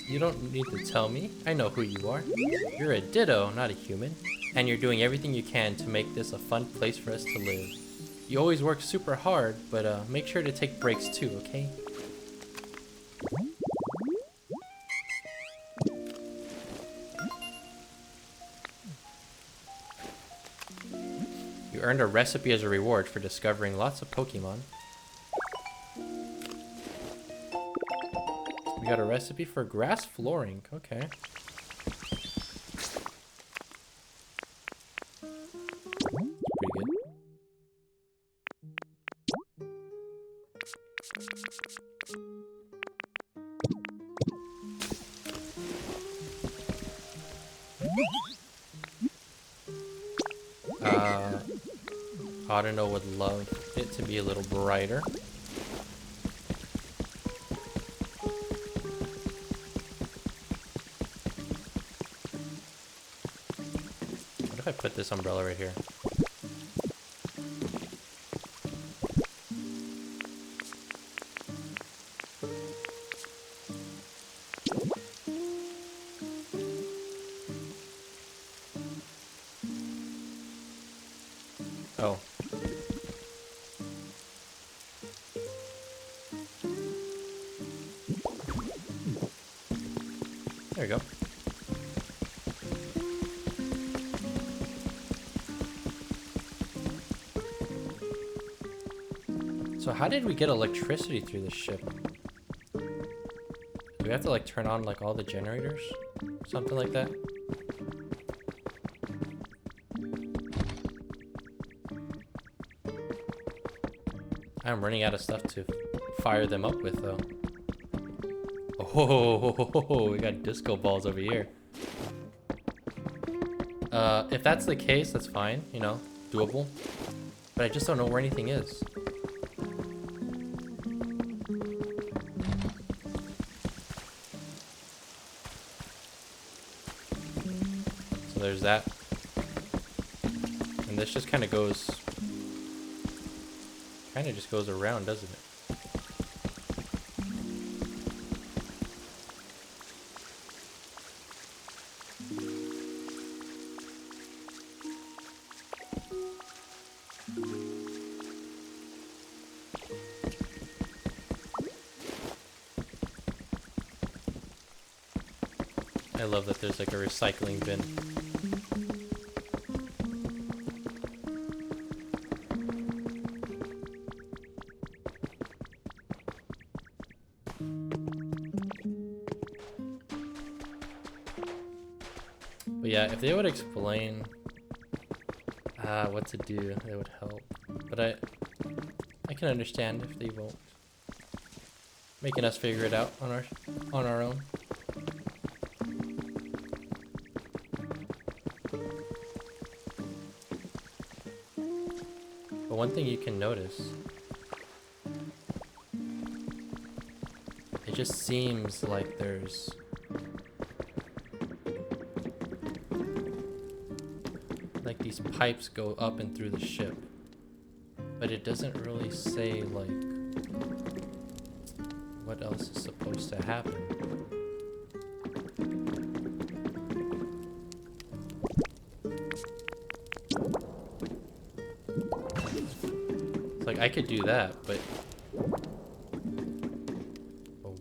Speaker 1: You don't need to tell me. I know who you are. You're a Ditto, not a human. And you're doing everything you can to make this a fun place for us to live. You always work super hard, but make sure to take breaks too, okay? You earned a recipe as a reward for discovering lots of Pokemon. We got a recipe for grass flooring. Okay. Pretty good. Audino would love it to be a little brighter. What if I put this umbrella right here? Oh. There you go. So how did we get electricity through this ship? Do we have to like turn on like all the generators? Something like that? I'm running out of stuff to fire them up with though. Oh, we got disco balls over here. If that's the case, that's fine, you know, doable. But I just don't know where anything is. So there's that. And this just kind of goes... just goes around, doesn't it? I love that there's like a recycling bin. But yeah, if they would explain what to do, it would help. But I can understand if they won't. Making us figure it out on our own. But one thing you can notice, it just seems like there's like these pipes go up and through the ship, but it doesn't really say like what else is supposed to happen. It's like I could do that, but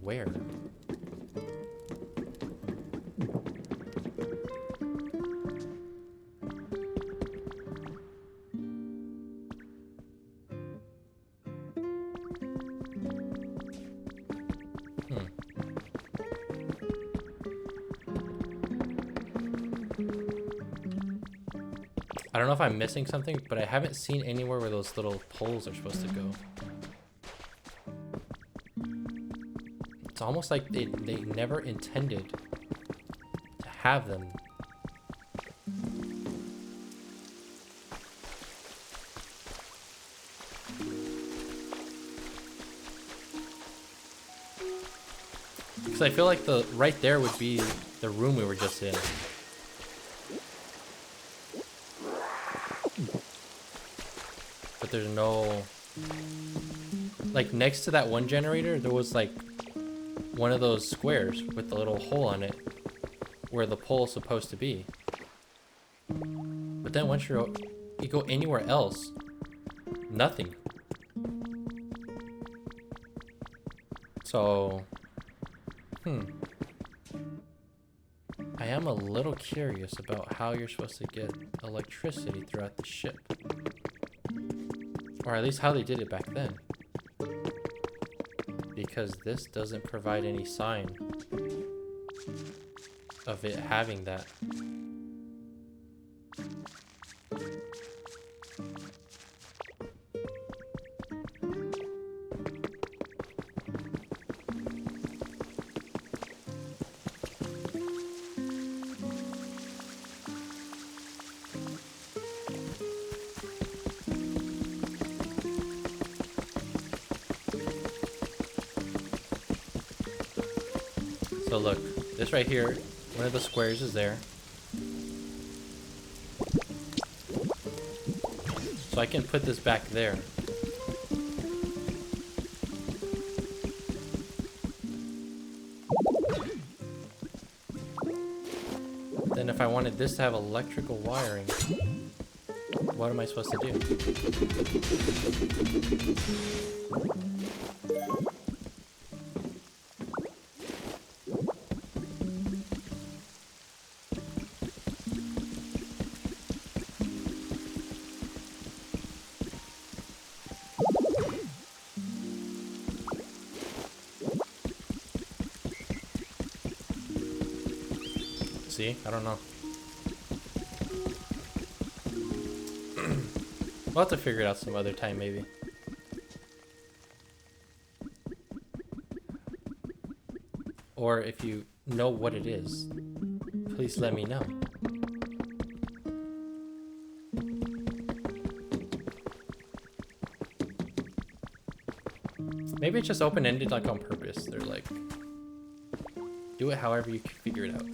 Speaker 1: where? I don't know if I'm missing something, but I haven't seen anywhere where those little poles are supposed to go. It's almost like they never intended to have them. Because I feel like the right there would be the room we were just in. But there's no... Like, next to that one generator, there was, like, one of those squares with the little hole on it where the pole is supposed to be. But then once you go anywhere else, nothing. So... I am a little curious about how you're supposed to get electricity throughout the ship. Or at least how they did it back then. Because this doesn't provide any sign of it having that. So look, this right here, one of the squares is there. So I can put this back there. Then if I wanted this to have electrical wiring, what am I supposed to do? See? I don't know. We'll have to figure it out some other time, maybe. Or if you know what it is, please let me know. Maybe it's just open-ended, like on purpose. They're like, do it however you can figure it out.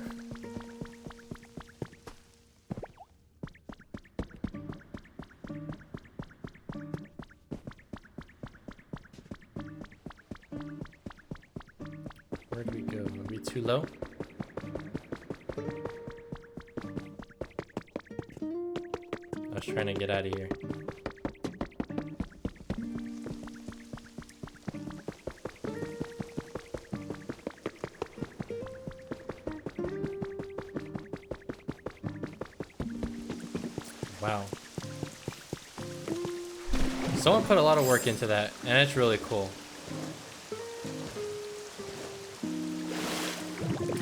Speaker 1: Where do we go? Are we too low? I was trying to get out of here. Wow. Someone put a lot of work into that, and it's really cool.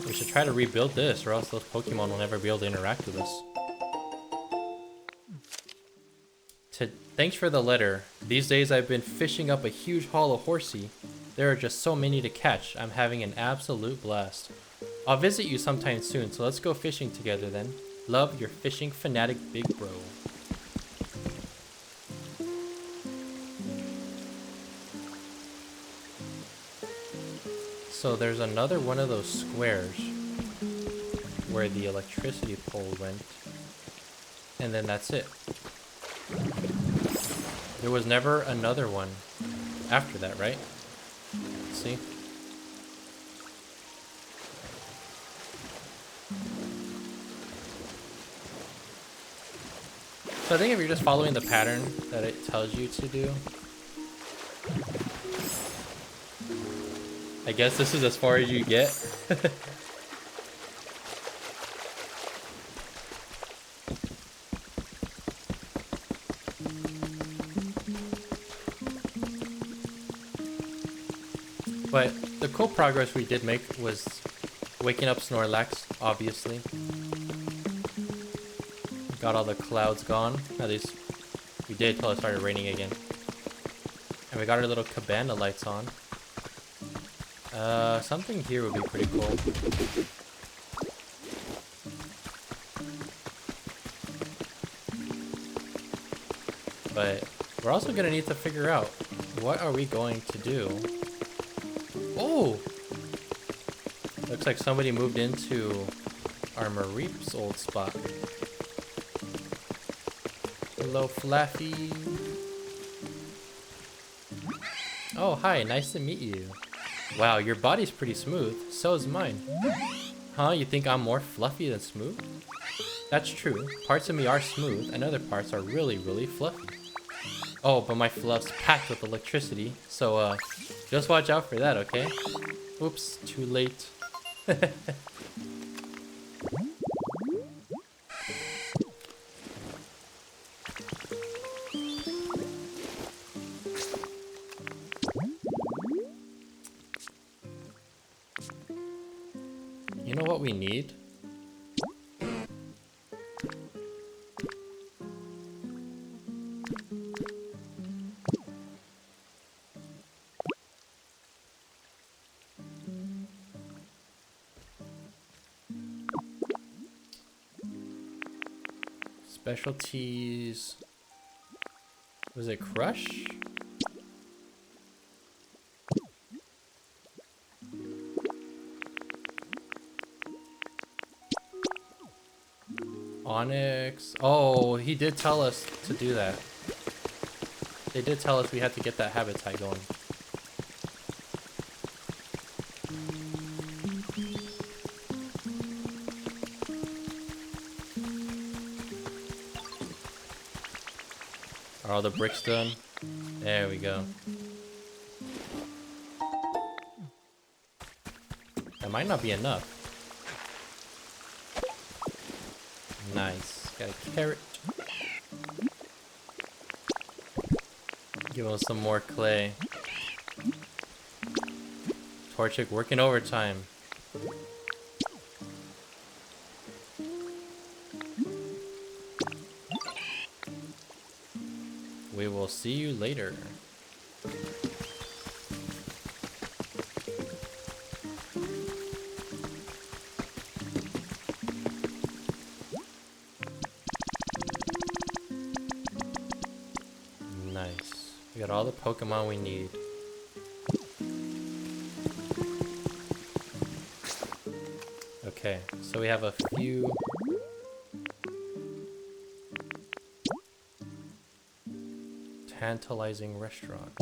Speaker 1: We should try to rebuild this, or else those Pokemon will never be able to interact with us. Thanks for the letter. These days I've been fishing up a huge haul of horsey. There are just so many to catch. I'm having an absolute blast. I'll visit you sometime soon, so let's go fishing together then. Love, your fishing fanatic big bro. So there's another one of those squares where the electricity pole went, and then that's it. There was never another one after that, right? See? So I think if you're just following the pattern that it tells you to do, I guess this is as far as you get. But the cool progress we did make was waking up Snorlax, obviously. Got all the clouds gone. At least we did till it started raining again. And we got our little cabana lights on. Something here would be pretty cool. But we're also gonna need to figure out what are we going to do. Oh! Looks like somebody moved into our Mareep's old spot. Hello, Flaffy. Oh, hi, nice to meet you. Wow, your body's pretty smooth. So is mine. Huh, you think I'm more fluffy than smooth? That's true. Parts of me are smooth, and other parts are really, really fluffy. Oh, but my fluff's packed with electricity, so, just watch out for that, okay? Oops, too late. You know what we need? Specialties. Was it Crush? Onyx. Oh, he did tell us to do that. They did tell us we had to get that habitat going. Are all the bricks done? There we go. That might not be enough. Nice. Got a carrot. Give him some more clay. Torchic working overtime. We will see you later. Nice. We got all the Pokemon we need. Okay, so we have a few tantalizing restaurant.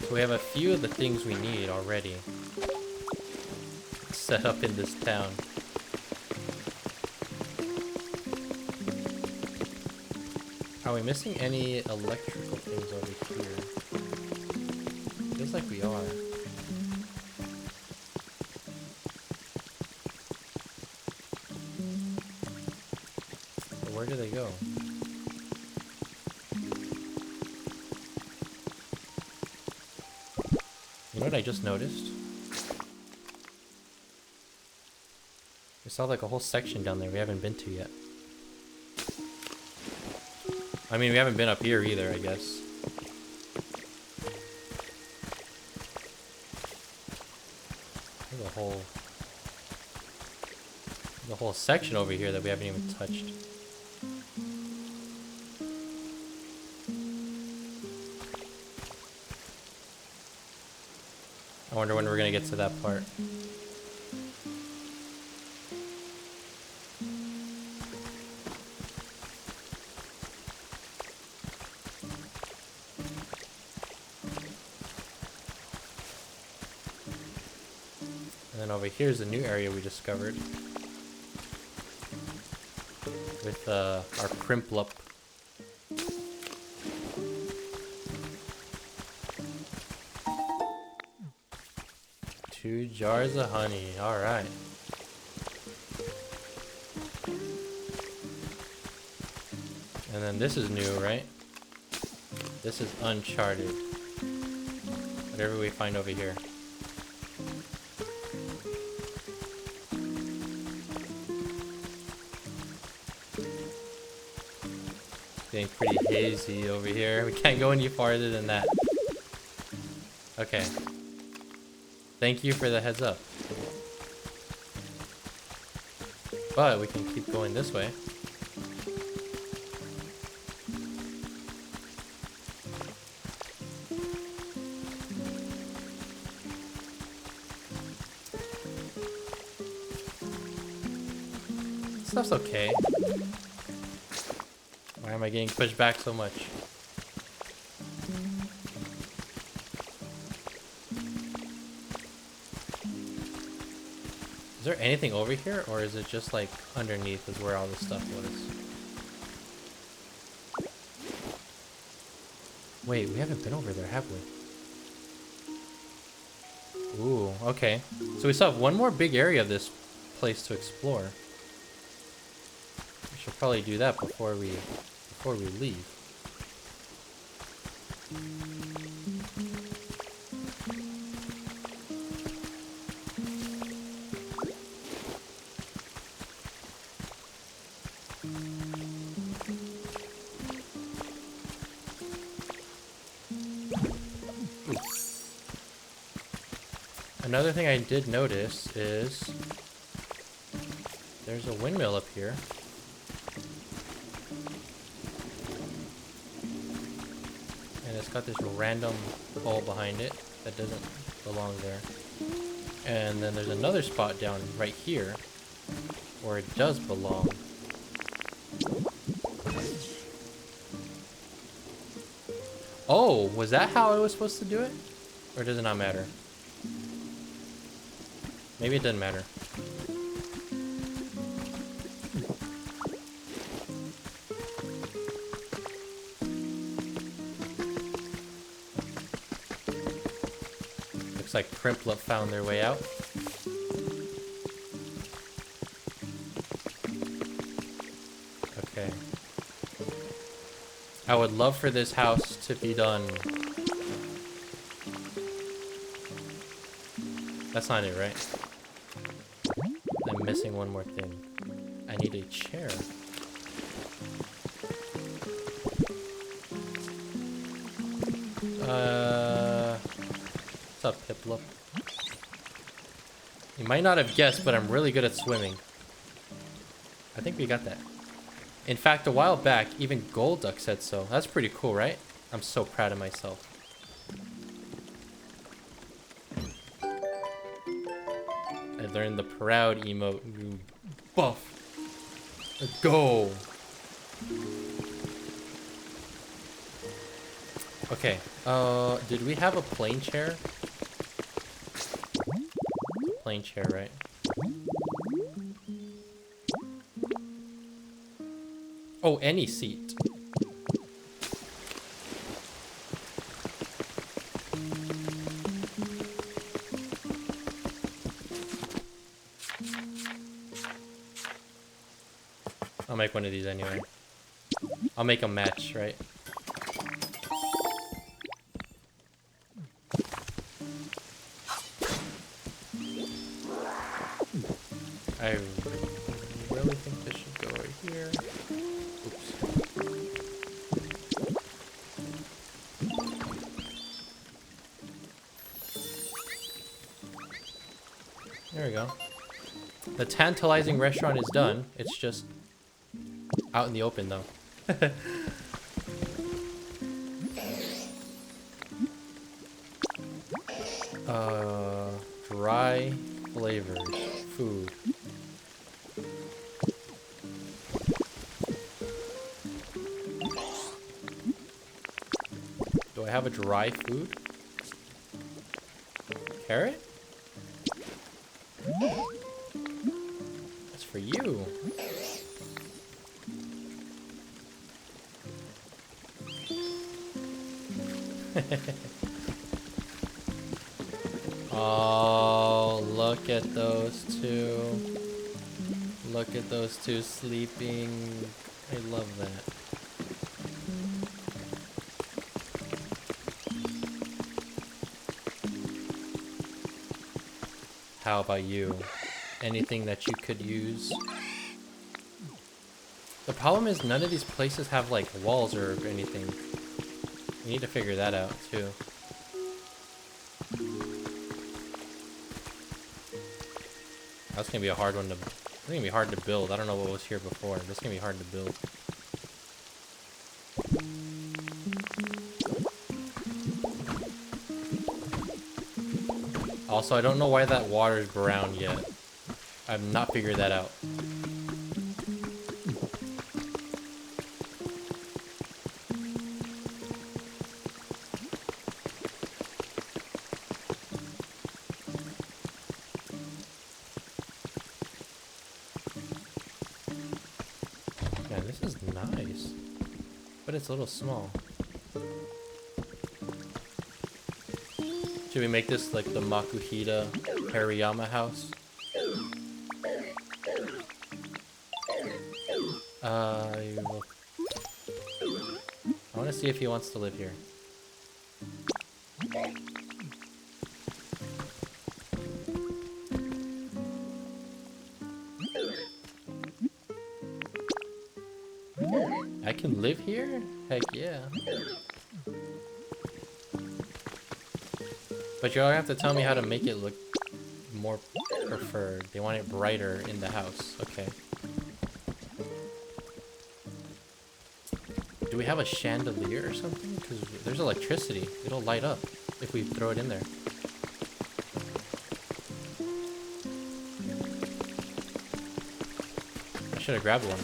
Speaker 1: So we have a few of the things we need already set up in this town. Are we missing any electrical things over here? Feels like we are. But where do they go? You know what I just noticed? We saw like a whole section down there we haven't been to yet. I mean, we haven't been up here either, I guess. There's a whole section over here that we haven't even touched. I wonder when we're gonna get to that part. And then over here's a new area we discovered with our Primplup. 2 jars of honey. All right. And then this is new, right? This is uncharted. Whatever we find over here. Getting pretty hazy over here. We can't go any farther than that. Okay. Thank you for the heads up. But we can keep going this way. Stuff's okay. Why am I getting pushed back so much? Is there anything over here, or is it just like underneath is where all this stuff was? Wait, we haven't been over there, have we? Ooh, okay. So we still have one more big area of this place to explore. We should probably do that before we leave. Another thing I did notice is there's a windmill up here. And it's got this random hole behind it that doesn't belong there. And then there's another spot down right here where it does belong. Oh, was that how I was supposed to do it? Or does it not matter? Maybe it doesn't matter. Looks like Primplup found their way out. Okay. I would love for this house to be done. That's not it, right? I'm missing one more thing. I need a chair. What's up, Piplup? You might not have guessed, but I'm really good at swimming. I think we got that. In fact, a while back, even Golduck said so. That's pretty cool, right? I'm so proud of myself. I learned the proud emote, you buff. Let's go. Okay, did we have a plain chair? Plain chair, right? Oh, any seat. I'll make one of these anyway. I'll make a match, right? I really think this should go right here. Oops. There we go. The tantalizing restaurant is done. It's just out in the open, though. Dry flavors. Food. Do I have a dry food? Carrot? That's for you. Oh, look at those two. Look at those two sleeping. I love that. How about you? Anything that you could use? The problem is none of these places have like walls or anything. We need to figure that out too. That's gonna be a hard one to. It's gonna be hard to build. I don't know what was here before. This is gonna be hard to build. Also, I don't know why that water is brown yet. I've not figured that out. Yeah, this is nice. But it's a little small. Should we make this like the Makuhita Hariyama house? I want to see if he wants to live here. I can live here? Heck yeah. But you'll have to tell me how to make it look more preferred. They want it brighter in the house. Okay. Do we have a chandelier or something? Because there's electricity. It'll light up if we throw it in there. I should have grabbed one.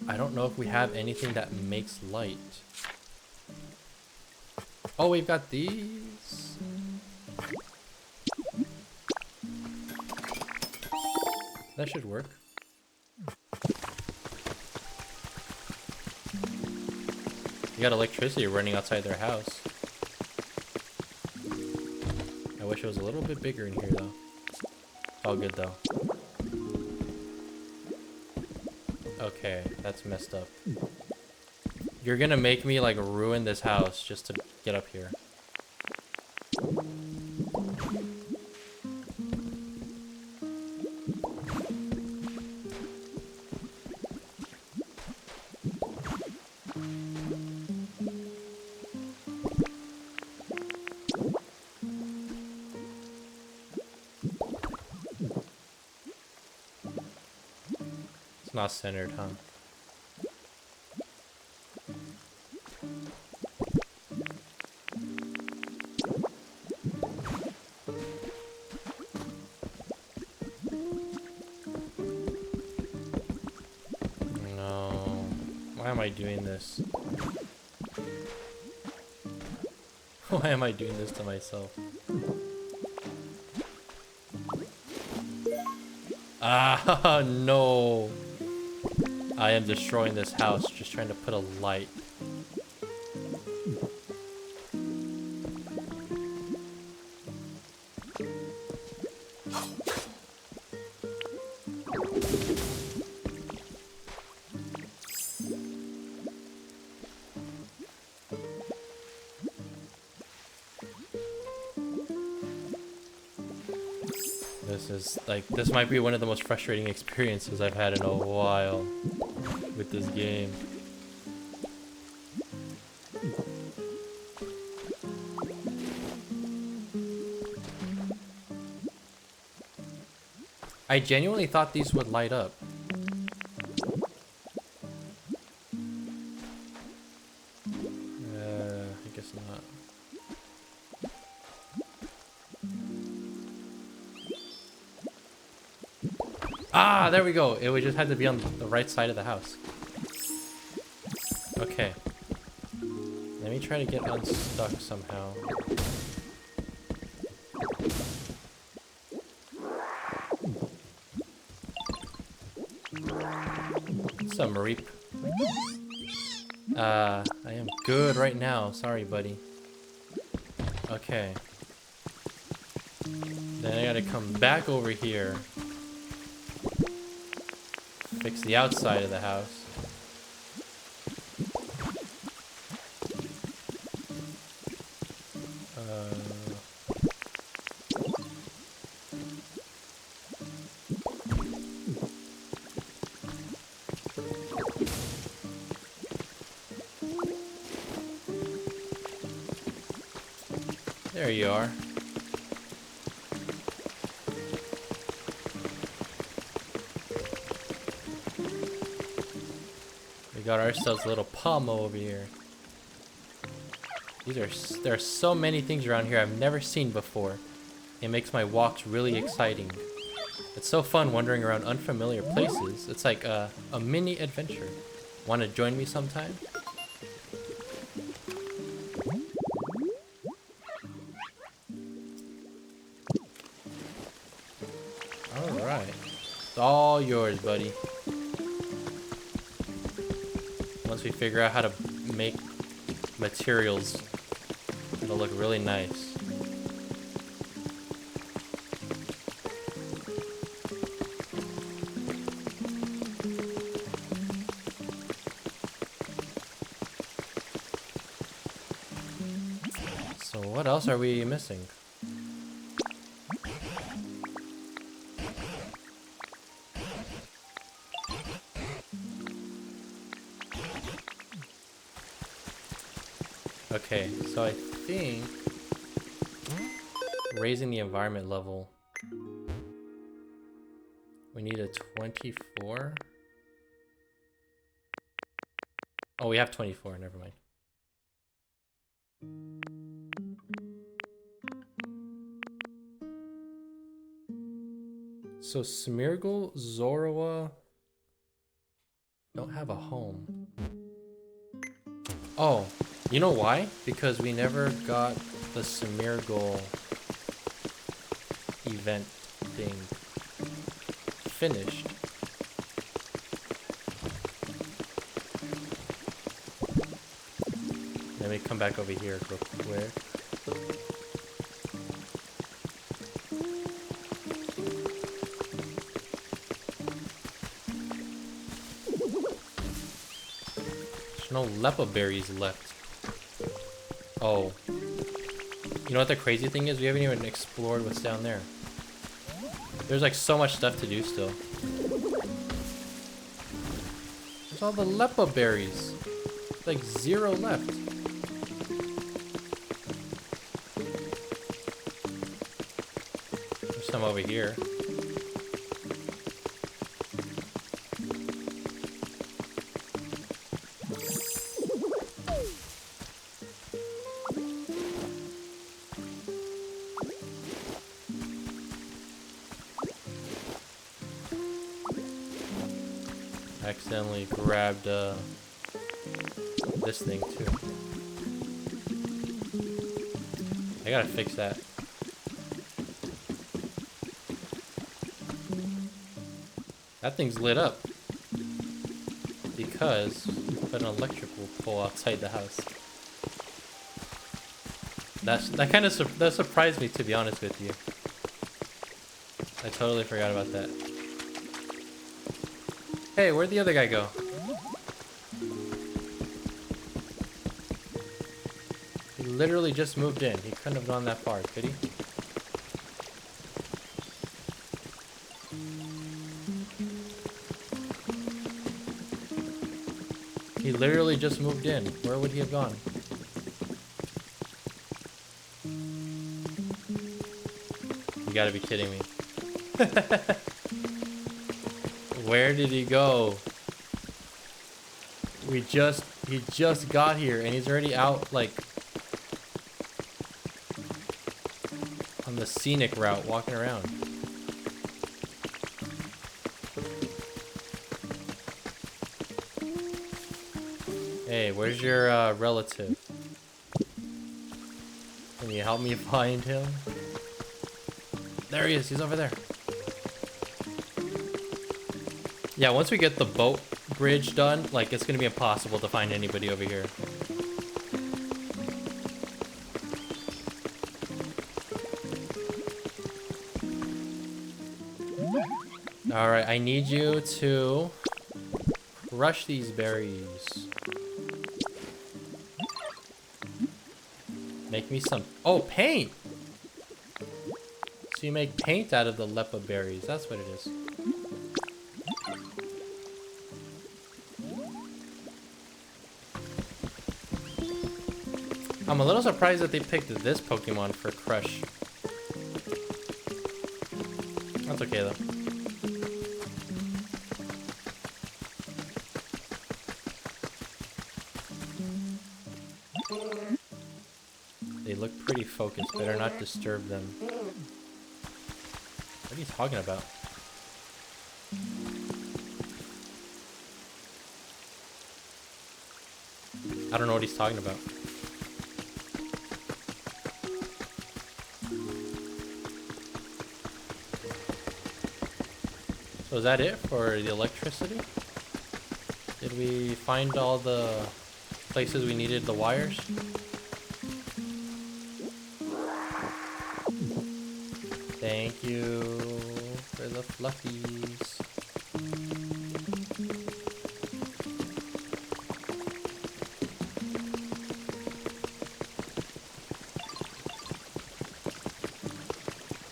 Speaker 1: I don't know if we have anything that makes light. Oh, we've got these. That should work. You got electricity running outside their house. I wish it was a little bit bigger in here though. All good though. Okay, that's messed up. You're gonna make me like ruin this house just to get up here. It's not centered, huh? No. Why am I doing this? Why am I doing this to myself? Ah, no. I am destroying this house just trying to put a light. This is like, this might be one of the most frustrating experiences I've had in a while with this game. I genuinely thought these would light up. I guess not. Ah, there we go. It would just have to be on the right side of the house. Okay. Let me try to get unstuck somehow. Some reap. I am good right now. Sorry, buddy. Okay. Then I gotta come back over here. Fix the outside of the house. There you are. We got ourselves a little pomo over here. There are so many things around here I've never seen before. It makes my walks really exciting. It's so fun wandering around unfamiliar places. It's like a mini adventure. Want to join me sometime? Alright. It's all yours, buddy. Once we figure out how to make materials, it'll look really nice. So what else are we missing? Okay, so I think raising the environment level, we need a 24. Oh, we have 24, never mind. So Smeargle, Zorua don't have a home. Oh, you know why? Because we never got the Smeargle event thing finished. Let me come back over here real quick. There's no Lepa berries left. Oh. You know what the crazy thing is? We haven't even explored what's down there. There's like so much stuff to do still. There's all the Lepa berries. Like 0 left. There's some over here. Accidentally grabbed this thing too. I gotta fix that. That thing's lit up because we put an electrical pole outside the house. That kind of that surprised me, to be honest with you. I totally forgot about that. Hey, where'd the other guy go? He literally just moved in. He couldn't have gone that far, could he? He literally just moved in. Where would he have gone? You gotta be kidding me. Where did he go? He just got here and he's already out, like, on the scenic route, walking around. Hey, where's your relative? Can you help me find him? There he is, he's over there. Yeah, once we get the boat bridge done, like, it's gonna be impossible to find anybody over here. Alright, I need you to crush these berries. Make me some... Oh, paint! So you make paint out of the Lepa berries. That's what it is. I'm a little surprised that they picked this Pokemon for Crush. That's okay though. pretty focused. Better not disturb them. What are you talking about? I don't know what he's talking about. So is that it for the electricity? Did we find all the places we needed the wires? Thank you for the fluffies.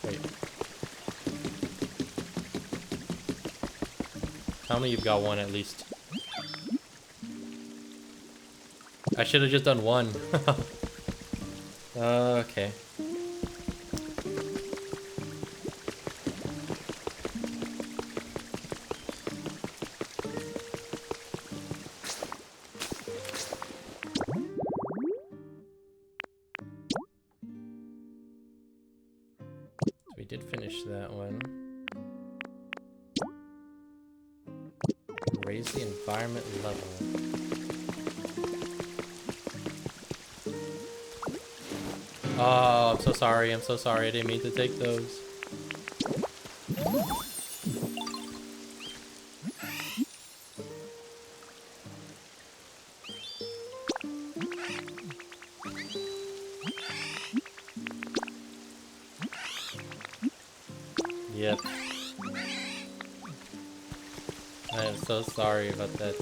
Speaker 1: Wait. Tell me you've got one at least. I should have just done one. Okay. We did finish that one. Raise the environment level. Oh, I'm so sorry. I'm so sorry. I didn't mean to take those. Yep. I am so sorry about that.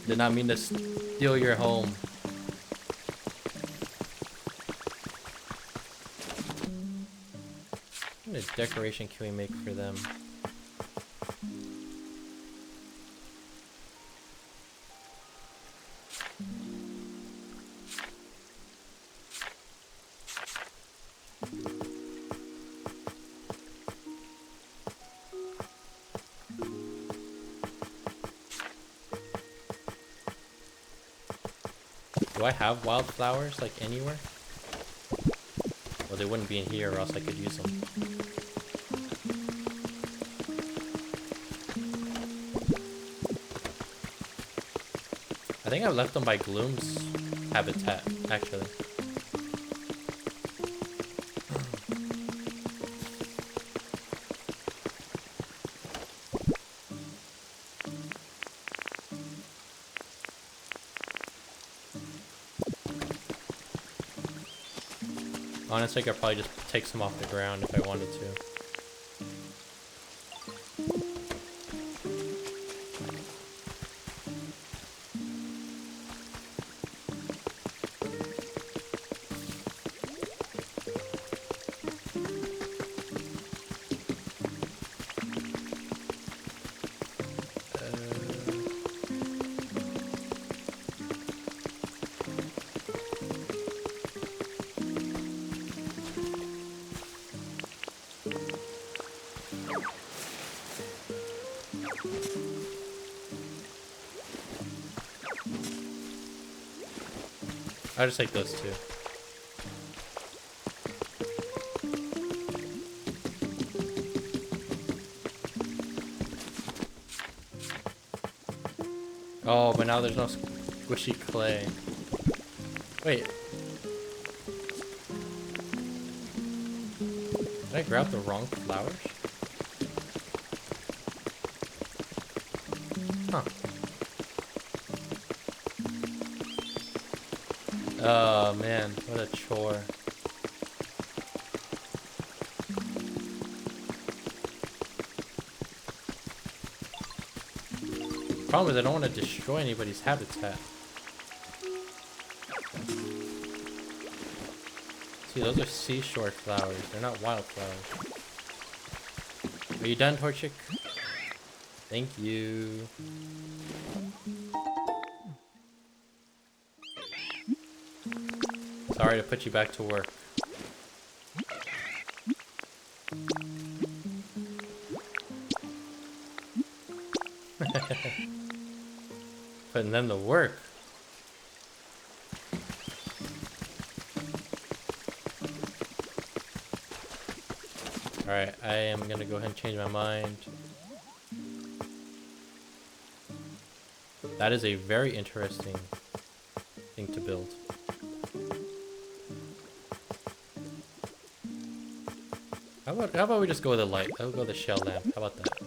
Speaker 1: Did not mean to steal your home. What kind of decoration can we make for them? Do I have wildflowers like anywhere? Well, they wouldn't be in here or else I could use them. I think I left them by Gloom's habitat, actually. Honestly, I could probably just take some off the ground if I wanted to. I'll just take those two. Oh, but now there's no squishy clay. Wait. Did I grab the wrong flowers? Huh. Oh man, what a chore. Problem is I don't want to destroy anybody's habitat. See, those are seashore flowers. They're not wildflowers. Are you done, Torchic? Thank you. Sorry to put you back to work. Putting them to work. Alright, I am gonna go ahead and change my mind. That is a very interesting thing to build. How about we just go with a light? I'll go with a shell lamp. How about that?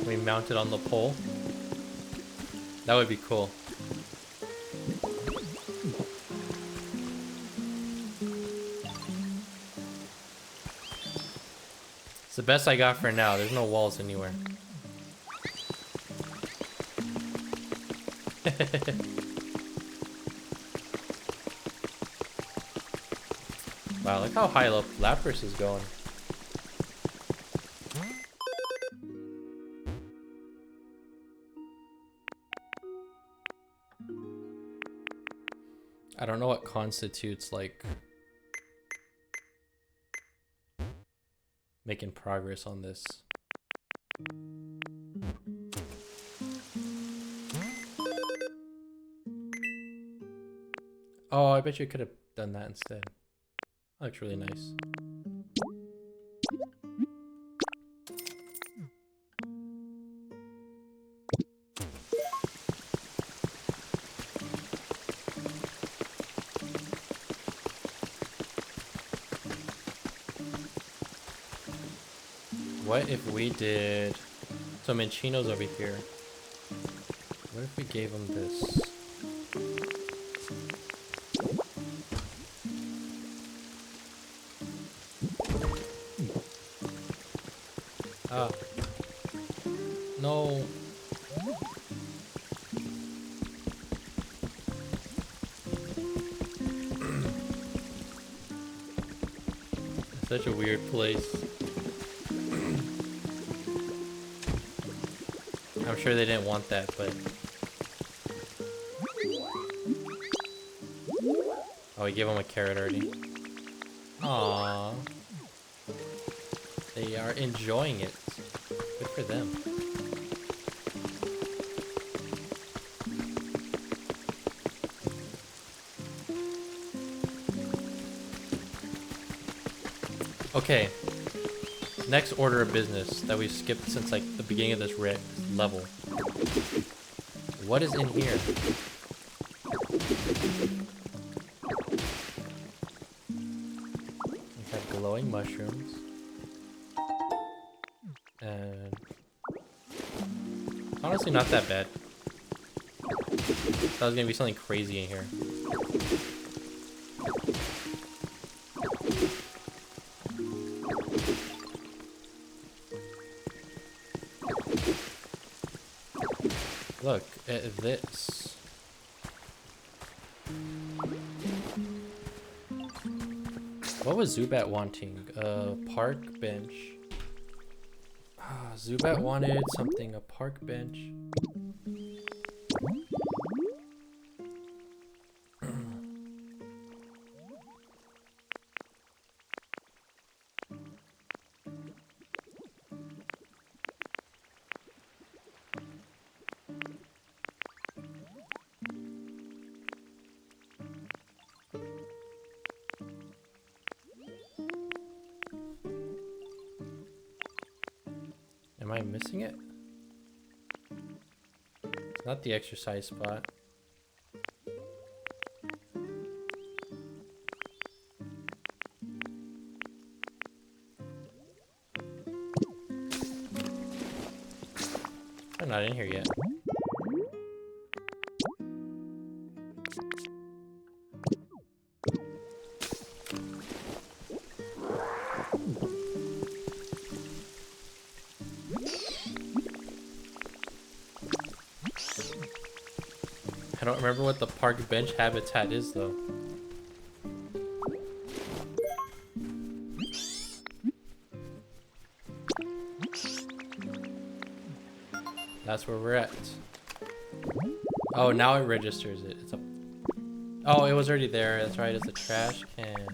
Speaker 1: We mount it on the pole. That would be cool. It's the best I got for now. There's no walls anywhere. Wow, look how high up Lapras is going. I don't know what constitutes like making progress on this. Oh, I bet you could have done that instead. That looks really nice. What if we did some Minchinos over here? What if we gave them this? Ah. No. Such a weird place. I'm sure they didn't want that, but... Oh, we gave them a carrot already. Aww. They are enjoying it. Good for them. Okay. Next order of business that we've skipped since like the beginning of this level. What is in here? We have glowing mushrooms. And honestly not that bad. That was gonna be something crazy in here. Look at this. What was Zubat wanting? A park bench. Zubat wanted something, a park bench. Am I missing it? It's not the exercise spot. I'm not in here yet. don't remember what the park bench habitat is though. That's where we're at. Oh, now it registers it. It's a. Oh, it was already there. That's right. It's a trash can.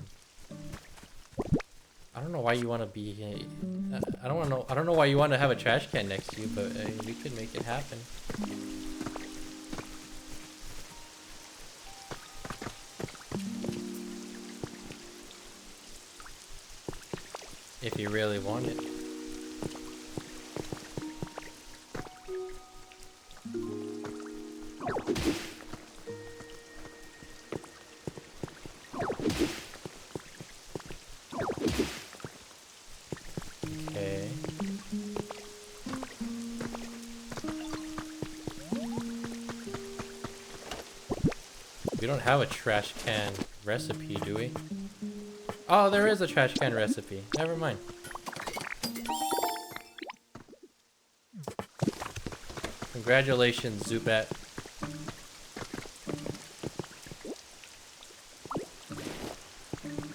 Speaker 1: I don't know why you want to be. I don't know. I don't know why you want to have a trash can next to you, but we could make it happen. If you really want it. Okay. We don't have a trash can recipe, do we? Oh, there is a trash can recipe. Never mind. Congratulations, Zubat.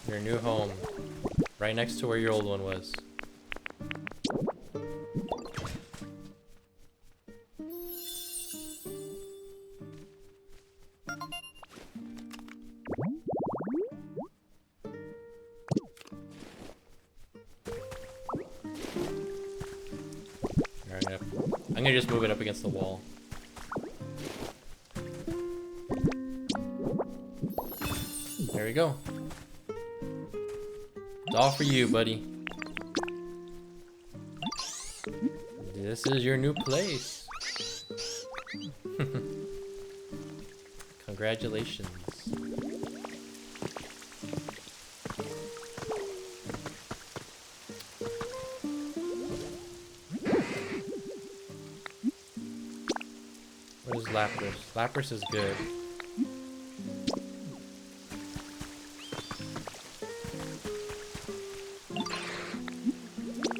Speaker 1: Your new home. Right next to where your old one was. I'm gonna just move it up against the wall. There we go. It's all for you, buddy. This is your new place. Congratulations. What is Lapras? Lapras is good.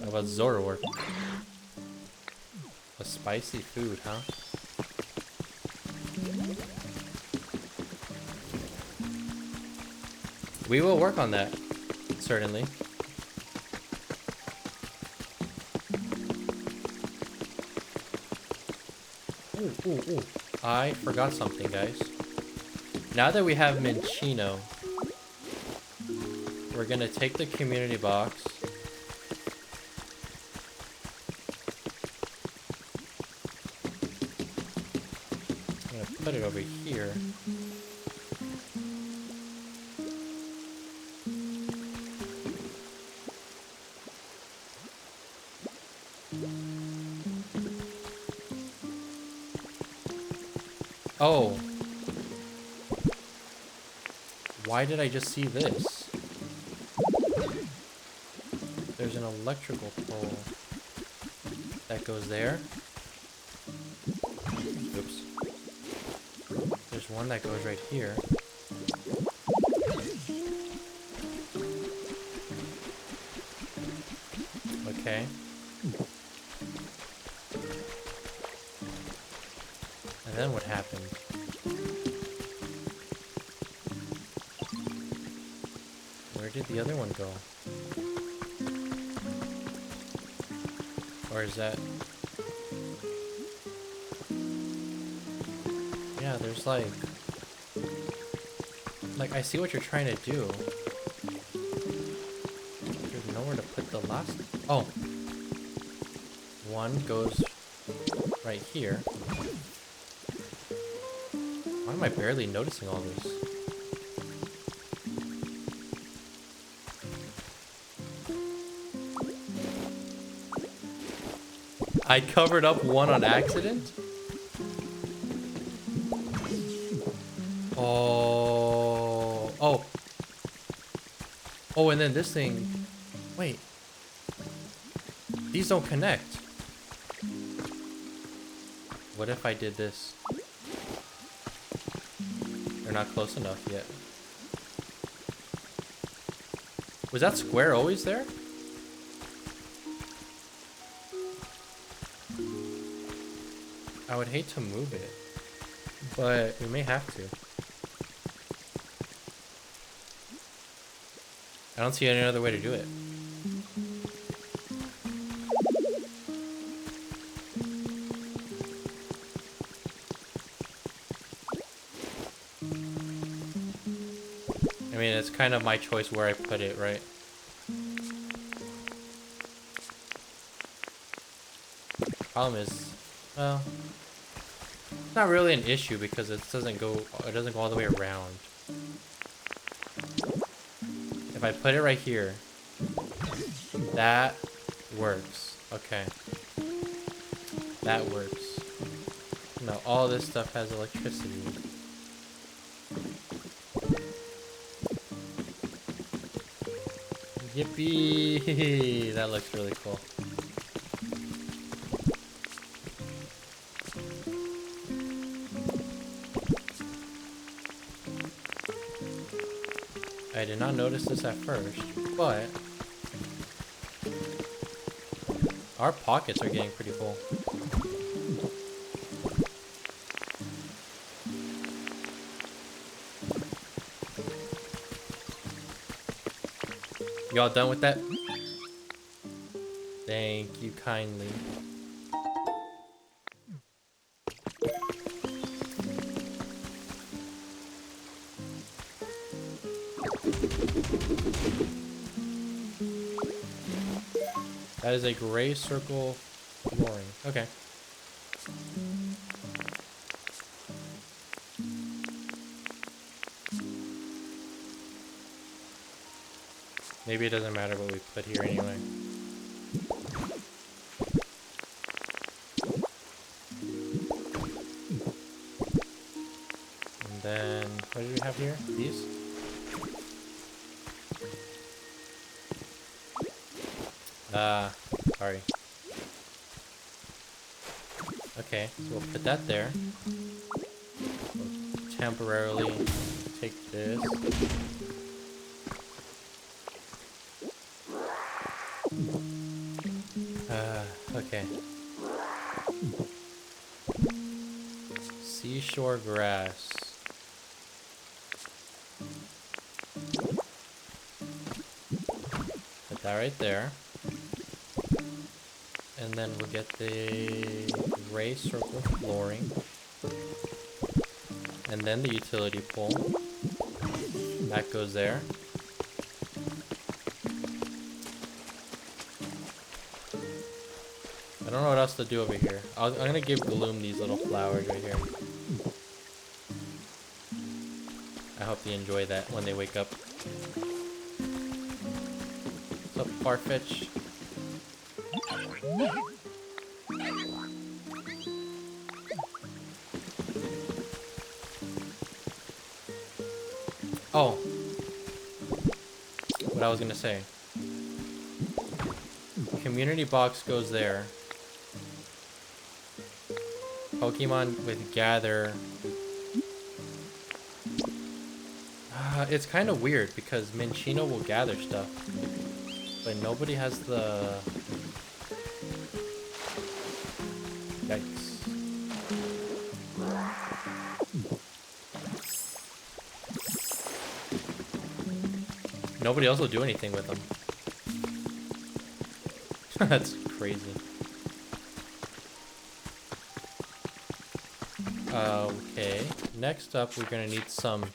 Speaker 1: How about Zoroark? A spicy food, huh? We will work on that, certainly. Ooh. I forgot something, guys. Now that we have Minccino, we're gonna take the community box. I'm gonna put it over here. Oh. Why did I just see this? There's an electrical pole that goes there. Oops. There's one that goes right here. Okay. And then what happened? Where did the other one go? Or is that... Yeah, there's like... Like, I see what you're trying to do. There's nowhere to put the last... Oh! One goes right here. Why am I barely noticing all this? I covered up one on accident? Oh. Oh. Oh, and then this thing... Wait. These don't connect. What if I did this? They're not close enough yet. Was that square always there? I would hate to move it, but we may have to. I don't see any other way to do it. I mean, it's kind of my choice where I put it, right? Problem is, well, it's not really an issue because it doesn't go all the way around. If I put it right here, that works. Okay. That works. No, all this stuff has electricity. Yippee! That looks really cool. I did not notice this at first, but our pockets are getting pretty full. Y'all done with that? Thank you kindly. That is a gray circle flooring. Okay. Maybe it doesn't matter what we put here anyway. And then, what do we have here? These? Sorry. Okay, so we'll put that there. We'll temporarily take this. Okay. Seashore grass. Put that right there. And then we'll get the gray circle flooring. And then the utility pole. That goes there. I don't know what else to do over here. I'm gonna give Gloom these little flowers right here. I hope they enjoy that when they wake up. What's up, Farfetch? Oh, what I was gonna say. Community box goes there. Pokemon with gather. It's kind of weird because Minchino will gather stuff, but nobody has the. Yikes. Nobody else will do anything with them. That's crazy. Okay. Next up, we're gonna need some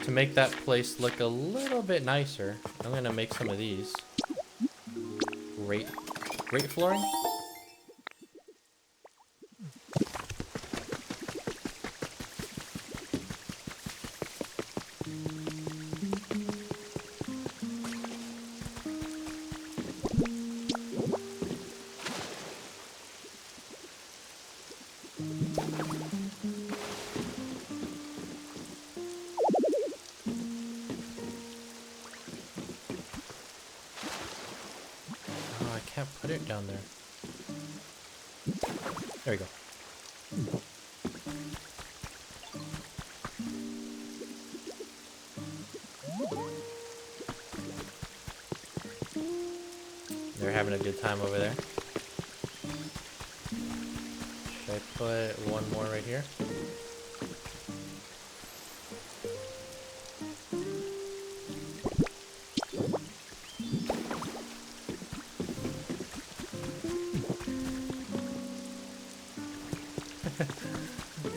Speaker 1: to make that place look a little bit nicer. I'm gonna make some of these. Great flooring. Can't put it down there. There we go. They're having a good time over there. Should I Put one more right here.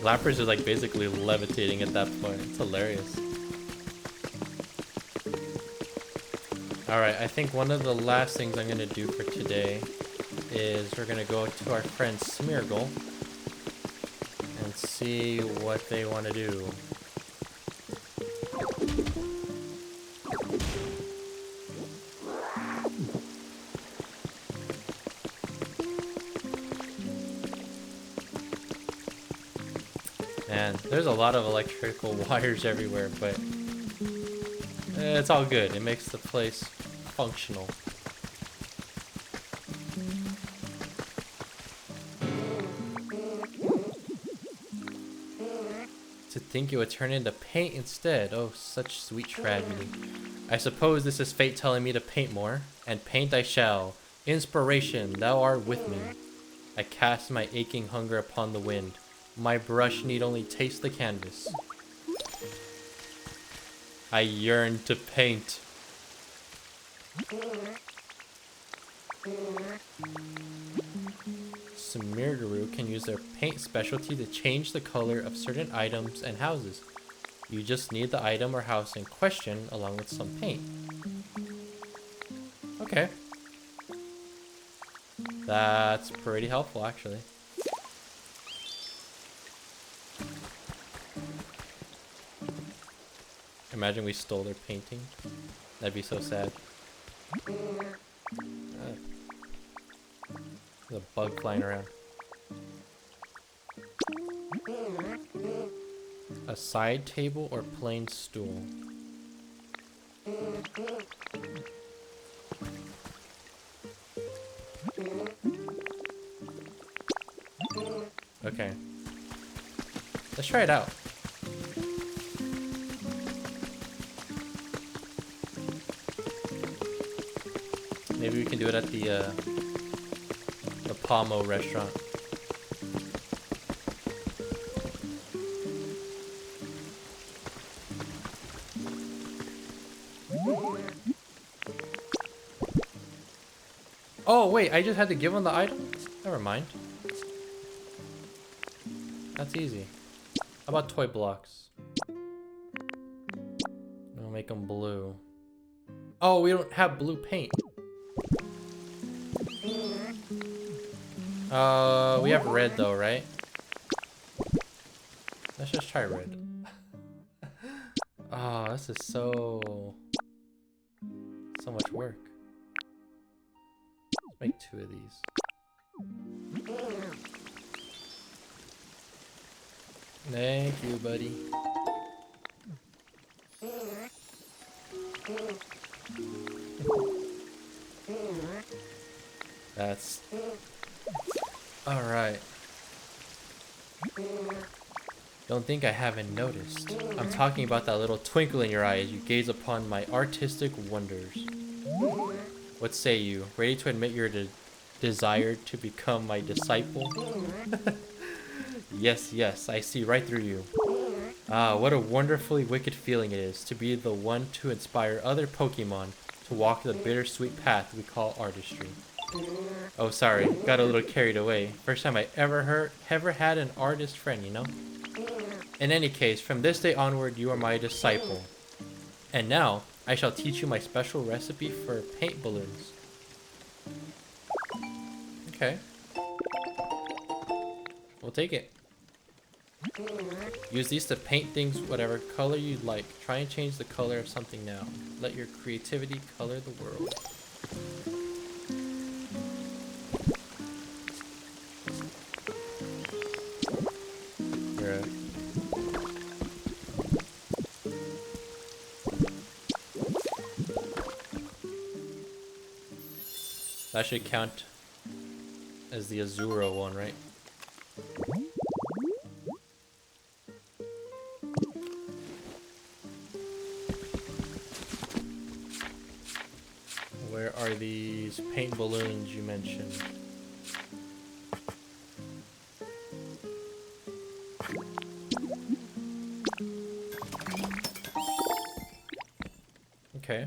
Speaker 1: Lappers are like basically levitating at that point. It's hilarious. Alright, I think one of the last things I'm gonna do for today is we're gonna go to our friend Smeargle and see what they want to do. Man, there's a lot of electrical wires everywhere, but it's all good. It makes the place functional. To think it would turn into paint instead. Oh, such sweet tragedy. I suppose this is fate telling me to paint more, and paint I shall. Inspiration, thou art with me. I cast my aching hunger upon the wind. My brush need only taste the canvas. I yearn to paint. Smeargaroo can use their paint specialty to change the color of certain items and houses. You just need the item or house in question along with some paint. Okay. That's pretty helpful, actually. Imagine we stole their painting. That'd be so sad. There's a bug flying around. A side table or plain stool? Okay. Let's try it out. Maybe we can do it at the Pomo restaurant. Oh wait, I just had to give him the item? Never mind. That's easy. How about toy blocks? We'll make them blue. Oh, we don't have blue paint. We have red though, right? Let's just try red. Oh, this is so much work. Let's make 2 of these. Thank you, buddy. That's all right. Don't think I haven't noticed. I'm talking about that little twinkle in your eye as you gaze upon my artistic wonders. What say you? Ready to admit your desire to become my disciple? Yes, yes, I see right through you. Ah, what a wonderfully wicked feeling it is to be the one to inspire other Pokemon to walk the bittersweet path we call artistry. Oh, sorry, got a little carried away. First time I ever had an artist friend, you know? In any case, from this day onward, you are my disciple. And now, I shall teach you my special recipe for paint balloons. Okay. We'll take it. Use these to paint things whatever color you like. Try and change the color of something now. Let your creativity color the world. Right. That should count as the Azuro one, right? Where are these paint balloons you mentioned? Okay.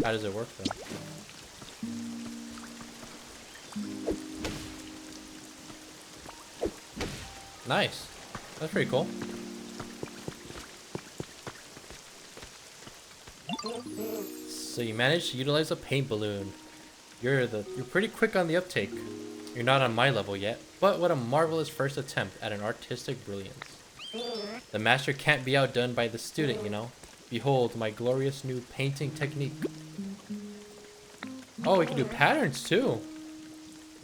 Speaker 1: How does it work though? Nice. That's pretty cool. So you managed to utilize a paint balloon. You're pretty quick on the uptake. You're not on my level yet, but what a marvelous first attempt at an artistic brilliance. The master can't be outdone by the student, you know. Behold my glorious new painting technique. Oh, we can do patterns too.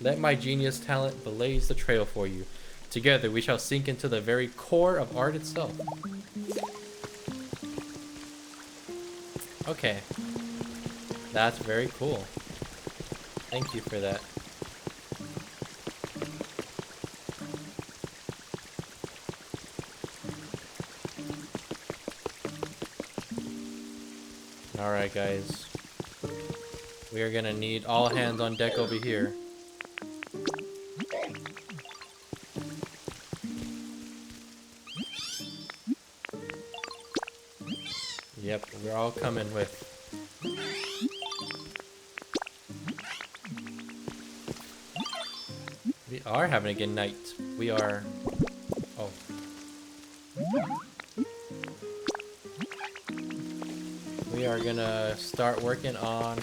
Speaker 1: Let my genius talent blaze the trail for you. Together we shall sink into the very core of art itself. Okay. That's very cool. Thank you for that. Alright guys. We are gonna need all hands on deck over here. Yep, we're all coming with. We are having a good night. We are... Oh. We are gonna start working on...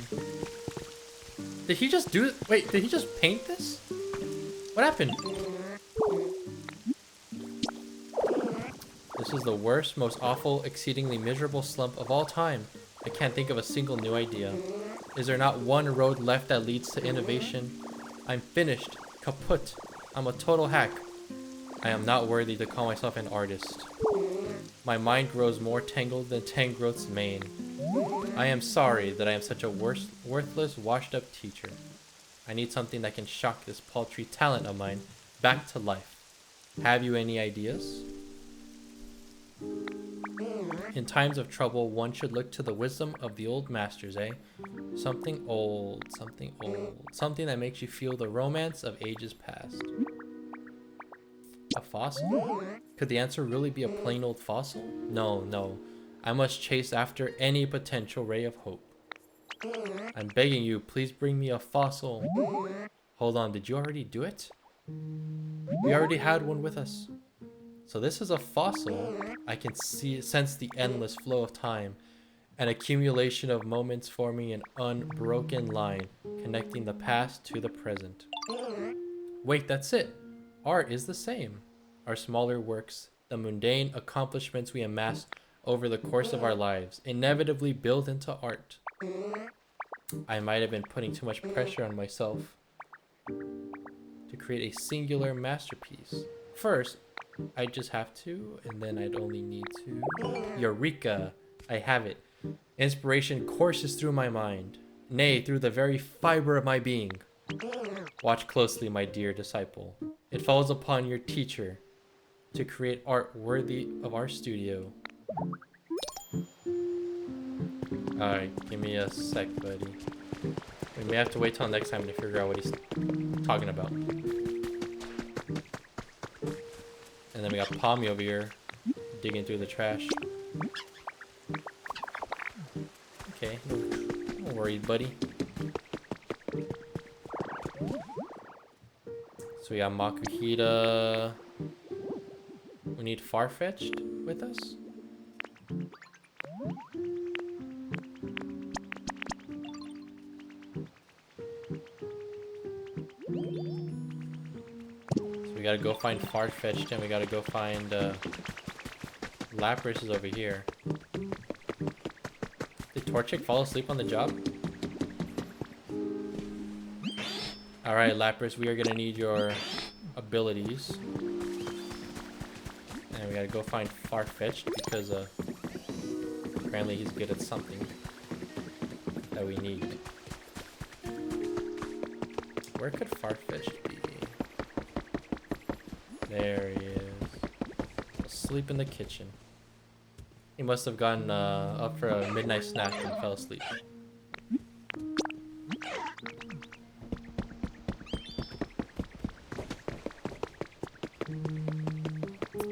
Speaker 1: Did he just do... Wait, did he just paint this? What happened? This is the worst, most awful, exceedingly miserable slump of all time. I can't think of a single new idea. Is there not one road left that leads to innovation? I'm finished. Kaput. I'm a total hack. I am not worthy to call myself an artist. My mind grows more tangled than Tangrowth's mane. I am sorry that I am such a worthless, washed-up teacher. I need something that can shock this paltry talent of mine back to life. Have you any ideas? In times of trouble, one should look to the wisdom of the old masters, eh? Something old, something that makes you feel the romance of ages past. A fossil? Could the answer really be a plain old fossil? No, no. I must chase after any potential ray of hope. I'm begging you, please bring me a fossil. Hold on, did you already do it? We already had one with us. So this is a fossil. I can sense the endless flow of time, an accumulation of moments forming an unbroken line, connecting the past to the present. Wait, that's it. Art is the same. Our smaller works, the mundane accomplishments we amass over the course of our lives, inevitably build into art. I might have been putting too much pressure on myself to create a singular masterpiece. First, I just have to, and then I'd only need to... Eureka! I have it. Inspiration courses through my mind. Nay, through the very fiber of my being. Watch closely, my dear disciple. It falls upon your teacher to create art worthy of our studio. Alright, give me a sec, buddy. We may have to wait till next time to figure out what he's talking about. And then we got Palmy over here digging through the trash. Okay, don't worry, buddy. So we got Makuhita. We need Farfetch'd with us. We gotta go find Farfetch'd, and we gotta go find Lapras is over here. Did Torchic fall asleep on the job? Alright, Lapras, we are gonna need your abilities. And we gotta go find Farfetch'd because apparently he's good at something that we need. Where could Farfetch'd be? There he is. Asleep in the kitchen. He must have gotten up for a midnight snack and fell asleep.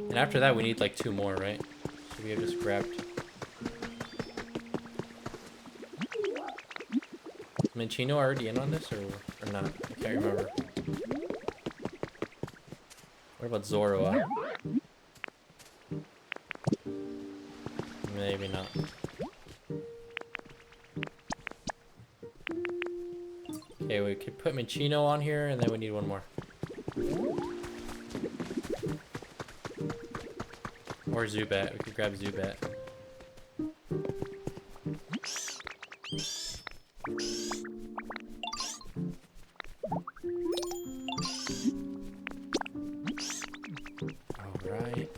Speaker 1: And after that we need like 2 more, right? So we have just grabbed Minchino already in on this or not? I can't remember. What about Zoroa? Maybe not. Okay, we could put Minchino on here, and then we need one more. Or Zubat. We could grab Zubat. Alright.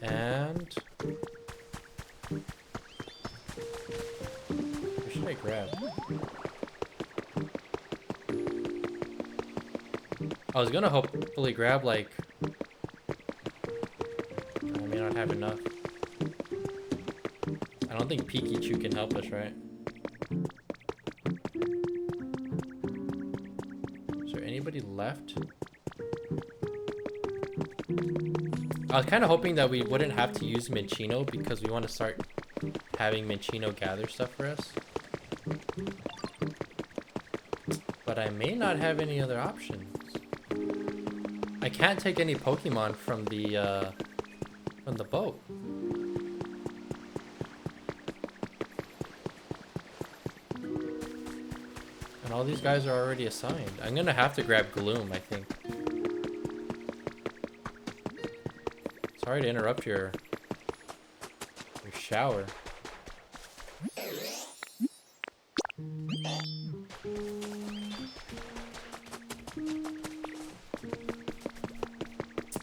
Speaker 1: And... what should I grab? I was gonna hopefully grab, like... I may not have enough. I don't think Pikachu can help us, right? Is there anybody left? I was kind of hoping that we wouldn't have to use Minchino because we want to start having Minchino gather stuff for us. But I may not have any other options. I can't take any Pokemon from the boat. And all these guys are already assigned. I'm gonna have to grab Gloom, I think. Sorry to interrupt your shower.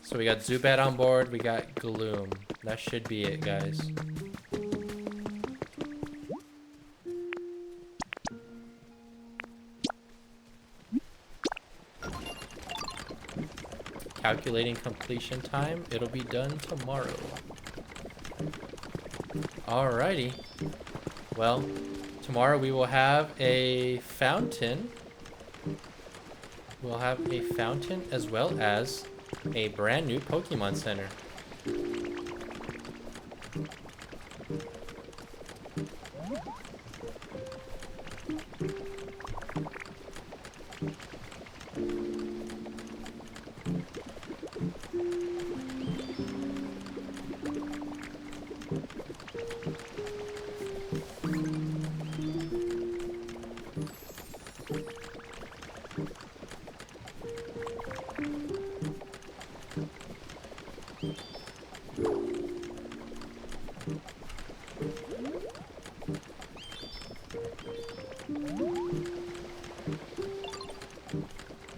Speaker 1: So we got Zubat on board, we got Gloom. That should be it, guys. Calculating completion time. It'll be done tomorrow. Alrighty. Well, tomorrow we will have a fountain. We'll have a fountain as well as a brand new Pokemon Center.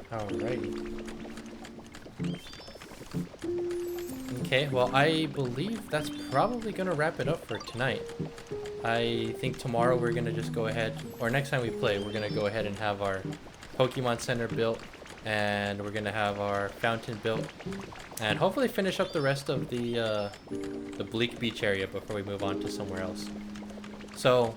Speaker 1: Alrighty. Okay, well, I believe that's probably gonna wrap it up for tonight. I think tomorrow we're gonna just go ahead, or next time we play, we're gonna go ahead and have our Pokemon Center built, and we're gonna have our fountain built, and hopefully finish up the rest of the Bleak Beach area before we move on to somewhere else. So,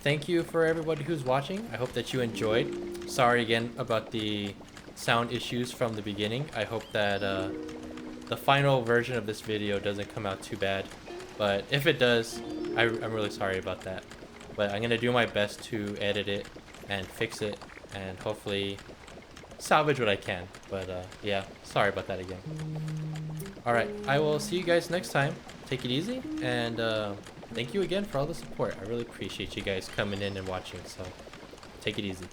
Speaker 1: thank you for everybody who's watching. I hope that you enjoyed. Sorry again about the sound issues from the beginning. I hope that the final version of this video doesn't come out too bad. But if it does, I'm really sorry about that. But I'm going to do my best to edit it and fix it and hopefully salvage what I can. But yeah, sorry about that again. Alright, I will see you guys next time. Take it easy, and thank you again for all the support. I really appreciate you guys coming in and watching, so take it easy.